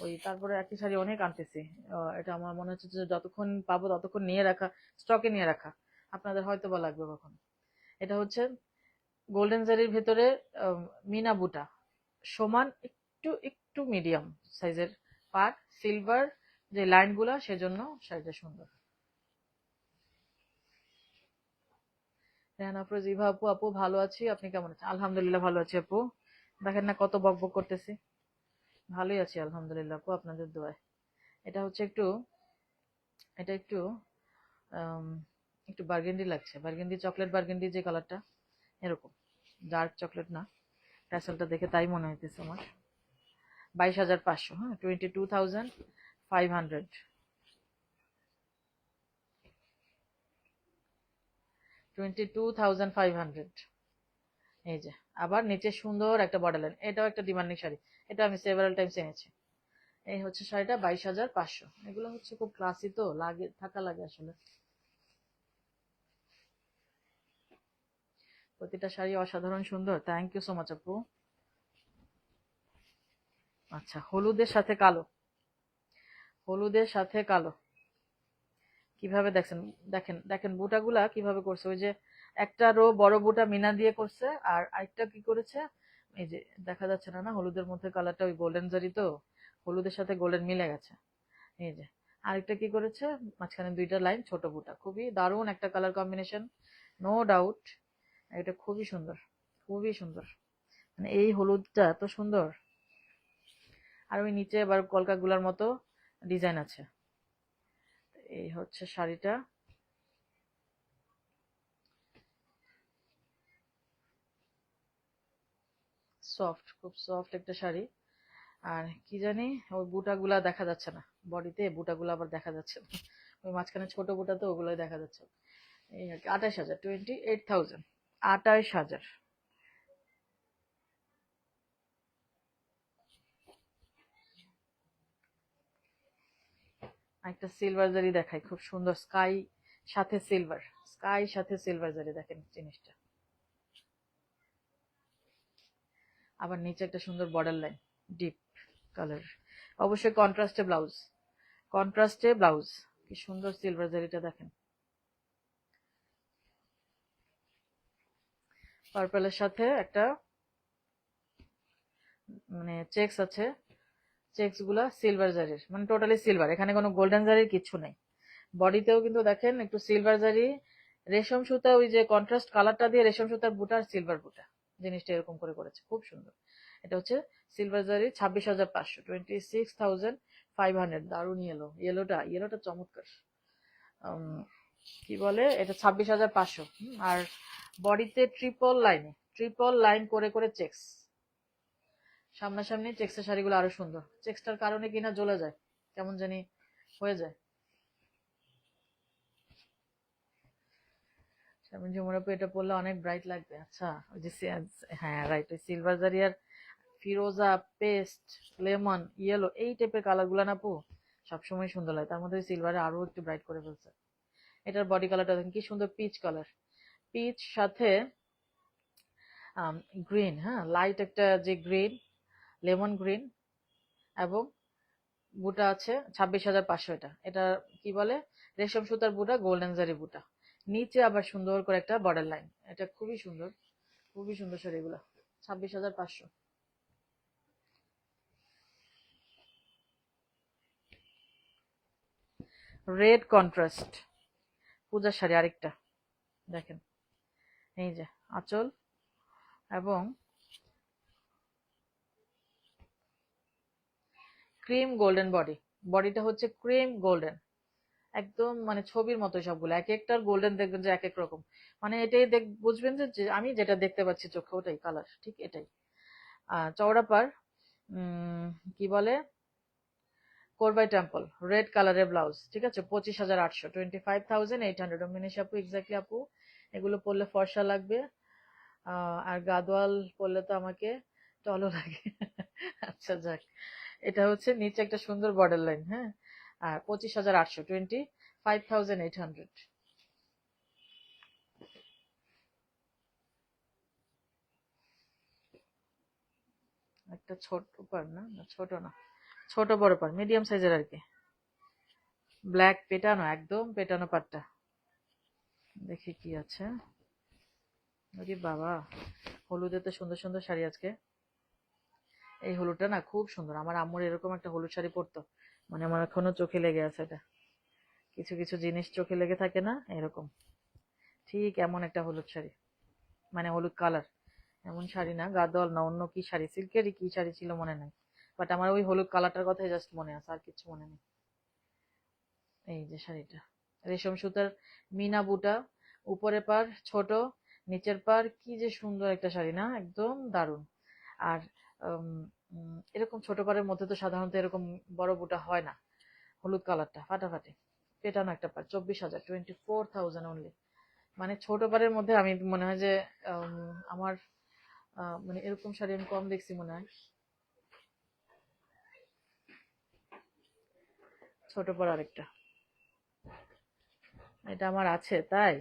ওই তারপরে একই শাড়ি অনেক আনতেছি। এটা আমার মনে হচ্ছে যে যতক্ষণ পাবো ততক্ষণ নিয়ে রাখা, স্টকে নিয়ে রাখা, আপনাদের হয়তো বা লাগবে কখন। এটা হচ্ছে গোল্ডেন জারির ভেতরে মিনা বুটা, সমান একটু একটু মিডিয়াম সাইজের পাট, সিলভার যে লাইন গুলা, সেজন্য শাড়িটা সুন্দর। রেহানা আফরোজ ইভা আপু, আপু ভালো আছি, আপনি কেমন আছেন? আলহামদুলিল্লাহ ভালো আছি আপু। দেখেন না কত বকবক করতেছি, ভালোই আছি আলহামদুলিল্লাহ আপু, আপনাদের দোয়ায়। এটা হচ্ছে একটু, এটা একটু আম, একটু বার্গেন্ডি লাগছে, বার্গেন্ডি চকলেট, বার্গেন্ডি যে কালারটা, এরকম ডার্ক চকলেট না, ট্যাসেলটা দেখে তাই মনে হইতেছে আমার। 22,500। হ্যাঁ, 22,500, 22,500। এই যে আবার নিচে সুন্দর একটা বর্ডার লাইন, এটাও একটা ডিমান্ডিং শাড়ি, এটা আমি সেভারাল টাইমস এনেছি। এই হচ্ছে শাড়িটা 22,500। এগুলো হচ্ছে খুব ক্লাসি, তো লাগে, থাকা লাগে আসলে। প্রতিটা শাড়ি অসাধারণ সুন্দর, থ্যাংক ইউ সো মাচ আপু। আচ্ছা, হলুদের সাথে কালো, হলুদের সাথে কালো, কিভাবে দেখছেন, দেখেন দেখেন বুটাগুলা কিভাবে করছে, ওই যে একটা রো বড় বুটা মিনা দিয়ে করছে, আর আরেকটা কি করেছে, এই যে দেখা যাচ্ছে না, না হলুদের মধ্যে কালারটা ওই গোল্ডেন জারি তো, হলুদের সাথে গোল্ডেন মিলে গেছে। এই যে আরেকটা কি করেছে, মাঝখানে দুইটা লাইন ছোট বুটা, খুবই দারুণ একটা কালার কম্বিনেশন, নো ডাউট। এটা খুবই সুন্দর, খুবই সুন্দর, মানে এই হলুদটা এত সুন্দর। আর ওই নিচে আবার কলকা গুলার মতো ডিজাইন আছে। এই হচ্ছে শাড়িটা। সফট, খুব সফট একটা শাড়ি। আর কি জানি ওই বুটাগুলা দেখা যাচ্ছে না, বডিতে বুটাগুলো আবার দেখা যাচ্ছে না, ওই মাঝখানে ছোট বুটা তো ওগুলোই দেখা যাচ্ছে। এই আর কি, 28,000, 28,000, 28,000। একটা সিলভার জারি দেখাই, খুব সুন্দর, স্কাই সাথে সিলভার, স্কাই সাথে সিলভার জারি, দেখেন জিনিসটা। আবার নিচে একটা সুন্দর বর্ডার লাইন, ডিপ কালার, অবশ্যই কন্ট্রাস্টে ব্লাউজ, কন্ট্রাস্টে ব্লাউজ। কি সুন্দর সিলভার জারিটা দেখেন, পার্পলের সাথে একটা মানে চেকস আছে, চেকস গুলা সিলভার জারির, মানে টোটালি সিলভার, এখানে কোনো গোল্ডেন জারির কিছু নেই। বডিতেও কিন্তু দেখেন একটু সিলভার জারি, রেশম সুতা, ওই যে কন্ট্রাস্ট কালারটা দিয়ে রেশম সুতার বুটা আর সিলভার বুটা, জিনিসটা এরকম করে করেছে, খুব সুন্দর। এটা হচ্ছে সিলভার জারি, 26,500, 26,500। দারুণ ইয়েলো, ইয়েলোটা ইয়েলোটা চমৎকার। কি বলে এটা, 26,500। আর বডিতে ট্রিপল লাইন করে করে চেকস, সামনাসামনি চেক্সের শাড়িগুলো আরো সুন্দর, চেক্সটার কারণে কিনা জ্বলে যায়, কেমন জানি হয়ে যায়। ঝুমুর আপু এটা পরলে অনেক ব্রাইট লাগবে। আচ্ছা ওই যে হ্যাঁ রাইট, ওই সিলভার জারি আর ফিরোজা, পেস্ট, লেমন, ইয়েলো, এই টাইপের কালার গুলা না আপু সবসময় সুন্দর লাগে, তার মধ্যে সিলভারে আরো একটু ব্রাইট করে ফেলছে। এটার বডি কালারটা দেখেন কি সুন্দর, পিচ কালার, পিচ সাথে গ্রিন, হ্যাঁ লাইট একটা যে গ্রিন, লেমন গ্রিন। এবং বুটা আছে 26,500। এটা এটা কি বলে, রেশম সুতার বুটা, গোল্ডেন জারি বুটা, নিচে আবার সুন্দর করে একটা বর্ডার লাইন। এটা খুবই সুন্দর, খুবই সুন্দর শাড়িগুলো। 26,500। রেড কন্ট্রাস্ট পূজার শাড়ি আরেকটা, দেখেন এই যে আঁচল এবং ক্রিম গোল্ডেন বডি, বডিটা হচ্ছে ক্রিম গোল্ডেন, একদম মানে ছবির মতো সবগুলো, এক একটার গোল্ডেন দেখবেন যে এক এক রকম, মানে এটাই বুঝবেন যে আমি যেটা দেখতে পাচ্ছি চোখে ওটাই কালার, ঠিক এটাই। চওড়া পার, কি বলে, কোরবাই টেম্পল, রেড কালারের ব্লাউজ, ঠিক আছে, 25,800, 25,800। মিনিশ আপু এক্স্যাক্টলি আপু, এগুলো পরলে ফর্সা লাগবে। আর গাদোয়াল পরলে তো আমাকে টলও লাগে। আচ্ছা যাক, এটা হচ্ছে নিচে একটা সুন্দর বর্ডার লাইন, হ্যাঁ। আর 25,800, 25,800। একটা ছোট পার না, ছোট না, ছোট বড় পার, মিডিয়াম সাইজের আর কি, ব্ল্যাক পেটানো, একদম পেটানো পাটটা। দেখি কি আছে, আরে বাবা, হলুদে তো সুন্দর সুন্দর শাড়ি আজকে। এই হলুদটা না খুব সুন্দর, আমার আম্মুর এরকম একটা হলুদ শাড়ি পরতো, মানে আমার এখনো চোখে লেগে আছে এটা। কিছু কিছু জিনিস চোখে লেগে থাকে না, এরকম ঠিক এমন একটা হলুদ শাড়ি, মানে হলুদ কালার, এমন শাড়ি না, গাদোয়াল না, অন্য কি শাড়ি, সিল্কেরই কি শাড়ি ছিল মনে নাই, বাট আমার ওই হলুদ কালারটার কথাই জাস্ট মনে আছে, আর কিছু মনে নেই। এই যে শাড়িটা, রেশম সুতার মিনা বুটা, উপরে পার ছোট, নিচের পার, কি যে সুন্দর একটা শাড়ি না, একদম দারুণ। আর এরকম ছোট পাড়ের মধ্যে তো সাধারণত এরকম বড় বুটা হয় না, হলুদ কালারটা ফাটাফাটি, পেটানো একটা পার, 24,000, 24,000 অনলি। মানে ছোট পাড়ের মধ্যে আমি মনে হয় যে আমার মানে এরকম শাড়ি আমি কম দেখছি মনে হয়, ছোট পাড় আরেকটা, এটা আমার আছে তাই।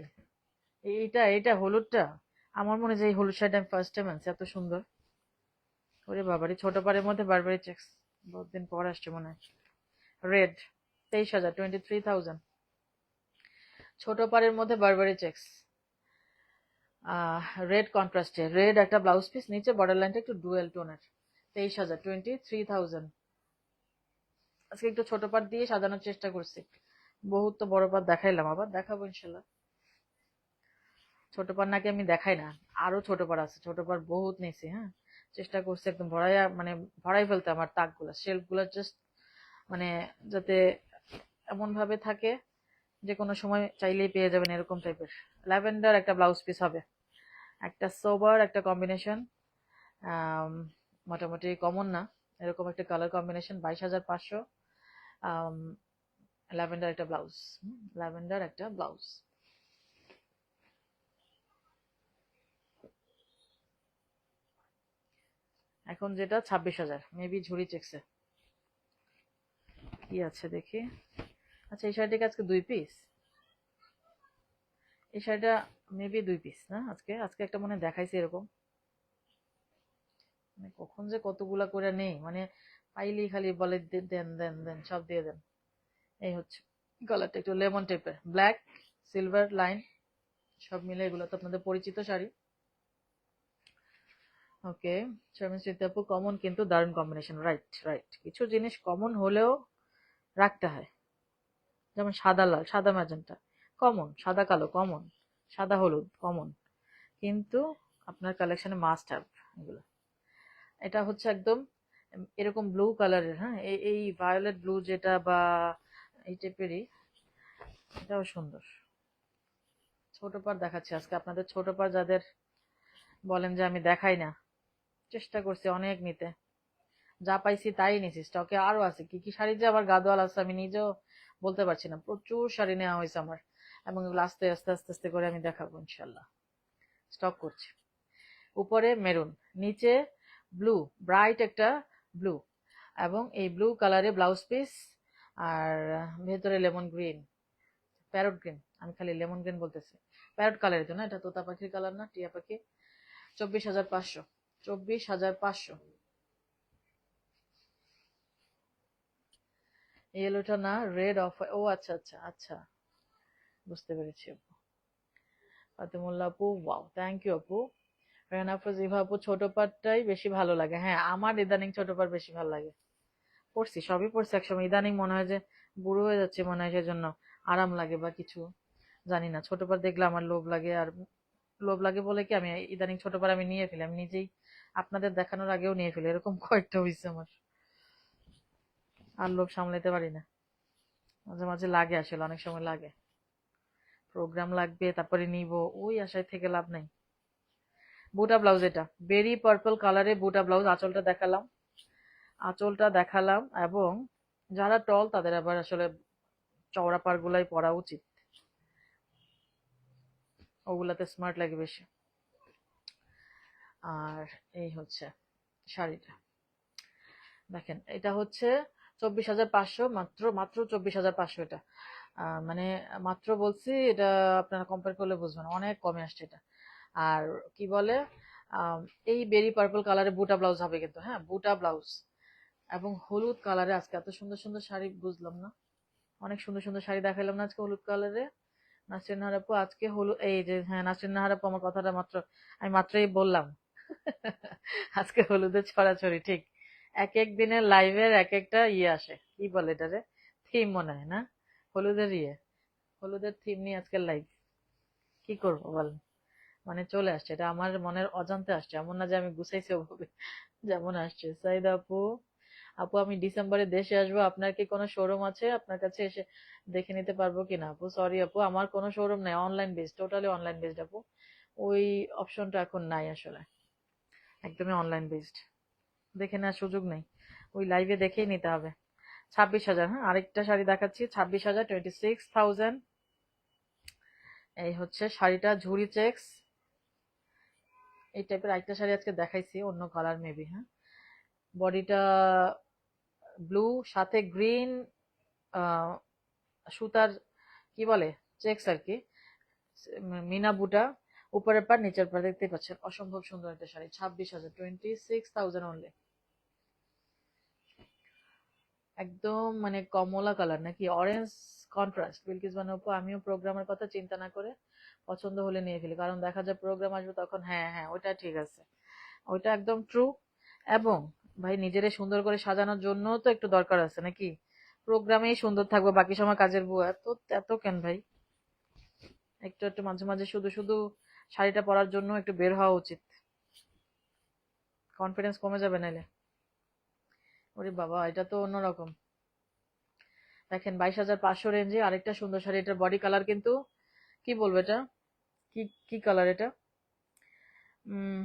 এইটা এইটা হলুদটা, আমার মনে হয় যে এই হলুদ শাড়িটা আমি ফার্স্ট টাইম আনছি, এত সুন্দর। ওরে বাবারে, ছোট পাড়ের মধ্যে বারবারি চেক্স, বহুদিন পর আসছে মনে হয়। রেড, 23,000, 23,000, ছোট পাড়ের মধ্যে বারবারি চেক্স। রেড কন্ট্রাস্টে রেড একটা ব্লাউজ পিস, নিচে বর্ডার লাইনটা একটু ডুয়েল টোনের। 23,000, 23,000। আজকে একটু ছোট পাট দিয়ে সাজানোর চেষ্টা করছি, বহুত তো বড় পাট দেখাইলাম, আবার দেখাবো ইনশাল্লাহ। ছোট পাট নাকি আমি দেখাই না, আরো ছোট পাট আছে, ছোট পাট বহুত নিছি। হ্যাঁ, চেষ্টা করছি একদম ভরাই, মানে ভরাই ফেলতে আমার তাক গুলা, শেলফ গুলা, জাস্ট মানে যাতে এমন ভাবে থাকে যে কোনো সময় চাইলেই পেয়ে যাবেন এরকম টাইপের। ল্যাভেন্ডার একটা ব্লাউজ পিস হবে, একটা সোবার একটা কম্বিনেশন, মোটামুটি কমন না এরকম একটা কালার কম্বিনেশন, 22,500। ল্যাভেন্ডার একটা ব্লাউজ, ল্যাভেন্ডার একটা ব্লাউজ। এখন যেটা 26,000, মেবি ঝুড়ি চেকছে কি আছে দেখি। আচ্ছা, এই শাড়িটা আজকে 2 পিস, এই শাড়িটা মেবি 2 পিস না, আজকে আজকে একটা মনে দেখাইছে এরকম। মানে কখন যে কতগুলা করে নেই, মানে পাইলেই খালি বলে দেন দেন দেন, সব দিয়ে দেন। এই হচ্ছে কালারটা একটু লেমন টাইপের, ব্ল্যাক সিলভার লাইন সব মিলে, এগুলো তো আপনাদের পরিচিত শাড়ি। ওকে, শারমিন স্মৃতি আপু, কমন কিন্তু দারুণ কম্বিনেশন। রাইট রাইট, কিছু জিনিস কমন হলেও রাখতে হয়, যেমন সাদা লাল, সাদা ম্যাজেন্টা কমন, সাদা কালো কমন, সাদা হলুদ কমন, কিন্তু আপনার কালেকশনে মাস্ট হ্যাভ এগুলো। এটা হচ্ছে একদম এরকম ব্লু কালারের, হ্যাঁ, এই ভায়োলেট ব্লু যেটা, বা এই টাইপেরই, এটাও সুন্দর। ছোট পার দেখাচ্ছি আজকে আপনাদের, ছোট পার যাদের বলেন যে আমি দেখাই না, চেষ্টা করছি অনেক নিতে, যা পাইছি তাই নিছি, স্টকে আরো আছে। কি কি শাড়ি যে আবার গাদোয়াল আছে আমি নিজেও বলতে পারছি না, প্রচুর শাড়ি নেওয়া হয়েছে আমার, এবং এগুলো আস্তে আস্তে আস্তে আস্তে করে আমি দেখাবো ইনশাল্লাহ। স্টক করছি। উপরে মেরুন, নিচে ব্লু, ব্রাইট একটা ব্লু, এবং এই ব্লু কালারে ব্লাউজ পিস, আর ভেতরে লেমন গ্রিন, প্যারট গ্রিন, আমি খালি লেমন গ্রিন বলতেছি, প্যারট কালারের জন্য, এটা তোতা পাখির কালার না, টিয়া পাখি। 24,500, 24,500। ইয়েলোটা না, রেড অফ, ও আচ্ছা আচ্ছা আচ্ছা, বুঝতে পেরেছি আপু। ফাতেমুল্লাহ আপু, ওয়াও, থ্যাংক ইউ আপু। রেহানা ফজিভা আপু, ছোট পাটটাই বেশি ভালো লাগে। হ্যাঁ, আমার ইদানিং ছোট পাট বেশি ভালো লাগে। পড়ছি, সবই পড়ছি একসময়, ইদানিং মনে হয় যে বুড়ো হয়ে যাচ্ছে মনে হয়, সেজন্য আরাম লাগে বা কিছু, জানি না, ছোট পাট দেখলে আমার লোভ লাগে। আর লোভ লাগে বলে কি, আমি ইদানিং ছোট পাট আমি নিয়ে ফেলি, আমি নিজেই আপনাদের দেখানোর আগেও নিয়ে ফেলি, এরকম কয়েকটা হয়েছে আমার, আর লোভ সামলাতে পারি না। মাঝে মাঝে লাগে, আসলে অনেক সময় লাগে, প্রোগ্রাম লাগবে তারপরে নিব, ওই আশায় থেকে লাভ নাই। বুটা ব্লাউজ, এটা বেরি পার্পল কালারে বুটা ব্লাউজ, আঁচলটা দেখালাম, আঁচলটা দেখালাম, এবং যারা টল তাদের আবার আসলে চওড়া পাড় গুলাই পরা উচিত, ওগুলাতে স্মার্ট লাগে বেশি। আর এই হচ্ছে শাড়িটা, দেখেন এটা হচ্ছে 24,500, মাত্র মাত্র 24,500 এটা। মানে মাত্র বলছি, এটা আপনারা কম্পেয়ার করলে বুঝবেন অনেক কমে আসছে এটা। আর কি বলে, আম, এই বেরি পার্পল কালারে বুটা ব্লাউজ হবে কিন্তু, হ্যাঁ, বুটা ব্লাউজ, এবং হলুদ কালারে আজকে এত সুন্দর সুন্দর শাড়ি, বুঝলাম না, অনেক সুন্দর সুন্দর শাড়ি দেখাইলাম না আজকে হলুদ কালারে। নাসরিন নাহার আপু আজকে হলুদ, এই যে হ্যাঁ, নাসরিন নাহার আপু আমার কথাটা মাত্র, আমি মাত্রই বললাম আজকে হলুদের ছড়াছড়ি, ঠিক। এক এক দিনের লাইভের এক একটা ইয়ে আসে, কি বলে এটারে, থিম মনে হয় না, হলুদের ইয়ে, হলুদের থিম নিয়ে আজকের লাইভ। কি করবো বলেন, মানে চলে আসছে, এটা আমার মনের অজান্তে আসছে, এমন না যে আমি গুছাইছি ওভাবে, যেমন আসছে। সাইদ আপু, আপু আমি ডিসেম্বরে দেশে আসবো, আপনার কি কোনো শোরুম আছে, আপনার কাছে এসে দেখে নিতে পারবো কিনা? আপু সরি আপু, আমার কোনো শোরুম নাই, online based, totally online based আপু, ওই অপশনটা এখন নাই আসলে, একদমই অনলাইন বেসড, দেখে নেওয়ার সুযোগ নেই, ওই লাইভে দেখেই নিতে হবে। 26,000, হ্যাঁ, আরেকটা শাড়ি দেখাচ্ছি, 26,000, 26,000। এই হচ্ছে শাড়িটা, ঝুরি চেক্স, এই টাইপের আরেকটা শাড়ি আজকে দেখাইছি, অন্য কালার মেবি, হ্যাঁ, বডিটা ব্লু, সাথে গ্রিন, সুতার কি বলে, চেক্স আর কি, মিনা বুটা, উপরের পার নিচের পার, দেখতে পাচ্ছেন, অসম্ভব সুন্দর একটা শাড়ি। 26,000, 26,000 অনলি। একদম মানে কমলা কালার নাকি অরেঞ্জ কন্ট্রাস্ট। বিলকিস বানু আপু, আমিও প্রোগ্রামের কথা চিন্তা না করে পছন্দ হলে নিয়ে ফেলি, কারণ দেখা যায় প্রোগ্রাম আসবে তখন হ্যাঁ হ্যাঁ ওইটা ঠিক আছে, ওইটা একদম ট্রু। এবং ভাই নিজেরে সুন্দর করে সাজানোর জন্য তো একটু দরকার আছে নাকি? প্রোগ্রামেই সুন্দর থাকবো, বাকি সময় কাজের বুয়া, এত এত কেন ভাই? একটু একটু মাঝে মাঝে শুধু শুধু শাড়িটা পরার জন্য একটু বের হওয়া উচিত, কনফিডেন্স কমে যাবে নাইলে। ওরে বাবা, এটা তো অন্যরকম। দেখেন 22,500 রেঞ্জে আরেকটা সুন্দর শাড়ি, এটার বডি কালার কিন্তু কি বলবো এটা, কি কি কালার এটা, উম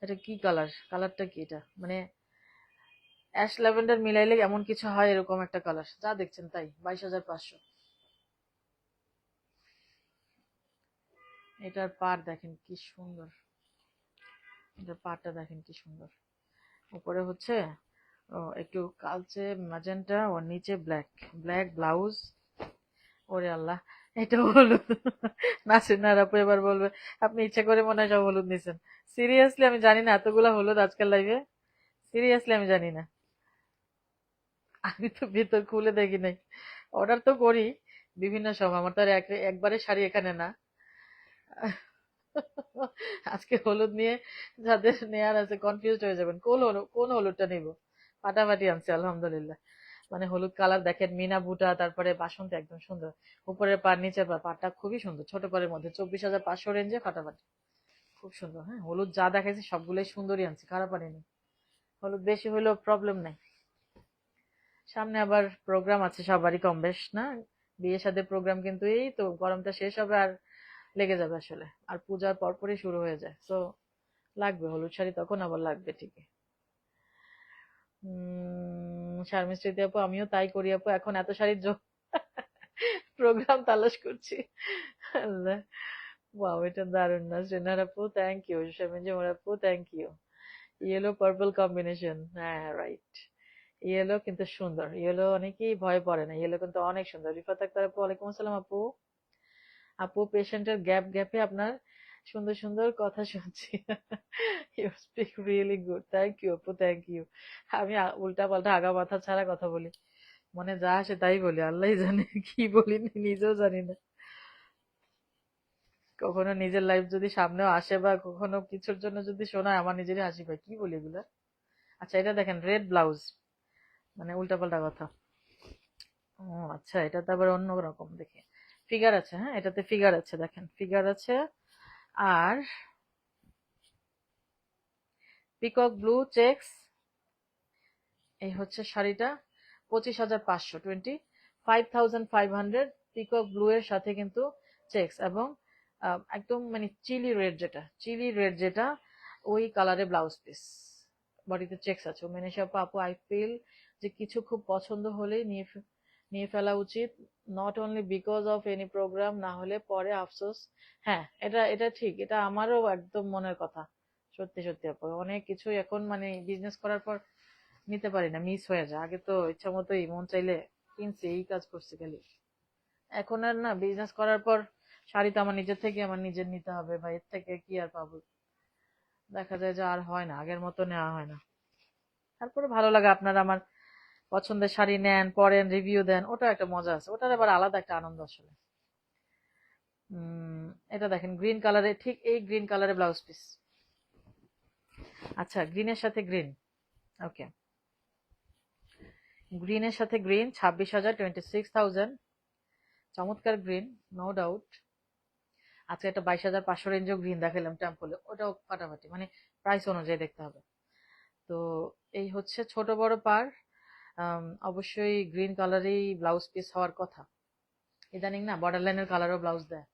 এটা কি কালার, কালারটা কি এটা, মানে অ্যাশ ল্যাভেন্ডার মিলাইলে এমন কিছু হয়, এরকম একটা কালার, যা দেখছেন তাই। 22,500। এটার পাড় দেখেন কি সুন্দর, এটার পাড়টা দেখেন কি সুন্দর। উপরে হচ্ছে একটু কালচে ম্যাজেন্টা, ওর নিচে ব্ল্যাক, ব্ল্যাক ব্লাউজ। ওরে আল্লাহ, এটা হলুদ। নাসির আপু এবার বলবে আপনি ইচ্ছা করে মনে হয় সব হলুদ নিছেন। সিরিয়াসলি আমি জানি না এতগুলা হলুদ আজকাল লাইভে, সিরিয়াসলি আমি জানি না। আমি তো ভিতর খুলে দেখি নাই, অর্ডার তো করি বিভিন্ন সময়, আমার তো আর একবারে শাড়ি এখানে না। আজকে হলুদ নিয়ে যাদের নেয়ার আছে কনফিউজ হয়ে যাবেন, কোন হলুদটা নিব। ফাটাফাটি আনছে আলহামদুলিল্লাহ। মানে হলুদ কালার দেখেন, মিনা বুটা, তারপরে বাসন্তী, একদম সুন্দর। উপরের পার নিচের পার, পাটটা খুবই সুন্দর, ছোট পারের মধ্যে 24,500 রেঞ্জে ফাটাফাটি, খুব সুন্দর। হ্যাঁ, হলুদ যা দেখাইছি সবগুলোই সুন্দরই আনছি, খারাপ আনিনি। হলুদ বেশি হলেও প্রবলেম নাই। সামনে আবার প্রোগ্রাম আছে সবারই কম বেশ না, বিয়ে শাদীর প্রোগ্রাম, কিন্তু এই তো গরমটা শেষ হবে আর লেগে যাবে আসলে, আর পূজার পরপরই শুরু হয়ে যায়, তো লাগবে হলুদ শাড়ি, তখন আবার লাগবে ঠিকই। শারমিন স্মৃতি আপু, আমিও তাই করি আপু, এখন এত শাড়ির প্রোগ্রাম তালাশ করছি। আল্লাহ, ওয়াও, এটা দারুণ না শ্রেনার আপু, থ্যাংক ইউ। শারমিন জামার আপু, thank you. Yellow purple combination, হ্যাঁ রাইট। ইয়েলো কিন্তু সুন্দর, ইয়েলো অনেকেই ভয় পড়ে না, ইয়েলো কিন্তু অনেক সুন্দর। রিফাত আক্তার আপু, ওয়ালাইকুম আসসালাম আপু। আপু পেশেন্টের গ্যাপ গ্যাপে আপনার সুন্দর সুন্দর কথা শুনছি। You speak really good, thank you আপু, থ্যাংক ইউ। আমি উল্টা পাল্টা আগা মাথা ছাড়া কথা বলি, মনে যা আসে তাই বলি, আল্লাহ জানে কি বলি নিজেও জানি না। কখনো নিজের লাইফ যদি সামনেও আসে বা কখনো কিছুর জন্য যদি শোনায়, আমার নিজেরই হাসি পায়, কি বলি এগুলা। আচ্ছা, এটা দেখেন রেড ব্লাউজ, মানে উল্টা পাল্টা কথা। ও আচ্ছা, এটা তো আবার অন্য রকম দেখে, ফিগার আছে, হ্যাঁ এটাতে ফিগার আছে, দেখেন ফিগার আছে। আর পিকক ব্লু চেক্স, এই হচ্ছে শাড়িটা, 25,500, 25,500। পিকক ব্লু এর সাথে কিন্তু চেক্স, এবং একদম মানে চিলি রেড যেটা ওই কালারে ব্লাউজ পিস, বডিতে চেক্স আছে। মেনে সব আপু, আই ফিল যে কিছু খুব পছন্দ হলেই নিয়ে ফেলা উচিত, not only because of any program, না হলে পরে আফসোস। হ্যাঁ, এটা এটা ঠিক, এটা আমারও একদম মনের কথা। সত্যি সত্যি আপু, অনেক কিছুই এখন মানে বিজনেস করার পর নিতে পারি না, মিস হয়ে যায়। আগে তো ইচ্ছা মতোই মন চাইলে কিনছি, এই কাজ করছি খালি। এখন আর না, বিজনেস করার পর শাড়ি তো আমার নিজের থেকে আমার নিজের নিতে হবে, বা এর থেকে কি আর পাবো। দেখা যায় যে আর হয় না, আগের মতো নেওয়া হয় না। তারপরে ভালো লাগে, আপনারা আমার পছন্দের শাড়ি নেন, পরেন, রিভিউ দেন, ওটা একটা মজা আছে, ওটার আবার আলাদা একটা আনন্দ আসলে। এটা দেখেন গ্রিন কালারে, ঠিক এই গ্রিন কালারে ব্লাউজ পিস। আচ্ছা, গ্রিনের সাথে গ্রিন, ওকে, গ্রিনের সাথে গ্রিন, 26,000, 26,000, চমৎকার গ্রিন, নো ডাউট। আজকে একটা 22,500 রেঞ্জও গ্রিন দেখালাম টেম্পলে, ওটাও ফাটাফাটি, মানে প্রাইস অনুযায়ী দেখতে হবে। তো এই হচ্ছে ছোট বড় পার, অবশ্যই গ্রিন কালারেই ব্লাউজ পিস হওয়ার কথা। ইদানিং না বর্ডার লাইনের কালারও ব্লাউজ দেয়।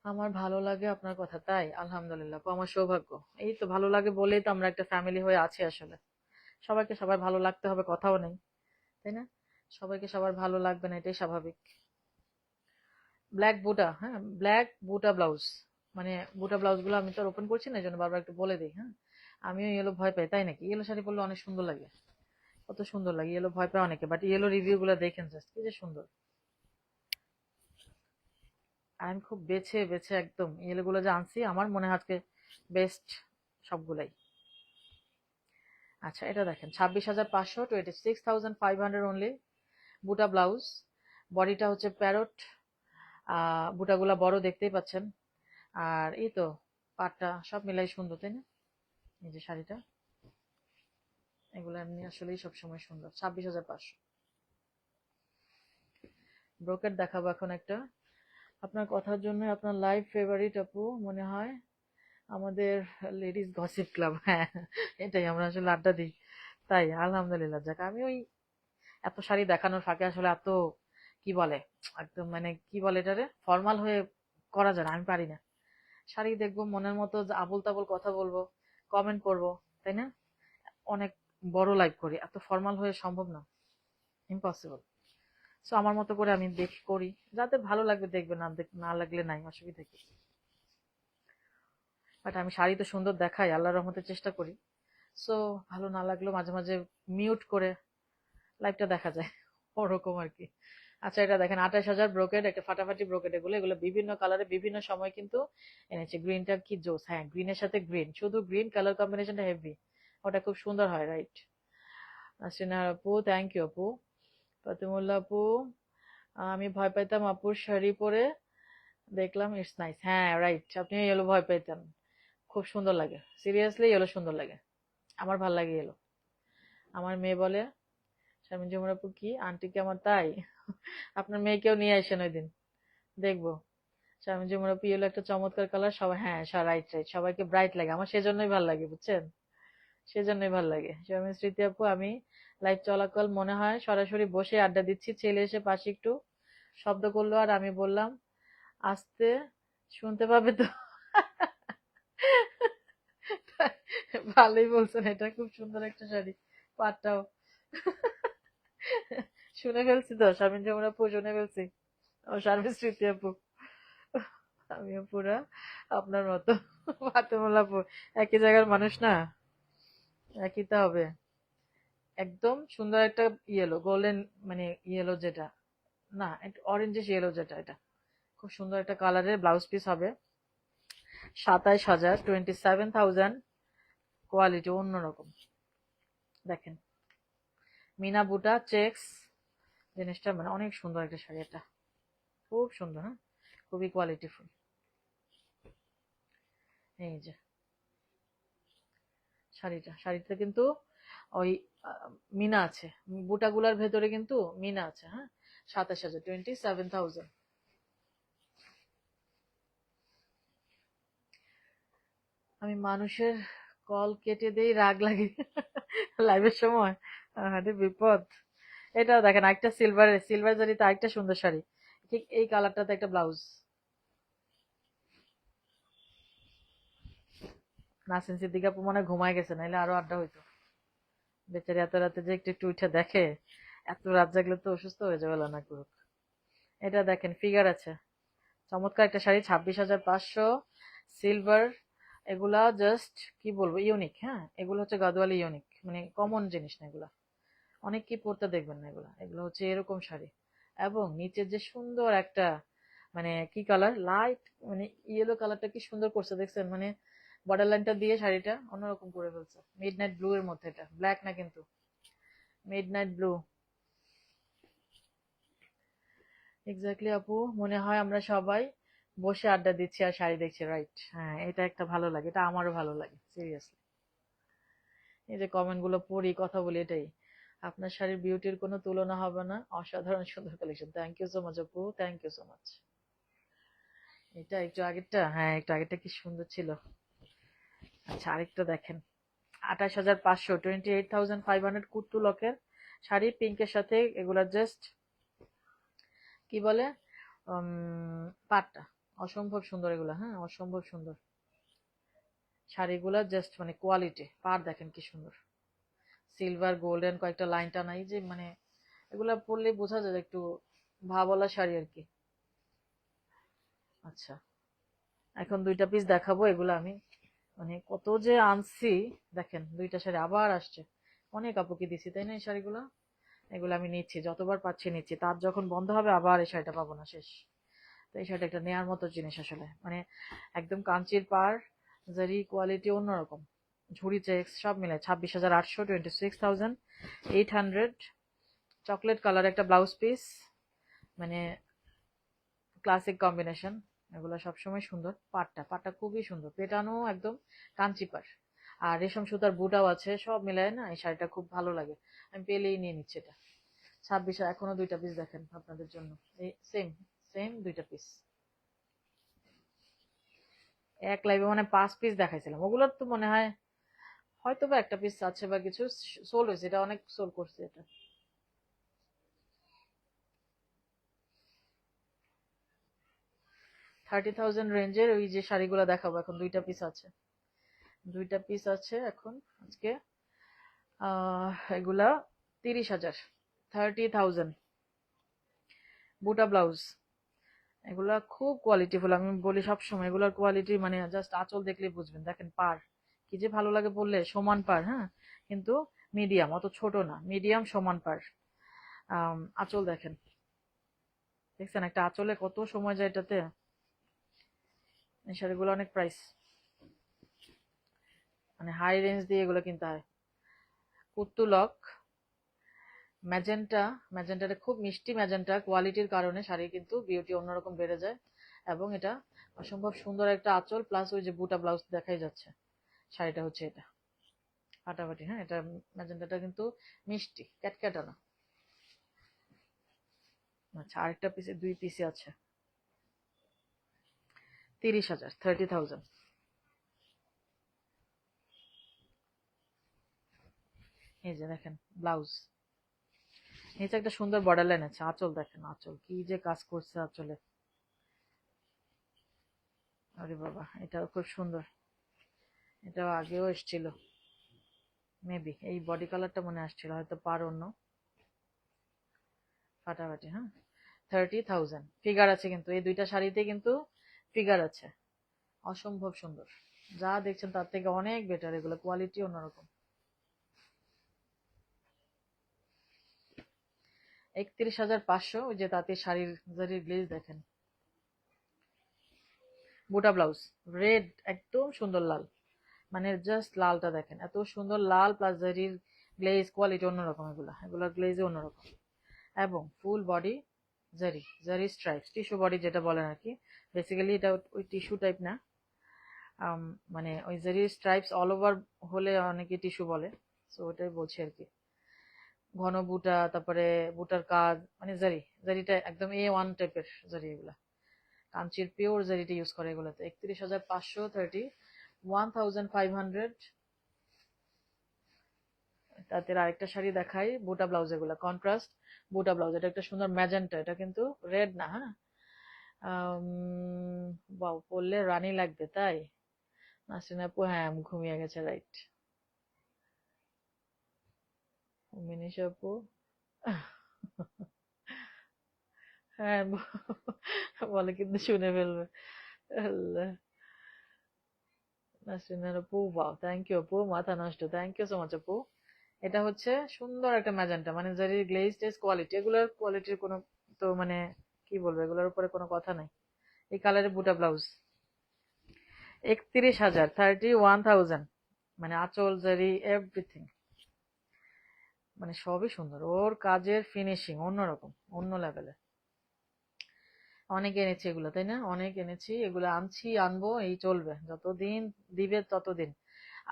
আমার ভালো লাগে আপনার কথা, তাই আলহামদুলিল্লাহ আপু, আমার সৌভাগ্য। এই তো ভালো লাগে বলেই তো আমরা একটা ফ্যামিলি হয়ে আছি আসলে। সবাইকে সবার ভালো লাগতে হবে কথাও নেই, তাই না? সবাইকে সবার ভালো লাগবে না, এটাই স্বাভাবিক। ব্ল্যাক বুটা, হ্যাঁ ব্ল্যাক বুটা ব্লাউজ, মানে বুটা ব্লাউজ গুলো আমি তো ওপেন করছি না, এই জন্য বারবার একটু বলে দিই। হ্যাঁ, আমিও ইয়েলো ভয় পাই, তাই নাকি? ইয়েলো শাড়ি পরলে অনেক সুন্দর লাগে, কত সুন্দর লাগে, ইয়েলো ভয় পায় অনেকে, বাট ইয়েলো রিভিউ গুলো দেখেন জাস্ট কি যে সুন্দর। আর আমি খুব বেছে বেছে একদম ইয়েলো গুলো যে আনছি, আমার মনে হয় আজকে বেস্ট সবগুলাই। আচ্ছা, এটা দেখেন 26,500, 26,500 অনলি। বুটা ব্লাউজ, বডিটা হচ্ছে প্যারট, বুটাগুলা বড় দেখতেই পাচ্ছেন। আর এই তো পাটটা সব মিলাই সুন্দর, তাই না? এই যে শাড়িটা, এগুলো এমনি আসলেই সবসময় সুন্দর। 26,500। ব্রোকেট দেখাবো এখন একটা। আপনার কথার জন্য আপনার লাইভ ফেভারিট আপু মনে হয় আমাদের লেডিস গসিপ ক্লাব। হ্যাঁ, এটাই আমরা আসলে আড্ডা দিই। তাই আলহামদুলিল্লাহ। যাক, আমি ওই এত শাড়ি দেখানোর ফাঁকে আসলে এত কি বলে, একদম মানে কি বলে এটারে, ফর্মাল হয়ে করা যায় না, আমি পারি না। শাড়ি দেখবো, মনের মতো আবল তাবল কথা বলবো, কমেন্ট করবো, তাই না? অনেক বড় লাইভ করি, এত ফর্মাল হয়ে সম্ভব না, ইম্পসিবল। সো আমার মতো করে আমি করি, যাদের ভালো লাগবে দেখবে, না লাগলে নাই, অসুবিধা কি। বাট আমি শাড়ি তো সুন্দর দেখাই, আল্লাহর রহমতে চেষ্টা করি। সো ভালো না লাগলেও মাঝে মাঝে মিউট করে লাইভটা দেখা যায়, ওরকম আর কি। আচ্ছা, এটা দেখেন 28,000 ব্রোকেড, একটা ফাটাফাটি ব্রোকেড। এগুলো এগুলো বিভিন্ন কালারে বিভিন্ন সময় কিন্তু এনেছে। গ্রিনটা কি জোস! হ্যাঁ, গ্রিনের সাথে গ্রিন, শুধু গ্রিন কালার কম্বিনেশনটা হেভি, ওটা খুব সুন্দর হয়, রাইট? নাসরিনা আপু, থ্যাংক ইউ আপু। ফাতেমুল্লাহ আপু, আমি ভয় পাইতাম আপুর শাড়ি পরে, দেখলাম ইটস নাইস। হ্যাঁ রাইট, আপনি ইয়েলো ভয় পাইতেন, খুব সুন্দর লাগে, সিরিয়াসলি ইয়েলো সুন্দর লাগে, আমার ভাল লাগে ইয়েলো। আমার মেয়ে বলে, শারমিন জুমর আপু কি আন্টি কি আমার তাই? আপনার মেয়েকেও নিয়ে আসেন ওই দিন, দেখবো। শারমিন জুমর আপু ইয়েলো একটা চমৎকার কালার, সবাই, হ্যাঁ রাইট রাইট, সবাইকে ব্রাইট লাগে, আমার সেজন্যই ভাল লাগে, বুঝছেন? সেজন্যই ভাল লাগে। শারমিন স্মৃতি আপু, আমি লাইভ চলাকাল মনে হয় সরাসরি বসে আড্ডা দিচ্ছি, ছেলে এসে পাশে একটু শব্দ করলো আর আমি বললাম আস্তে, শুনতে পাবে তো। ভালোই বলছেন, এটা খুব সুন্দর একটা শাড়ি, পাটটাও। শুনে ফেলছি তো, শারমিন জামান আপু, শুনে ফেলছি। ও শারমিন স্মৃতি আপু, আমিও পুরা আপনার মতো। ফাতেমুল্লাহ আপু, একই জায়গার মানুষ না, একই তো হবে। একদম সুন্দর একটা ইয়েলো গোল্ডেন, মানে ইয়েলো যেটা, না একটু অরেঞ্জিশ ইয়েলো যেটা, এটা খুব সুন্দর একটা কালারের ব্লাউজ পিস হবে। 27,000, 27,000, কোয়ালিটি অন্যরকম। দেখেন, মিনা বুটা চেক্স জিনিসটা, মানে অনেক সুন্দর একটা শাড়ি, এটা খুব সুন্দর, হ্যাঁ, খুবই কোয়ালিটিফুল। এই যে শাড়িটা কিন্তু ওই মিনা আছে, বুটাগুলার ভেতরে কিন্তু মিনা আছে, হ্যাঁ। 27,000, 27,000। আমি মানুষের কল কেটে দেই, রাগ লাগে লাইভের সময়, আরে বিপদ। এটাও দেখেন, একটা সিলভার জারিতে আরেকটা সুন্দর শাড়ি, ঠিক এই কালারটাতে একটা ব্লাউজ। নাসিন সিদ্দিকা আপু মনে হয় ঘুমায় গেছে, নাইলে আরো আড্ডা হইতো। বেচারি এত রাতে যে একটু একটু উঠে দেখে, এত রাত জাগলে তো অসুস্থ হয়ে যাবে না করুক। এটা দেখেন, ফিগার আছে, চমৎকার একটা শাড়ি, 26,500, সিলভার। এগুলা জাস্ট কি বলবো, ইউনিক। হ্যাঁ, এগুলো হচ্ছে গাদওয়ালি ইউনিক, মানে কমন জিনিস না এগুলা, অনেক কি পড়তে দেখবেন না এগুলা। এগুলো হচ্ছে এরকম শাড়ি, এবং নিচে যে সুন্দর একটা, মানে কি কালার, লাইট, মানে ইয়েলো কালারটা কি সুন্দর করছে দেখছেন, মানে বর্ডার লাইনটা দিয়ে শাড়িটা অন্যরকম করে ফেলছে। মিড নাইট ব্লু এর মধ্যে, এটা ব্ল্যাক না কিন্তু, মিড নাইট ব্লু। এক্স্যাক্টলি আপু, মনে হয় আমরা সবাই বসে আড্ডা দিচ্ছি আর শাড়ি দেখছি, রাইট? হ্যাঁ, এটা একটা ভালো লাগে, এটা আমারও ভালো লাগে সিরিয়াসলি। এই যে কমেন্ট গুলো পড়ি, কথা বলি, এটাই। আপনার শাড়ির বিউটির কোনো তুলনা হবে না, অসাধারণ সুন্দর collection, thank you so much আপু, থ্যাংক ইউ সো মাচ। এটা একটু আগেরটা, হ্যাঁ একটু আগেরটা কি সুন্দর ছিল। আচ্ছা, আরেকটা দেখেন, 28,500, 28,500, কুট্টু লকের শাড়ি, পিঙ্কের সাথে এগুলা জাস্ট কি বলে, পাটটা অসম্ভব সুন্দর এগুলা, হ্যাঁ অসম্ভব সুন্দর শাড়িগুলা, জাস্ট মানে কোয়ালিটি। পাট দেখেন কি সুন্দর, সিলভার গোল্ডেন কয়েকটা লাইন টানা, এই যে মানে এগুলা পরলে বোঝা যায় একটু ভাবলা শাড়ি আর কি। আচ্ছা, এখন দুইটা পিস দেখাবো, এগুলো আমি মানে কত যে আনছি। দেখেন, দুইটা শাড়ি আবার আসছে, অনেক আপুকে দিছি, তাই না এই শাড়িগুলো? এগুলো আমি নিচ্ছি, যতবার পাচ্ছি নিচ্ছি, তার যখন বন্ধ হবে আবার এই শাড়িটা পাবো না, শেষ। তো এই শাড়িটা একটা নেয়ার মতো জিনিস আসলে, মানে একদম কাঞ্চির পাড়, জারি কোয়ালিটি অন্যরকম। ঝুড়ি চেক্স সব মিলে 26,800, 26,800। চকলেট কালার একটা ব্লাউজ পিস, মানে ক্লাসিক কম্বিনেশন। এগুলো সবসময় সুন্দর। পাটটা খুবই সুন্দর, পেটানো একদম কাঞ্চি পাড়, আর রেশম সুতার বুটাও আছে, সব মিলায় না এই শাড়িটা খুব ভালো লাগে। আমি পেলেই নিয়ে নিচ্ছি এটা। 26, এখনো 2টা পিস দেখেন আপনাদের জন্য, এই সেম সেম 2টা পিস। এক লাইভে মানে 5 পিস দেখাইছিলাম, ওগুলোর তো মনে হয় হয়তো বা একটা পিস আছে বা কিছু সোল হয়েছে, এটা অনেক সোল করছে এটা। 30,000 রেঞ্জের ওই যে শাড়িগুলো দেখাবো এখন, 2টা পিস আছে এখন আজকে। এগুলা 30,000, 30,000 বুটা ব্লাউজ। এগুলা খুব কোয়ালিটিফুল, আমি বলি সবসময় এগুলার কোয়ালিটি মানে জাস্ট আঁচল দেখলেই বুঝবেন। দেখেন পার কি যে ভালো লাগে বললে, সমান পার, হ্যাঁ, কিন্তু মিডিয়াম, অত ছোট না, মিডিয়াম সমান পার। আঁচল দেখেন, দেখছেন একটা আঁচলে কত সময় যায় এটাতে। এই শাড়িগুলো অনেক প্রাইস, মানে হাই রেঞ্জ দিয়ে এগুলো কিনতে হয়। কুত্তু লক ম্যাজেন্টাটা খুব মিষ্টি ম্যাজেন্টা, কোয়ালিটির কারণে শাড়ি কিন্তু বিউটি অন্যরকম বেড়ে যায়। এবং এটা অসম্ভব সুন্দর একটা আঁচল, প্লাস ওই যে বুটা ব্লাউজ দেখাই যাচ্ছে। শাড়িটা হচ্ছে এটা ফাটাফাটি, হ্যাঁ। এটা ম্যাজেন্টাটা কিন্তু মিষ্টি, ক্যাটক্যাটা না। আচ্ছা, আরেকটা পিসে 2 পিসে আছে 30,000, 30,000। এই যে দেখেন ব্লাউজ, নিচে একটা সুন্দর বর্ডার লাইন আছে। আঁচল দেখেন, আঁচল কি যে কাজ করছে আঁচলে, আরে বাবা, এটাও খুব সুন্দর। এটাও আগেও এসেছিল, মেবি এই বডি কালারটা মনে আসছিল, হয়তো পার অন্য। ফাটাফাটি, হ্যাঁ। 30,000 ফিগার আছে কিন্তু এই 2টা শাড়িতে, কিন্তু ফিগার আছে। অসম্ভব সুন্দর, যা দেখছেন তার থেকে অনেক বেটার, এগুলো কোয়ালিটি অন্যরকম। 31,500। ওই যে তাঁতের শাড়ির জারির গ্লেজ দেখেন, বুটা ব্লাউজ, রেড, একদম সুন্দর লাল, মানে জাস্ট লালটা দেখেন, এত সুন্দর লাল, প্লাস জারির গ্লেজ, কোয়ালিটি অন্যরকম। এগুলোর গ্লেজে অন্যরকম। এবং ফুল বডি জারি, জারি স্ট্রাইপ, টিস্যু বডি যেটা বলেন আর কি। বেসিক্যালি এটা ওই টিস্যু টাইপ না, মানে ওই জারি স্ট্রাইপস অল ওভার হলে অনেকে টিস্যু বলে, তো ওটাই বলছি আর কি। ঘন বুটা, তারপরে বুটার কাজ, মানে জারি, জারিটা একদম A1 টাইপের জারি। এগুলা কাঞ্চির পিওর জারিটা ইউজ করে এগুলোতে। 31,500, 31,500। তাদের আরেকটা শাড়ি দেখাই, বুটা ব্লাউজ, এগুলা কন্ট্রাস্ট বুটা ব্লাউজ। এটা একটা সুন্দর ম্যাজেন্টা, এটা কিন্তু রেড না, হ্যাঁ। বাউ, পরলে রানী লাগবে তাই। নাসরিন আপু, হ্যাঁ ঘুমিয়ে গেছে, রাইট। মিনিশা আপু, হ্যাঁ বলে কিন্তু শুনে ফেলবে। আল্লাহ। নাসরিন আপু, বাও, থ্যাংক ইউ আপু, মাথা নষ্ট, থ্যাংক ইউ সো মাচ আপু। এটা হচ্ছে সুন্দর একটা ম্যাজেন্টা, মানে যার গ্লেজ টেজ কোয়ালিটি, এগুলোর কোয়ালিটির কোনো, তো মানে কি বলবো, এগুলোর উপরে কোনো কথা নাই। এই কালারের বুটা ব্লাউজ 31,000, 31,000, মানে আঁচল জারি এভরিথিং, মানে সবই সুন্দর। ওর কাজের ফিনিশিং অন্যরকম, অন্য লেভেলে। অনেক এনেছি এগুলো, তাই না, অনেক এনেছি এগুলো, আনছি আনবো, এই চলবে যতদিন দিবে ততদিন।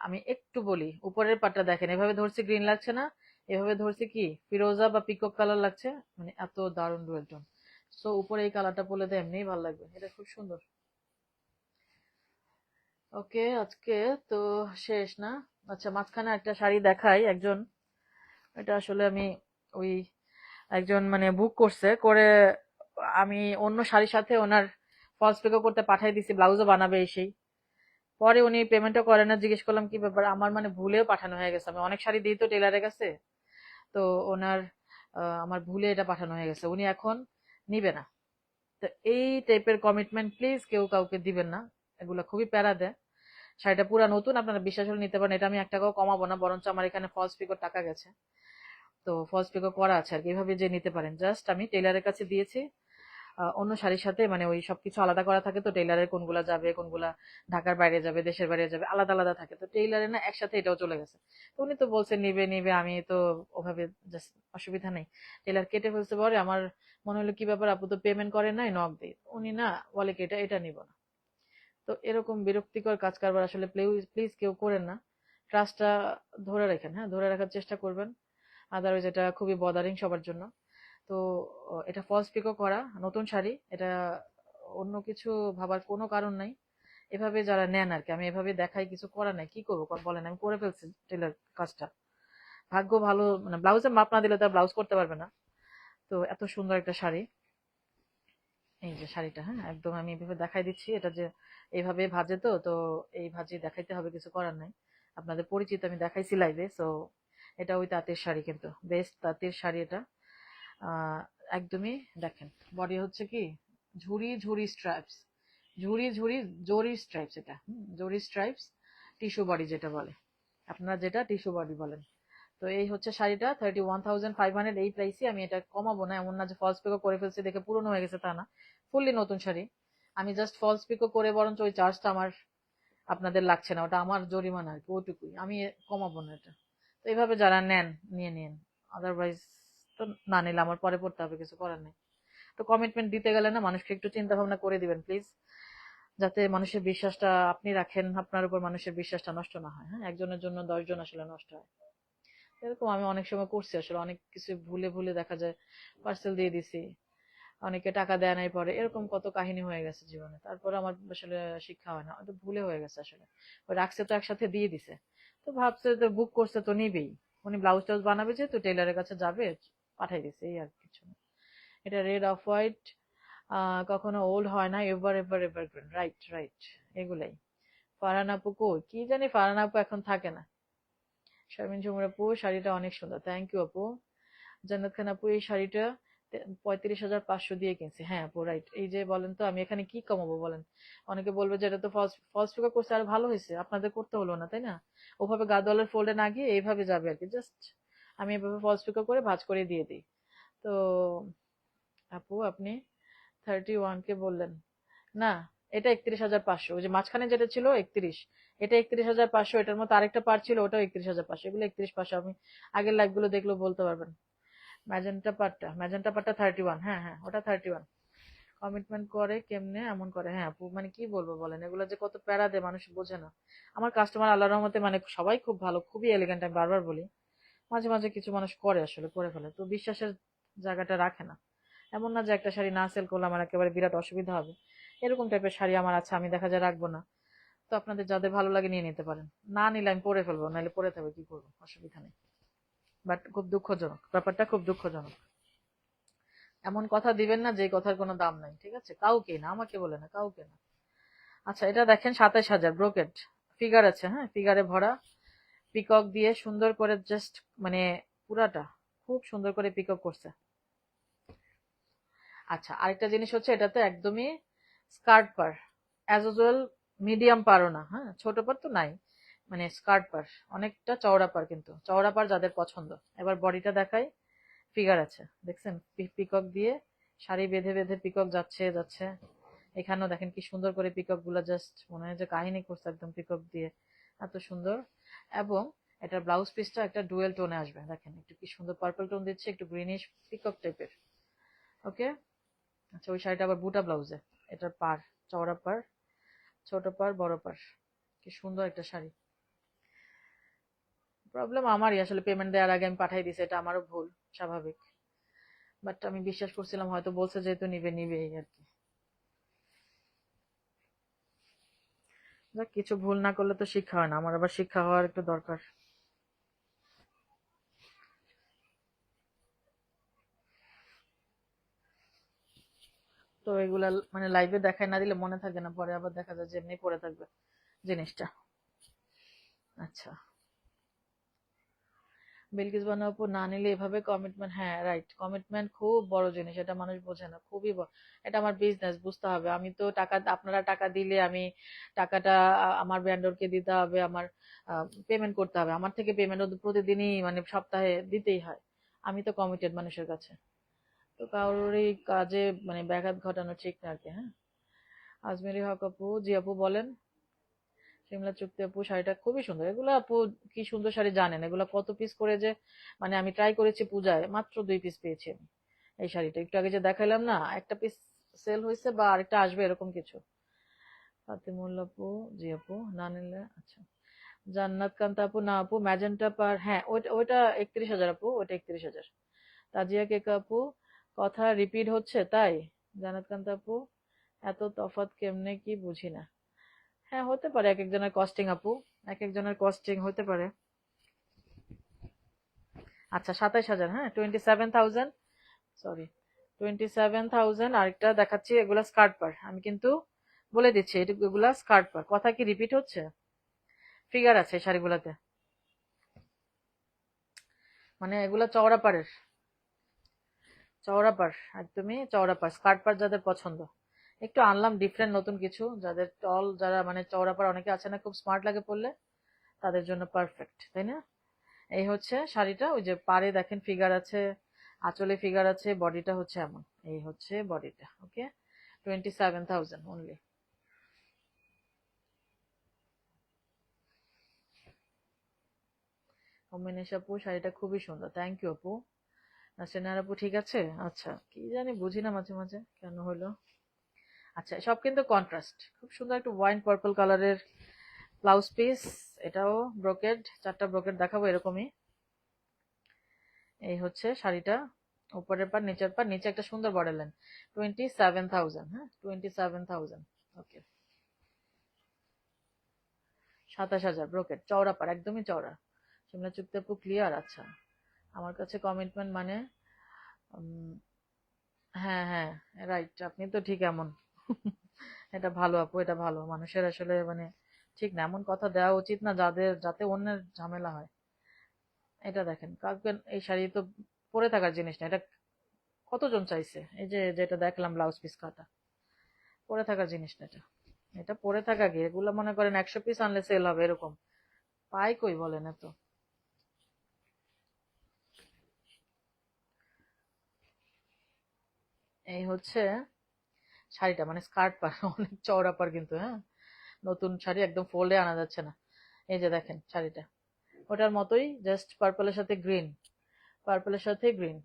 আমি একটু বলি, উপরের পাটটা দেখেন, এভাবে ধরছি গ্রিন লাগছে না, এভাবে ধরছি কি ফিরোজা বা পিকক কালার লাগছে, মানে এত দারুণ ডুয়েল টোন। সো উপরে এই কালারটা পরলে তো এমনিই ভালো লাগবে, এটা খুব সুন্দর। ওকে, আজকে তো শেষ না। আচ্ছা, মাঝখানে একটা শাড়ি দেখাই একজন, এটা আসলে আমি ওই একজন মানে বুক করছে করে, আমি অন্য শাড়ির সাথে ওনার ফলস পিকও করতে পাঠাই দিছি, ব্লাউজও বানাবে এসেই। পরে উনি পেমেন্টও করে না, জিজ্ঞেস করলাম কি ব্যাপার, আমার মানে ভুলেও পাঠানো হয়ে গেছে, আমি অনেক শাড়ি দিই তো টেলারের কাছে। তো ওনার আমার ভুলে এটা পাঠানো হয়ে গেছে, উনি এখন নিবে না। তো এই টাইপের কমিটমেন্ট প্লিজ কেউ কাউকে দিবেন না, এগুলো খুবই প্যারা দেয়। শাড়িটা পুরা নতুন, আপনারা বিশ্বাস হলে নিতে পারেন, এটা আমি 1 টাকাও কমাবো না, বরঞ্চ আমার এখানে ফলস পিকোর টাকা গেছে, তো ফলস পিকো করা আছে আর কি, এভাবে যে নিতে পারেন। জাস্ট আমি টেলারের কাছে দিয়েছি, অন্য শাড়ির সাথে মানে ওই সবকিছু আলাদা করা থাকে, তো টেইলারের কোনগুলা যাবে, কোনগুলা ঢাকার বাইরে যাবে, দেশের বাইরে যাবে, আলাদা আলাদা থাকে। তো টেইলারে না একসাথে এটাও চলে গেছে। তো উনি তো বলছে নিবে নিবে, আমি তো ওভাবে জাস্ট অসুবিধা নেই। টেইলার কেটে ফেলছে পরে আমার মনে হলো কি ব্যাপার, আপু তো পেমেন্ট করে নাই, নক দিই। উনি না বলে কি এটা এটা নিব না। তো এরকম বিরক্তিকর কাজ কারবার আসলে প্লিজ প্লিজ কেউ করেন না। ট্রাস্টটা ধরে রাখেন, হ্যাঁ ধরে রাখার চেষ্টা করবেন। আদারওয়াইজ এটা খুবই বদারিং সবার জন্য। তো এটা ফলস পিকও করা নতুন শাড়ি, এটা অন্য কিছু ভাবার কোনো কারণ নাই। এভাবে যারা নেন আর কি, আমি এভাবে দেখাই, কিছু করার নাই, কি করবো বলেন, আমি করে ফেলছি টেলার কাজটা। ভাগ্য ভালো, মানে ব্লাউজের মাপ না দিলে তো ব্লাউজ করতে পারবে না। তো এত সুন্দর একটা শাড়ি, এই যে শাড়িটা, হ্যাঁ একদম আমি এভাবে দেখাই দিচ্ছি, এটা যে এইভাবে ভাজে, তো তো এই ভাজি দেখাইতে হবে, কিছু করার নাই। আপনাদের পরিচিত আমি দেখাইছি লাইভে। সো এটা ওই তাঁতের শাড়ি, কিন্তু বেস্ট তাঁতের শাড়ি এটা। আহ একদমই দেখেন, বডি হচ্ছে কি ঝুরি ঝুরি স্ট্রাইপস, ঝুরি ঝুরি জরি স্ট্রাইপস, এটা জরি স্ট্রাইপস টিস্যু বডি যেটা বলে, আপনারা যেটা টিস্যু বডি বলেন। তো এই হচ্ছে শাড়িটা 31,500, এই প্রাইসে আমি এটা কমাবো না। এমন না যে ফলস পিকো করে ফেলছি দেখে পুরনো হয়ে গেছে, তা না, ফুললি নতুন শাড়ি। আমি জাস্ট ফলস পিকো করে বরঞ্চ ওই চার্জটা আমার আপনাদের লাগছে না, ওটা আমার জরিমানা আর কি, ওটুকুই, আমি কমাবো না এটা। তো এইভাবে যারা নেন নিয়ে নিন, আদারওয়াইজ তো না নিলে আমার পরে পড়তে হবে, কিছু করার নেই। তো কমিটমেন্ট দিতে গেলে না মানুষকে একটু চিন্তা ভাবনা করে দিবেন প্লিজ, যাতে মানুষের বিশ্বাসটা আপনি রাখেন, আপনার উপর মানুষের বিশ্বাসটা নষ্ট না হয়। হ্যাঁ, একজনের জন্য 10 জন আসলে নষ্ট হয়। এরকম আমি অনেক সময় করছি আসলে, অনেক কিছু ভুলে ভুলে দেখা যায় পার্সেল দিয়ে দিছি, অনেকে টাকা দেয় নাই, পরে এরকম কত কাহিনী হয়ে গেছে জীবনে। তারপরে আমার আসলে শিক্ষা হয় না, হয়তো ভুলে হয়ে গেছে আসলে। ওই রাখছে তো একসাথে দিয়ে দিছে, তো ভাবছে তো বুক করছে তো নিবেই, উনি ব্লাউজ টাউজ বানাবে যেহেতু টেইলারের কাছে যাবে, পাঠাই দিছে, এই আর কিছু না। এটা রেড অফ হোয়াইট, কখনো ওল্ড হয় না, ever ever evergreen, right right, এগুলাই। ফারহান আপু কই, কি জানি ফারহান আপু এখন থাকে না। শারমিন ঝুমুর আপু শাড়িটা অনেক সুন্দর, থ্যাংক ইউ আপু। জান্নাত খান আপু এই শাড়িটা 35,500 দিয়ে কিনছি। হ্যাঁ আপু রাইট, এই যে বলেন তো আমি এখানে কি কমাবো বলেন। অনেকে বলবে যে এটা তো ফলস ফলস পিকো করছে, আর ভালো হয়েছে, আপনাদের করতে হলো না তাই না। ওভাবে গাদোয়ালের ফোল্ডে না গিয়ে এইভাবে যাবে আর কি, জাস্ট আমি এভাবে ফলস পিকো করে ভাঁজ করে দিয়ে দিই। তো আপু আপনি 31 কে বললেন না, এটা 31,500, ওই যে মাঝখানে যেটা ছিল 31, এটা 31,500, এটার মতো আরেকটা পার ছিল, ওটাও 31,500, এগুলো 31,500, আপনি আগের লাইভ গুলো দেখলেও বলতে পারবেন। ম্যাজেন্টা পাটটা 31, হ্যাঁ হ্যাঁ ওটা 31। কমিটমেন্ট করে কেমনে এমন করে, হ্যাঁ আপু মানে কি বলবো বলেন, এগুলো যে কত প্যারা দেয় মানুষ বোঝে না। আমার কাস্টমার আল্লাহর রহমতে মানে সবাই খুব ভালো, খুবই এলিগেন্ট, আমি বারবার বলি। মাঝে মাঝে কিছু মানুষ করে আসলে, করে ফেলে, তো বিশ্বাসের জায়গাটা রাখে না। এমন না যে একটা শাড়ি না সেল করলে আমার একেবারে বিরাট অসুবিধা হবে, এরকম টাইপের শাড়ি আমার আছে, আমি দেখা যায় রাখবো না। তো আপনাদের যাদের ভালো লাগে নিয়ে নিতে পারেন, না নিলে আমি পরে ফেলবো, নাহলে পরে থাকবে, কি করবো, অসুবিধা নেই। বাট খুব দুঃখজনক, ব্যাপারটা খুব দুঃখজনক। এমন কথা দিবেন না যে কথার কোনো দাম নাই, ঠিক আছে, কাউকে না, আমাকে বলে না, কাউকে না। আচ্ছা এটা দেখেন 27,000 ব্রোকেট, ফিগার আছে, হ্যাঁ ফিগারে ভরা, পিকক দিয়ে সুন্দর করে জাস্ট মানে পুরাটা খুব সুন্দর করে পিকক করছে। আচ্ছা আরেকটা জিনিস হচ্ছে, এটাতে একদমই স্কার্ট পার, অ্যাজ ইউজুয়াল মিডিয়াম পারও না, হ্যাঁ ছোট পার তো নাই, মানে স্কার্ট পার, অনেকটা চওড়া পার, কিন্তু চওড়া পার যাদের পছন্দ। এবার বডিটা দেখাই, ফিগার আছে দেখছেন, পিকক দিয়ে শাড়ি বেঁধে বেঁধে পিকক যাচ্ছে যাচ্ছে। এখানেও দেখেন কি সুন্দর করে পিকক গুলা, জাস্ট মনে হয় যে কাহিনী করছে একদম পিকক দিয়ে, এত সুন্দর। এবং এটার ব্লাউজ পিসটা একটা ডুয়েল টোনে আসবে, দেখেন একটু কি সুন্দর পার্পল টোন দিচ্ছে, একটু গ্রিনিশ পিকক টাইপের। ওকে। আচ্ছা ওই শাড়িটা আবার বুটা ব্লাউজে, এটার পার চওড়া পার, ছোট পার, বড় পার, কি সুন্দর একটা শাড়ি। প্রবলেম আমারই আসলে, পেমেন্ট দেওয়ার আগে আমি পাঠাই দিছি, এটা আমারও ভুল, স্বাভাবিক। বাট আমি বিশ্বাস করছিলাম হয়তো বলছে যেহেতু নিবে নিবে, এই আর কি। যাক, কিছু ভুল না করলে তো শিক্ষা হয় না, আমার আবার শিক্ষা হওয়ার একটু দরকার। তো এগুলা মানে লাইভে দেখাই না দিলে মনে থাকে না, পরে আবার দেখা যায় যে এমনি পড়ে থাকবে জিনিসটা। আচ্ছা বিলকিস বানু আপু, না নিলে এভাবে কমিটমেন্ট, হ্যাঁ রাইট, কমিটমেন্ট খুব বড় জিনিস, এটা মানুষ বোঝে না, খুবই বড়। এটা আমার বিজনেস, বুঝতে হবে। আমি তো টাকা, আপনারা টাকা দিলে আমি টাকাটা আমার ভেন্ডরকে দিতে হবে, আমার পেমেন্ট করতে হবে, আমার থেকে পেমেন্ট প্রতিদিনই মানে সপ্তাহে দিতেই হয়। আমি তো কমিটেড মানুষের কাছে। তো কারোরই কাজে মানে ব্যাঘাত ঘটানো ঠিক না আর কি। হ্যাঁ, আজমেরি হক আপু, জি আপু বলেন। সিমলা চুক্তি আপু, শাড়িটা খুবই সুন্দর। এগুলো আপু কি সুন্দর শাড়ি জানেন, এগুলো কত পিস করে যে, মানে আমি ট্রাই করেছি পূজায়, মাত্র 2 পিস পেয়েছি আমি। এই শাড়িটা একটু আগে যে দেখাইলাম না, একটা পিস সেল হয়েছে বা আরেকটা আসবে এরকম কিছু। ফাতেমুল আপু, জি আপু, না নিলে আচ্ছা। জান্নাত কান্তা আপু, না আপু ম্যাজেন্টা পার, হ্যাঁ ওইটা ওইটা 31,000 আপু, ওইটা 31,000। তাজিয়া কেক আপু, কথা রিপিট হচ্ছে তাই? জান্নাত কান্তা আপু, এত তফাৎ কেমনে কি বুঝি না। হ্যাঁ হতে পারে, এক একজনের কস্টিং আপু, এক একজনের কস্টিং হতে পারে। আচ্ছা 27,000, হ্যাঁ 27,000, সরি 27,000। আরেকটা দেখাচ্ছি, এগুলা স্কার্ট পার, আমি কিন্তু বলে দিচ্ছি এগুলা স্কার্ট পার। কথা কি রিপিট হচ্ছে? ফিগার আছে শাড়িগুলাতে, মানে এগুলা চওড়া পাড়ের, চওড়া পাড়, একদমই চওড়া পাড়, স্কার্ট পাড় যাদের পছন্দ। একটু আনলাম ডিফারেন্ট নতুন কিছু, যাদের টল, যারা মানে চওড়া পাড় অনেকে আছে না, খুব স্মার্ট লাগে পরলে, তাদের জন্য পারফেক্ট, তাই না? এই হচ্ছে শাড়িটা, ওই যে পাড়ে দেখেন ফিগার আছে, আঁচলে ফিগার আছে, বডিটা হচ্ছে এমন। এই হচ্ছে বডিটা, ওকে। 27,000 অনলি। অমিনেশ আপু, শাড়িটা খুবই সুন্দর, থ্যাংক ইউ আপু। নাসিনার আপু, ঠিক আছে। আচ্ছা, কি জানি বুঝি না মাঝে মাঝে কেন হলো। আচ্ছা, সব কিন্তু কন্ট্রাস্ট, খুব সুন্দর একটা ওয়াইন পার্পল কালারের ব্লাউজ পিস। এটাও ব্রোকেড, 4টা ব্রোকেড দেখাবো এরকমই। এই হচ্ছে শাড়িটা, উপরের পার নিচের পার, নিচে একটা সুন্দর বর্ডার লাইন। 27,000, হ্যাঁ 27,000, ওকে। 27,000 ব্রোকেড, চওড়া পার, একদমই চওড়া। সিমলা চুক্তি আপু, ক্লিয়ার। আচ্ছা, আমার কাছে কমিটমেন্ট মানে উম, হ্যাঁ হ্যাঁ, রাইট, আপনি তো ঠিক এমন। এটা ভালো আপু, এটা ভালো, মানুষের আসলে মানে ঠিক না, এমন কথা দেওয়া উচিত না যাদের, যাতে অন্যের ঝামেলা হয়। এটা দেখেন কাউকে, এই শাড়ি তো পরে থাকার জিনিস না, এটা কতজন চাইছে? এই যে যেটা দেখলাম ব্লাউজ পিস কাটা, পরে থাকার জিনিস না এটা। এটা পরে থাকা কি, এগুলো মনে করেন 100 পিস আনলে সেল হবে এরকম, পাই কই বলেন এত। এই হচ্ছে শাড়িটা, মানে স্কার্ট পার অনেক চওড়া পার কিন্তু, হ্যাঁ নতুন শাড়ি, একদম ফোল্ডে আনা যাচ্ছে না। এই যে দেখেন শাড়িটা, ওটার মতোই, জাস্ট পার্পলের সাথে গ্রিন, পার্পলের সাথে গ্রিন।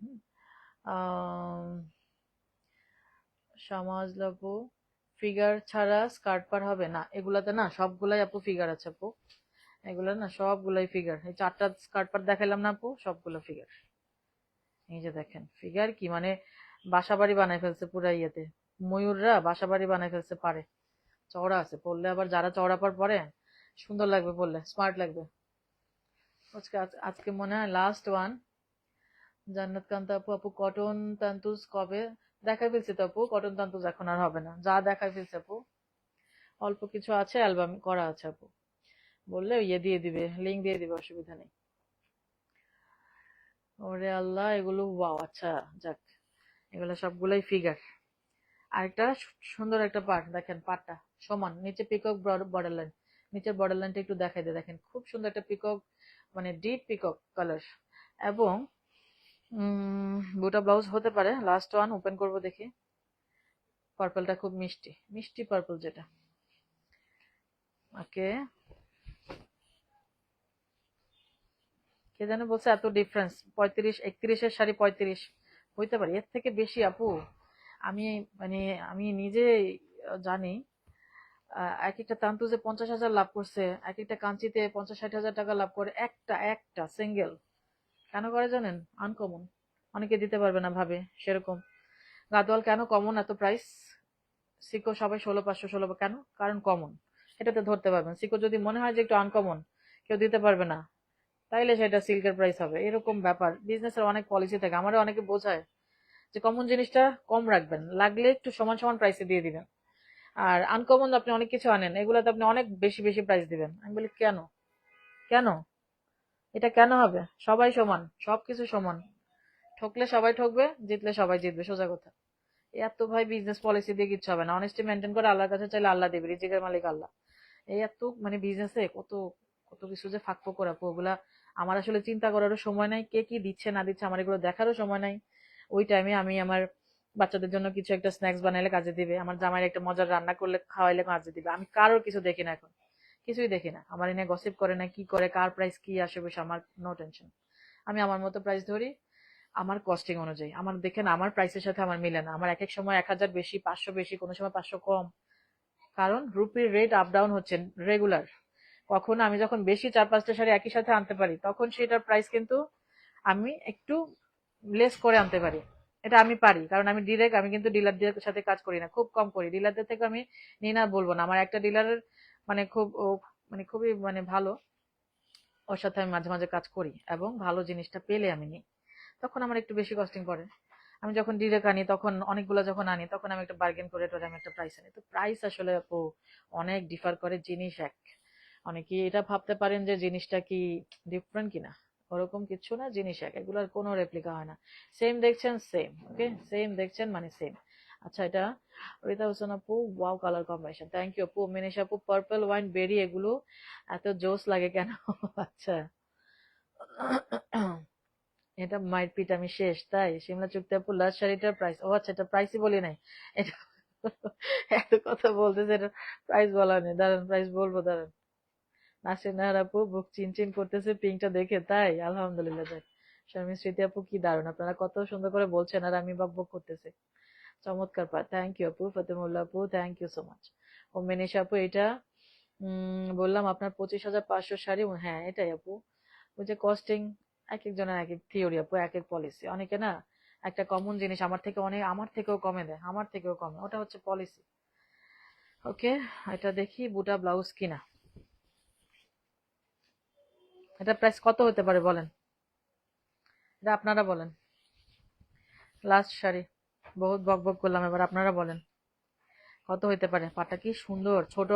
সমাজ আপু, ফিগার ছাড়া স্কার্ট পার হবে না এগুলাতে? না, সবগুলাই আপু ফিগার আছে আপু, এগুলো না সবগুলাই ফিগার। এই 4টা স্কার্ট পার দেখাইলাম না আপু, সবগুলো ফিগার। এই যে দেখেন ফিগার কি, মানে বাসা বাড়ি বানাই ফেলছে পুরা ইয়েতে, ময়ূররা বাসা বাড়ি বানাই ফেলছে পারে। চওড়া আছে, পরলে আবার যারা চওড়া পার পরে সুন্দর লাগবে, পরলে স্মার্ট লাগবে। আজকে আজকে মনে হয় লাস্ট ওয়ান। জান্নাত কান্তা আপু, আপু কটন তান্তুজ কবে? দেখাই ফেলছি তো আপু, কটন তান্তুজ এখন আর হবে না, যা দেখাই ফেলছি আপু। অল্প কিছু আছে, অ্যালবাম করা আছে আপু, বললে ইয়ে দিয়ে দিবে, লিঙ্ক দিয়ে দিবে, অসুবিধা নেই। ওরে আল্লাহ, এগুলো ওয়াও, আচ্ছা যাক, এগুলো সবগুলাই ফিগার। আরেকটা সুন্দর একটা পার্ট দেখেন, পাটটা সমান, নিচে পিকক বর্ডার লাইন, নিচের বর্ডার লাইনটা একটু দেখাই দিয়ে দেখেন, খুব সুন্দর একটা পিকক, মানে ডিপ পিকক কালার। এবং বুটা ব্লাউজ হতে পারে। লাস্ট ওয়ান ওপেন করব দেখি, পার্পলটা খুব মিষ্টি, মিষ্টি পার্পল যেটা, ওকে। কে যেন বলছে এত ডিফারেন্স, 35, 31-এর শাড়ি 35 হইতে পারে, এর থেকে বেশি আপু। আমি মানে আমি নিজে জানি, এক একটা তান্তুজে 50,000 লাভ করছে, এক একটা কাঞ্চিতে 50-60 হাজার টাকা লাভ করে, একটা একটা সিঙ্গেল। কেন করে জানেন? আনকমন, অনেকে দিতে পারবে না ভাবে সেরকম। গাদোয়াল কেন কমন এত প্রাইস? সিকো সবাই 16,500, 16, কেন? কারণ কমন, এটাতে ধরতে পারবেন। সিকো যদি মনে হয় যে একটু আনকমন, কেউ দিতে পারবে না, তাইলে সেটা সিল্কের প্রাইস হবে, এরকম ব্যাপার। বিজনেসের অনেক পলিসি থাকে, আমারও অনেকে বোঝায় যে কমন জিনিসটা কম রাখবেন, লাগলে একটু সমান সমান প্রাইসে দিয়ে দিবেন। আর আনকমন আপনি অনেক কিছু আনেন, এগুলোতে আপনি অনেক বেশি বেশি প্রাইস দিবেন। আমি বলি কেন, কেন এটা কেন হবে? সবাই সমান, সবকিছু সমান, ঠকলে সবাই ঠকবে, জিতলে সবাই জিতবে, সোজা কথা। এত ভাই বিজনেস পলিসি দিয়ে কিচ্ছু হবে না, অনেস্টি মেনটেন করে আল্লাহর কাছে চাইলে আল্লাহ দেবে, রিজিকের মালিক আল্লাহ। এই এত মানে বিজনেসে কত কত কিছু যে ফাঁক ফোকর আপু, ওগুলা আমার আসলে চিন্তা করারও সময় নাই, কে কি দিচ্ছে না দিচ্ছে আমার এগুলো দেখারও সময় নাই। ওই টাইমে আমি আমার বাচ্চাদের জন্য কিছু একটা স্ন্যাক্স বানাইলে কাজে দিবে, আমার জামাইয়ের একটা মজার রান্না করলে খাওয়াইলে কাজে দিবে। আমি কারোর কিছু দেখি না এখন, কিছুই দেখি না। আমার এনে গসিপ করে না কি করে, কার প্রাইস কি আসে বসে, আমার নো টেনশন। আমি আমার মতো প্রাইস ধরি, আমার কস্টিং অনুযায়ী। আমার দেখেন আমার প্রাইসের সাথে আমার মিলে না। আমার এক এক সময় 1000 বেশি, 500 বেশি, কোনো সময় 500 কম। কারণ রুপির রেট আপ ডাউন হচ্ছে রেগুলার। কখনো আমি যখন বেশি 4-5টা শাড়ি একই সাথে আনতে পারি, তখন সেটার প্রাইস কিন্তু আমি একটু লেস করে আনতে পারি। এটা আমি পারি, কারণ আমি ডিরেক্ট, আমি কিন্তু ডিলারদের সাথে কাজ করি না, খুব কম করি। ডিলারদের থেকে আমি নিই না বলবো না, আমার একটা ডিলারের মানে খুব মানে খুবই মানে ভালো, ওর সাথে আমি মাঝে মাঝে কাজ করি এবং ভালো জিনিসটা পেলে আমি নিই, তখন আমার একটু বেশি কস্টিং পড়ে। আমি যখন ডিরেক্ট আনি, তখন অনেকগুলো যখন আনি, তখন আমি একটা বার্গেন করে টোরে আমি একটা প্রাইস আনি। তো প্রাইস আসলে আপু অনেক ডিফার করে, জিনিস এক। অনেকে এটা ভাবতে পারেন যে জিনিসটা কি ডিফারেন্ট কিনা, ওরকম কিছু না, জিনিস এক, এগুলোর কোনো রেপ্লিকা হয় না। সেম দেখছেন সেম, ওকে, সেম দেখছেন মানে সেম। আচ্ছা, এটা রীতা হোসেন আপু, wow colour combination, thank you আপু। মিনিশ আপু, পার্পল ওয়াইন বেরি এগুলো এত জোস লাগে কেন? আচ্ছা, এটা মায়ের পিঠ আমি শেষ তাই। সিমলা চুক্তি আপু, লাস্ট শাড়িটার প্রাইস, ও আচ্ছা, এটা প্রাইসই বলি নাই এটা। এত কথা বলতেছে, এটা প্রাইস বলা নেই, দাঁড়ান প্রাইস বলবো, দাঁড়ান। নাসির নাহার আপু, বুক চিনচিন করতেছে পিঙ্কটা দেখে, তাই আলহামদুলিল্লাহ। যাক, শারমিন স্মৃতি আপু, কি দারুণ, আপনারা কত সুন্দর করে বলছেন আর আমি বকবক করতেছি। চমৎকার পা, থ্যাংক ইউ আপু। ফতেমুল্লাহ আপু, থ্যাংক ইউ সো মাচ। ও মেনিশা আপু, এটা বললাম আপনার 25,500 শাড়ি, হ্যাঁ এটাই আপু। ওই যে কস্টিং, এক একজনের এক এক থিওরি আপু, এক এক পলিসি। অনেকে না একটা কমন জিনিস আমার থেকে অনেক, আমার থেকেও কমে দেয়, আমার থেকেও কমে, ওটা হচ্ছে পলিসি। ওকে, এটা দেখি বুটা ব্লাউজ কিনা, এটা প্রাইস কত হতে পারে বলেন, এটা আপনারা বলেন। লাস্ট শাড়ি, বহুত বক বক করলাম, এবার আপনারা বলেন কত হইতে পারে। পাটা কি সুন্দর, ছোট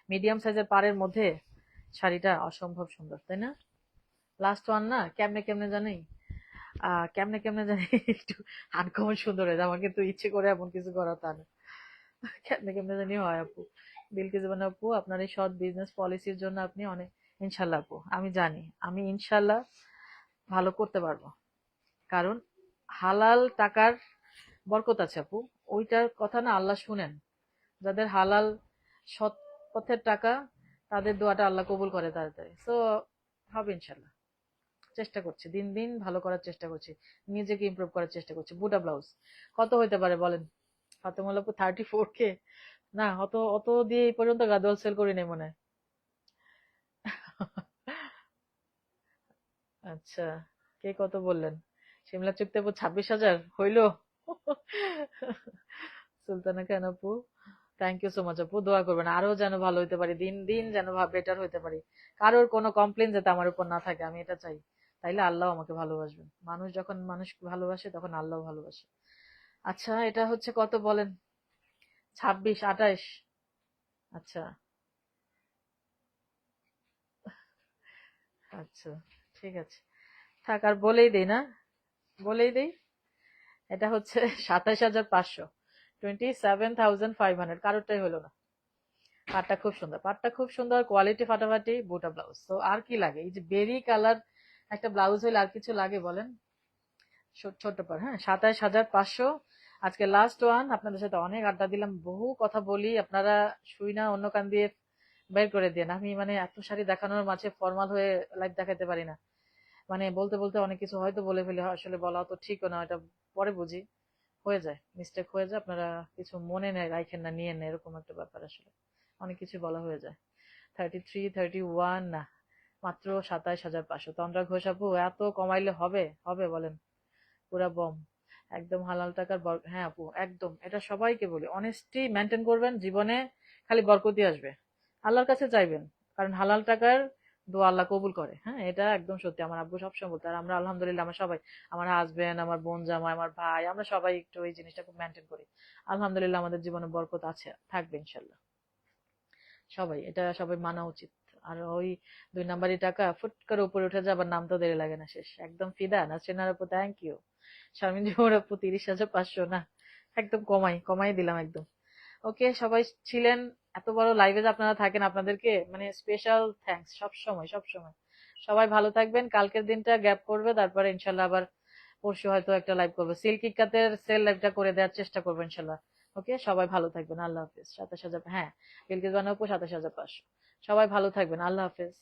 মিডিয়াম সাইজের পাড়ের মধ্যে শাড়িটা অসম্ভব সুন্দর, তাই না? লাস্ট ওয়ান না, কেমনে কেমনে জানি, কেমনে কেমনে জানি একটু আনকমন সুন্দর হয়ে যায়। আমার কিন্তু ইচ্ছে করে এমন কিছু করা তা না, কেমনে কেমনে জানি হয় আপু। বিলকিস বানু আপু, আপনার এই সৎ বিজনেস পলিসির জন্য আপনি অনেক, ইনশাল্লাহ আপু, আমি জানি আমি ইনশাল্লাহ ভালো করতে পারবো। কারণ হালাল টাকার বরকত আছে আপু, ওইটার কথা না আল্লাহ শুনেন। যাদের হালাল সৎ পথের টাকা, তাদের দোয়াটা আল্লাহ কবুল করে তাড়াতাড়ি। সো হবে ইনশাল্লাহ। চেষ্টা করছি, দিন দিন ভালো করার চেষ্টা করছি, নিজেকে ইমপ্রুভ করার চেষ্টা করছি। বুটা ব্লাউজ কত হইতে পারে বলেন? ফাতেমুল্লাহ আপু, 34K? না, অত অত দিয়ে এই পর্যন্ত গাদোয়াল সেল করি নাই মনে হয়। আচ্ছা, কে কত বললেন? সিমলা চুক্তি আপু, 26,000 হইলো? সুলতানা খান আপু, থ্যাংক ইউ সো মাচ আপু, দোয়া করবেন আরো যেন ভালো হইতে পারি, দিন দিন যেন বেটার হইতে পারি। কারোর কোনো কমপ্লেন যাতে আমার উপর না থাকে, আমি এটা চাই। তাইলে আল্লাহ আমাকে ভালোবাসবেন। মানুষ যখন মানুষকে ভালোবাসে, তখন আল্লাহ ভালোবাসে। আচ্ছা, এটা হচ্ছে কত বলেন? 26, 28? আচ্ছা, আচ্ছা, ঠিক আছে, থাক, আর বলেই দেই না, বলেই দেই। এটা হচ্ছে 27,500, 27,500, কারোরটাই হলো না। পাটটা খুব সুন্দর, পাটটা খুব সুন্দর, কোয়ালিটি ফাটাফাটি, বুটা ব্লাউজ, তো আর কি লাগে? এই যে বেরি কালার একটা ব্লাউজ হইলে আর কিছু লাগে বলেন? ছোট্ট পার, হ্যাঁ, 27,500। আজকে লাস্ট ওয়ান, আপনাদের সাথে অনেক আড্ডা দিলাম, বহু কথা বলি, আপনারা শুই না, অন্য কান দিয়ে বের করে দেন। আমি মানে এত শাড়ি দেখানোর মাঝে ফর্মাল হয়ে লাইভ দেখাতে পারি না, মানে বলতে বলতে অনেক কিছু হয়তো বলে ফেলি, আসলে বলা তো ঠিকও না, এটা পরে বুঝি, হয়ে যায়, মিস্টেক হয়ে যায়, আপনারা কিছু মনে নেয় রাখেন না, নিয়ে নেয়, এরকম একটা ব্যাপার আসলে, অনেক কিছু বলা হয়ে যায়। 33, 31 না, মাত্র 27,500। তন্দ্রা ঘোষ আপু, এত কমাইলে হবে? হবে বলেন? পুরা বম, একদম হালাল টাকার হ্যাঁ আপু, একদম, এটা সবাইকে বলি, অনেস্টি মেনটেন করবেন জীবনে, খালি বরকতি আসবে, আল্লাহর কাছে চাইবেন। কারণ হালাল টাকার দোয়া আল্লাহ কবুল করে, হ্যাঁ, এটা একদম সত্যি। আমার আব্বু সবসময় বলতো, আর আমরা আলহামদুলিল্লাহ, আমরা সবাই, আমার হাজবেন্ড, আমার বোন জামাই, আমার ভাই, আমরা সবাই একটু এই জিনিসটা খুব মেনটেন করি। আলহামদুলিল্লাহ, আমাদের জীবনে বরকত আছে, থাকবে ইনশাল্লাহ। সবাই, এটা সবাই মানা উচিত। আর ওই 2 নাম্বারি টাকা ফুট করে উপরে উঠে যাবার নাম তো দেরি লাগে না, শেষ, একদম ফিদা। নাসরিনার আপু, থ্যাংক ইউ। শারমিন জহুর আপু, 30,500 না, একদম কমাই কমাই দিলাম একদম। ওকে, সবাই ছিলেন এত বড় লাইভে, যে আপনারা থাকেন, আপনাদেরকে মানে স্পেশাল থ্যাঙ্কস, সব সময় সব সময়। সবাই ভালো থাকবেন, কালকের দিনটা গ্যাপ করবে, তারপরে ইনশাল্লাহ আবার পরশু হয়তো একটা লাইভ করবো, সিল্কি কাতের সেল লাইভটা করে দেওয়ার চেষ্টা করবো ইনশাল্লাহ। ওকে, সবাই ভালো থাকবেন, আল্লাহ হাফেজ। 27,000, হ্যাঁ, বিলকিস বানু আপু 27,500। সবাই ভালো থাকবেন, আল্লাহ হাফেজ।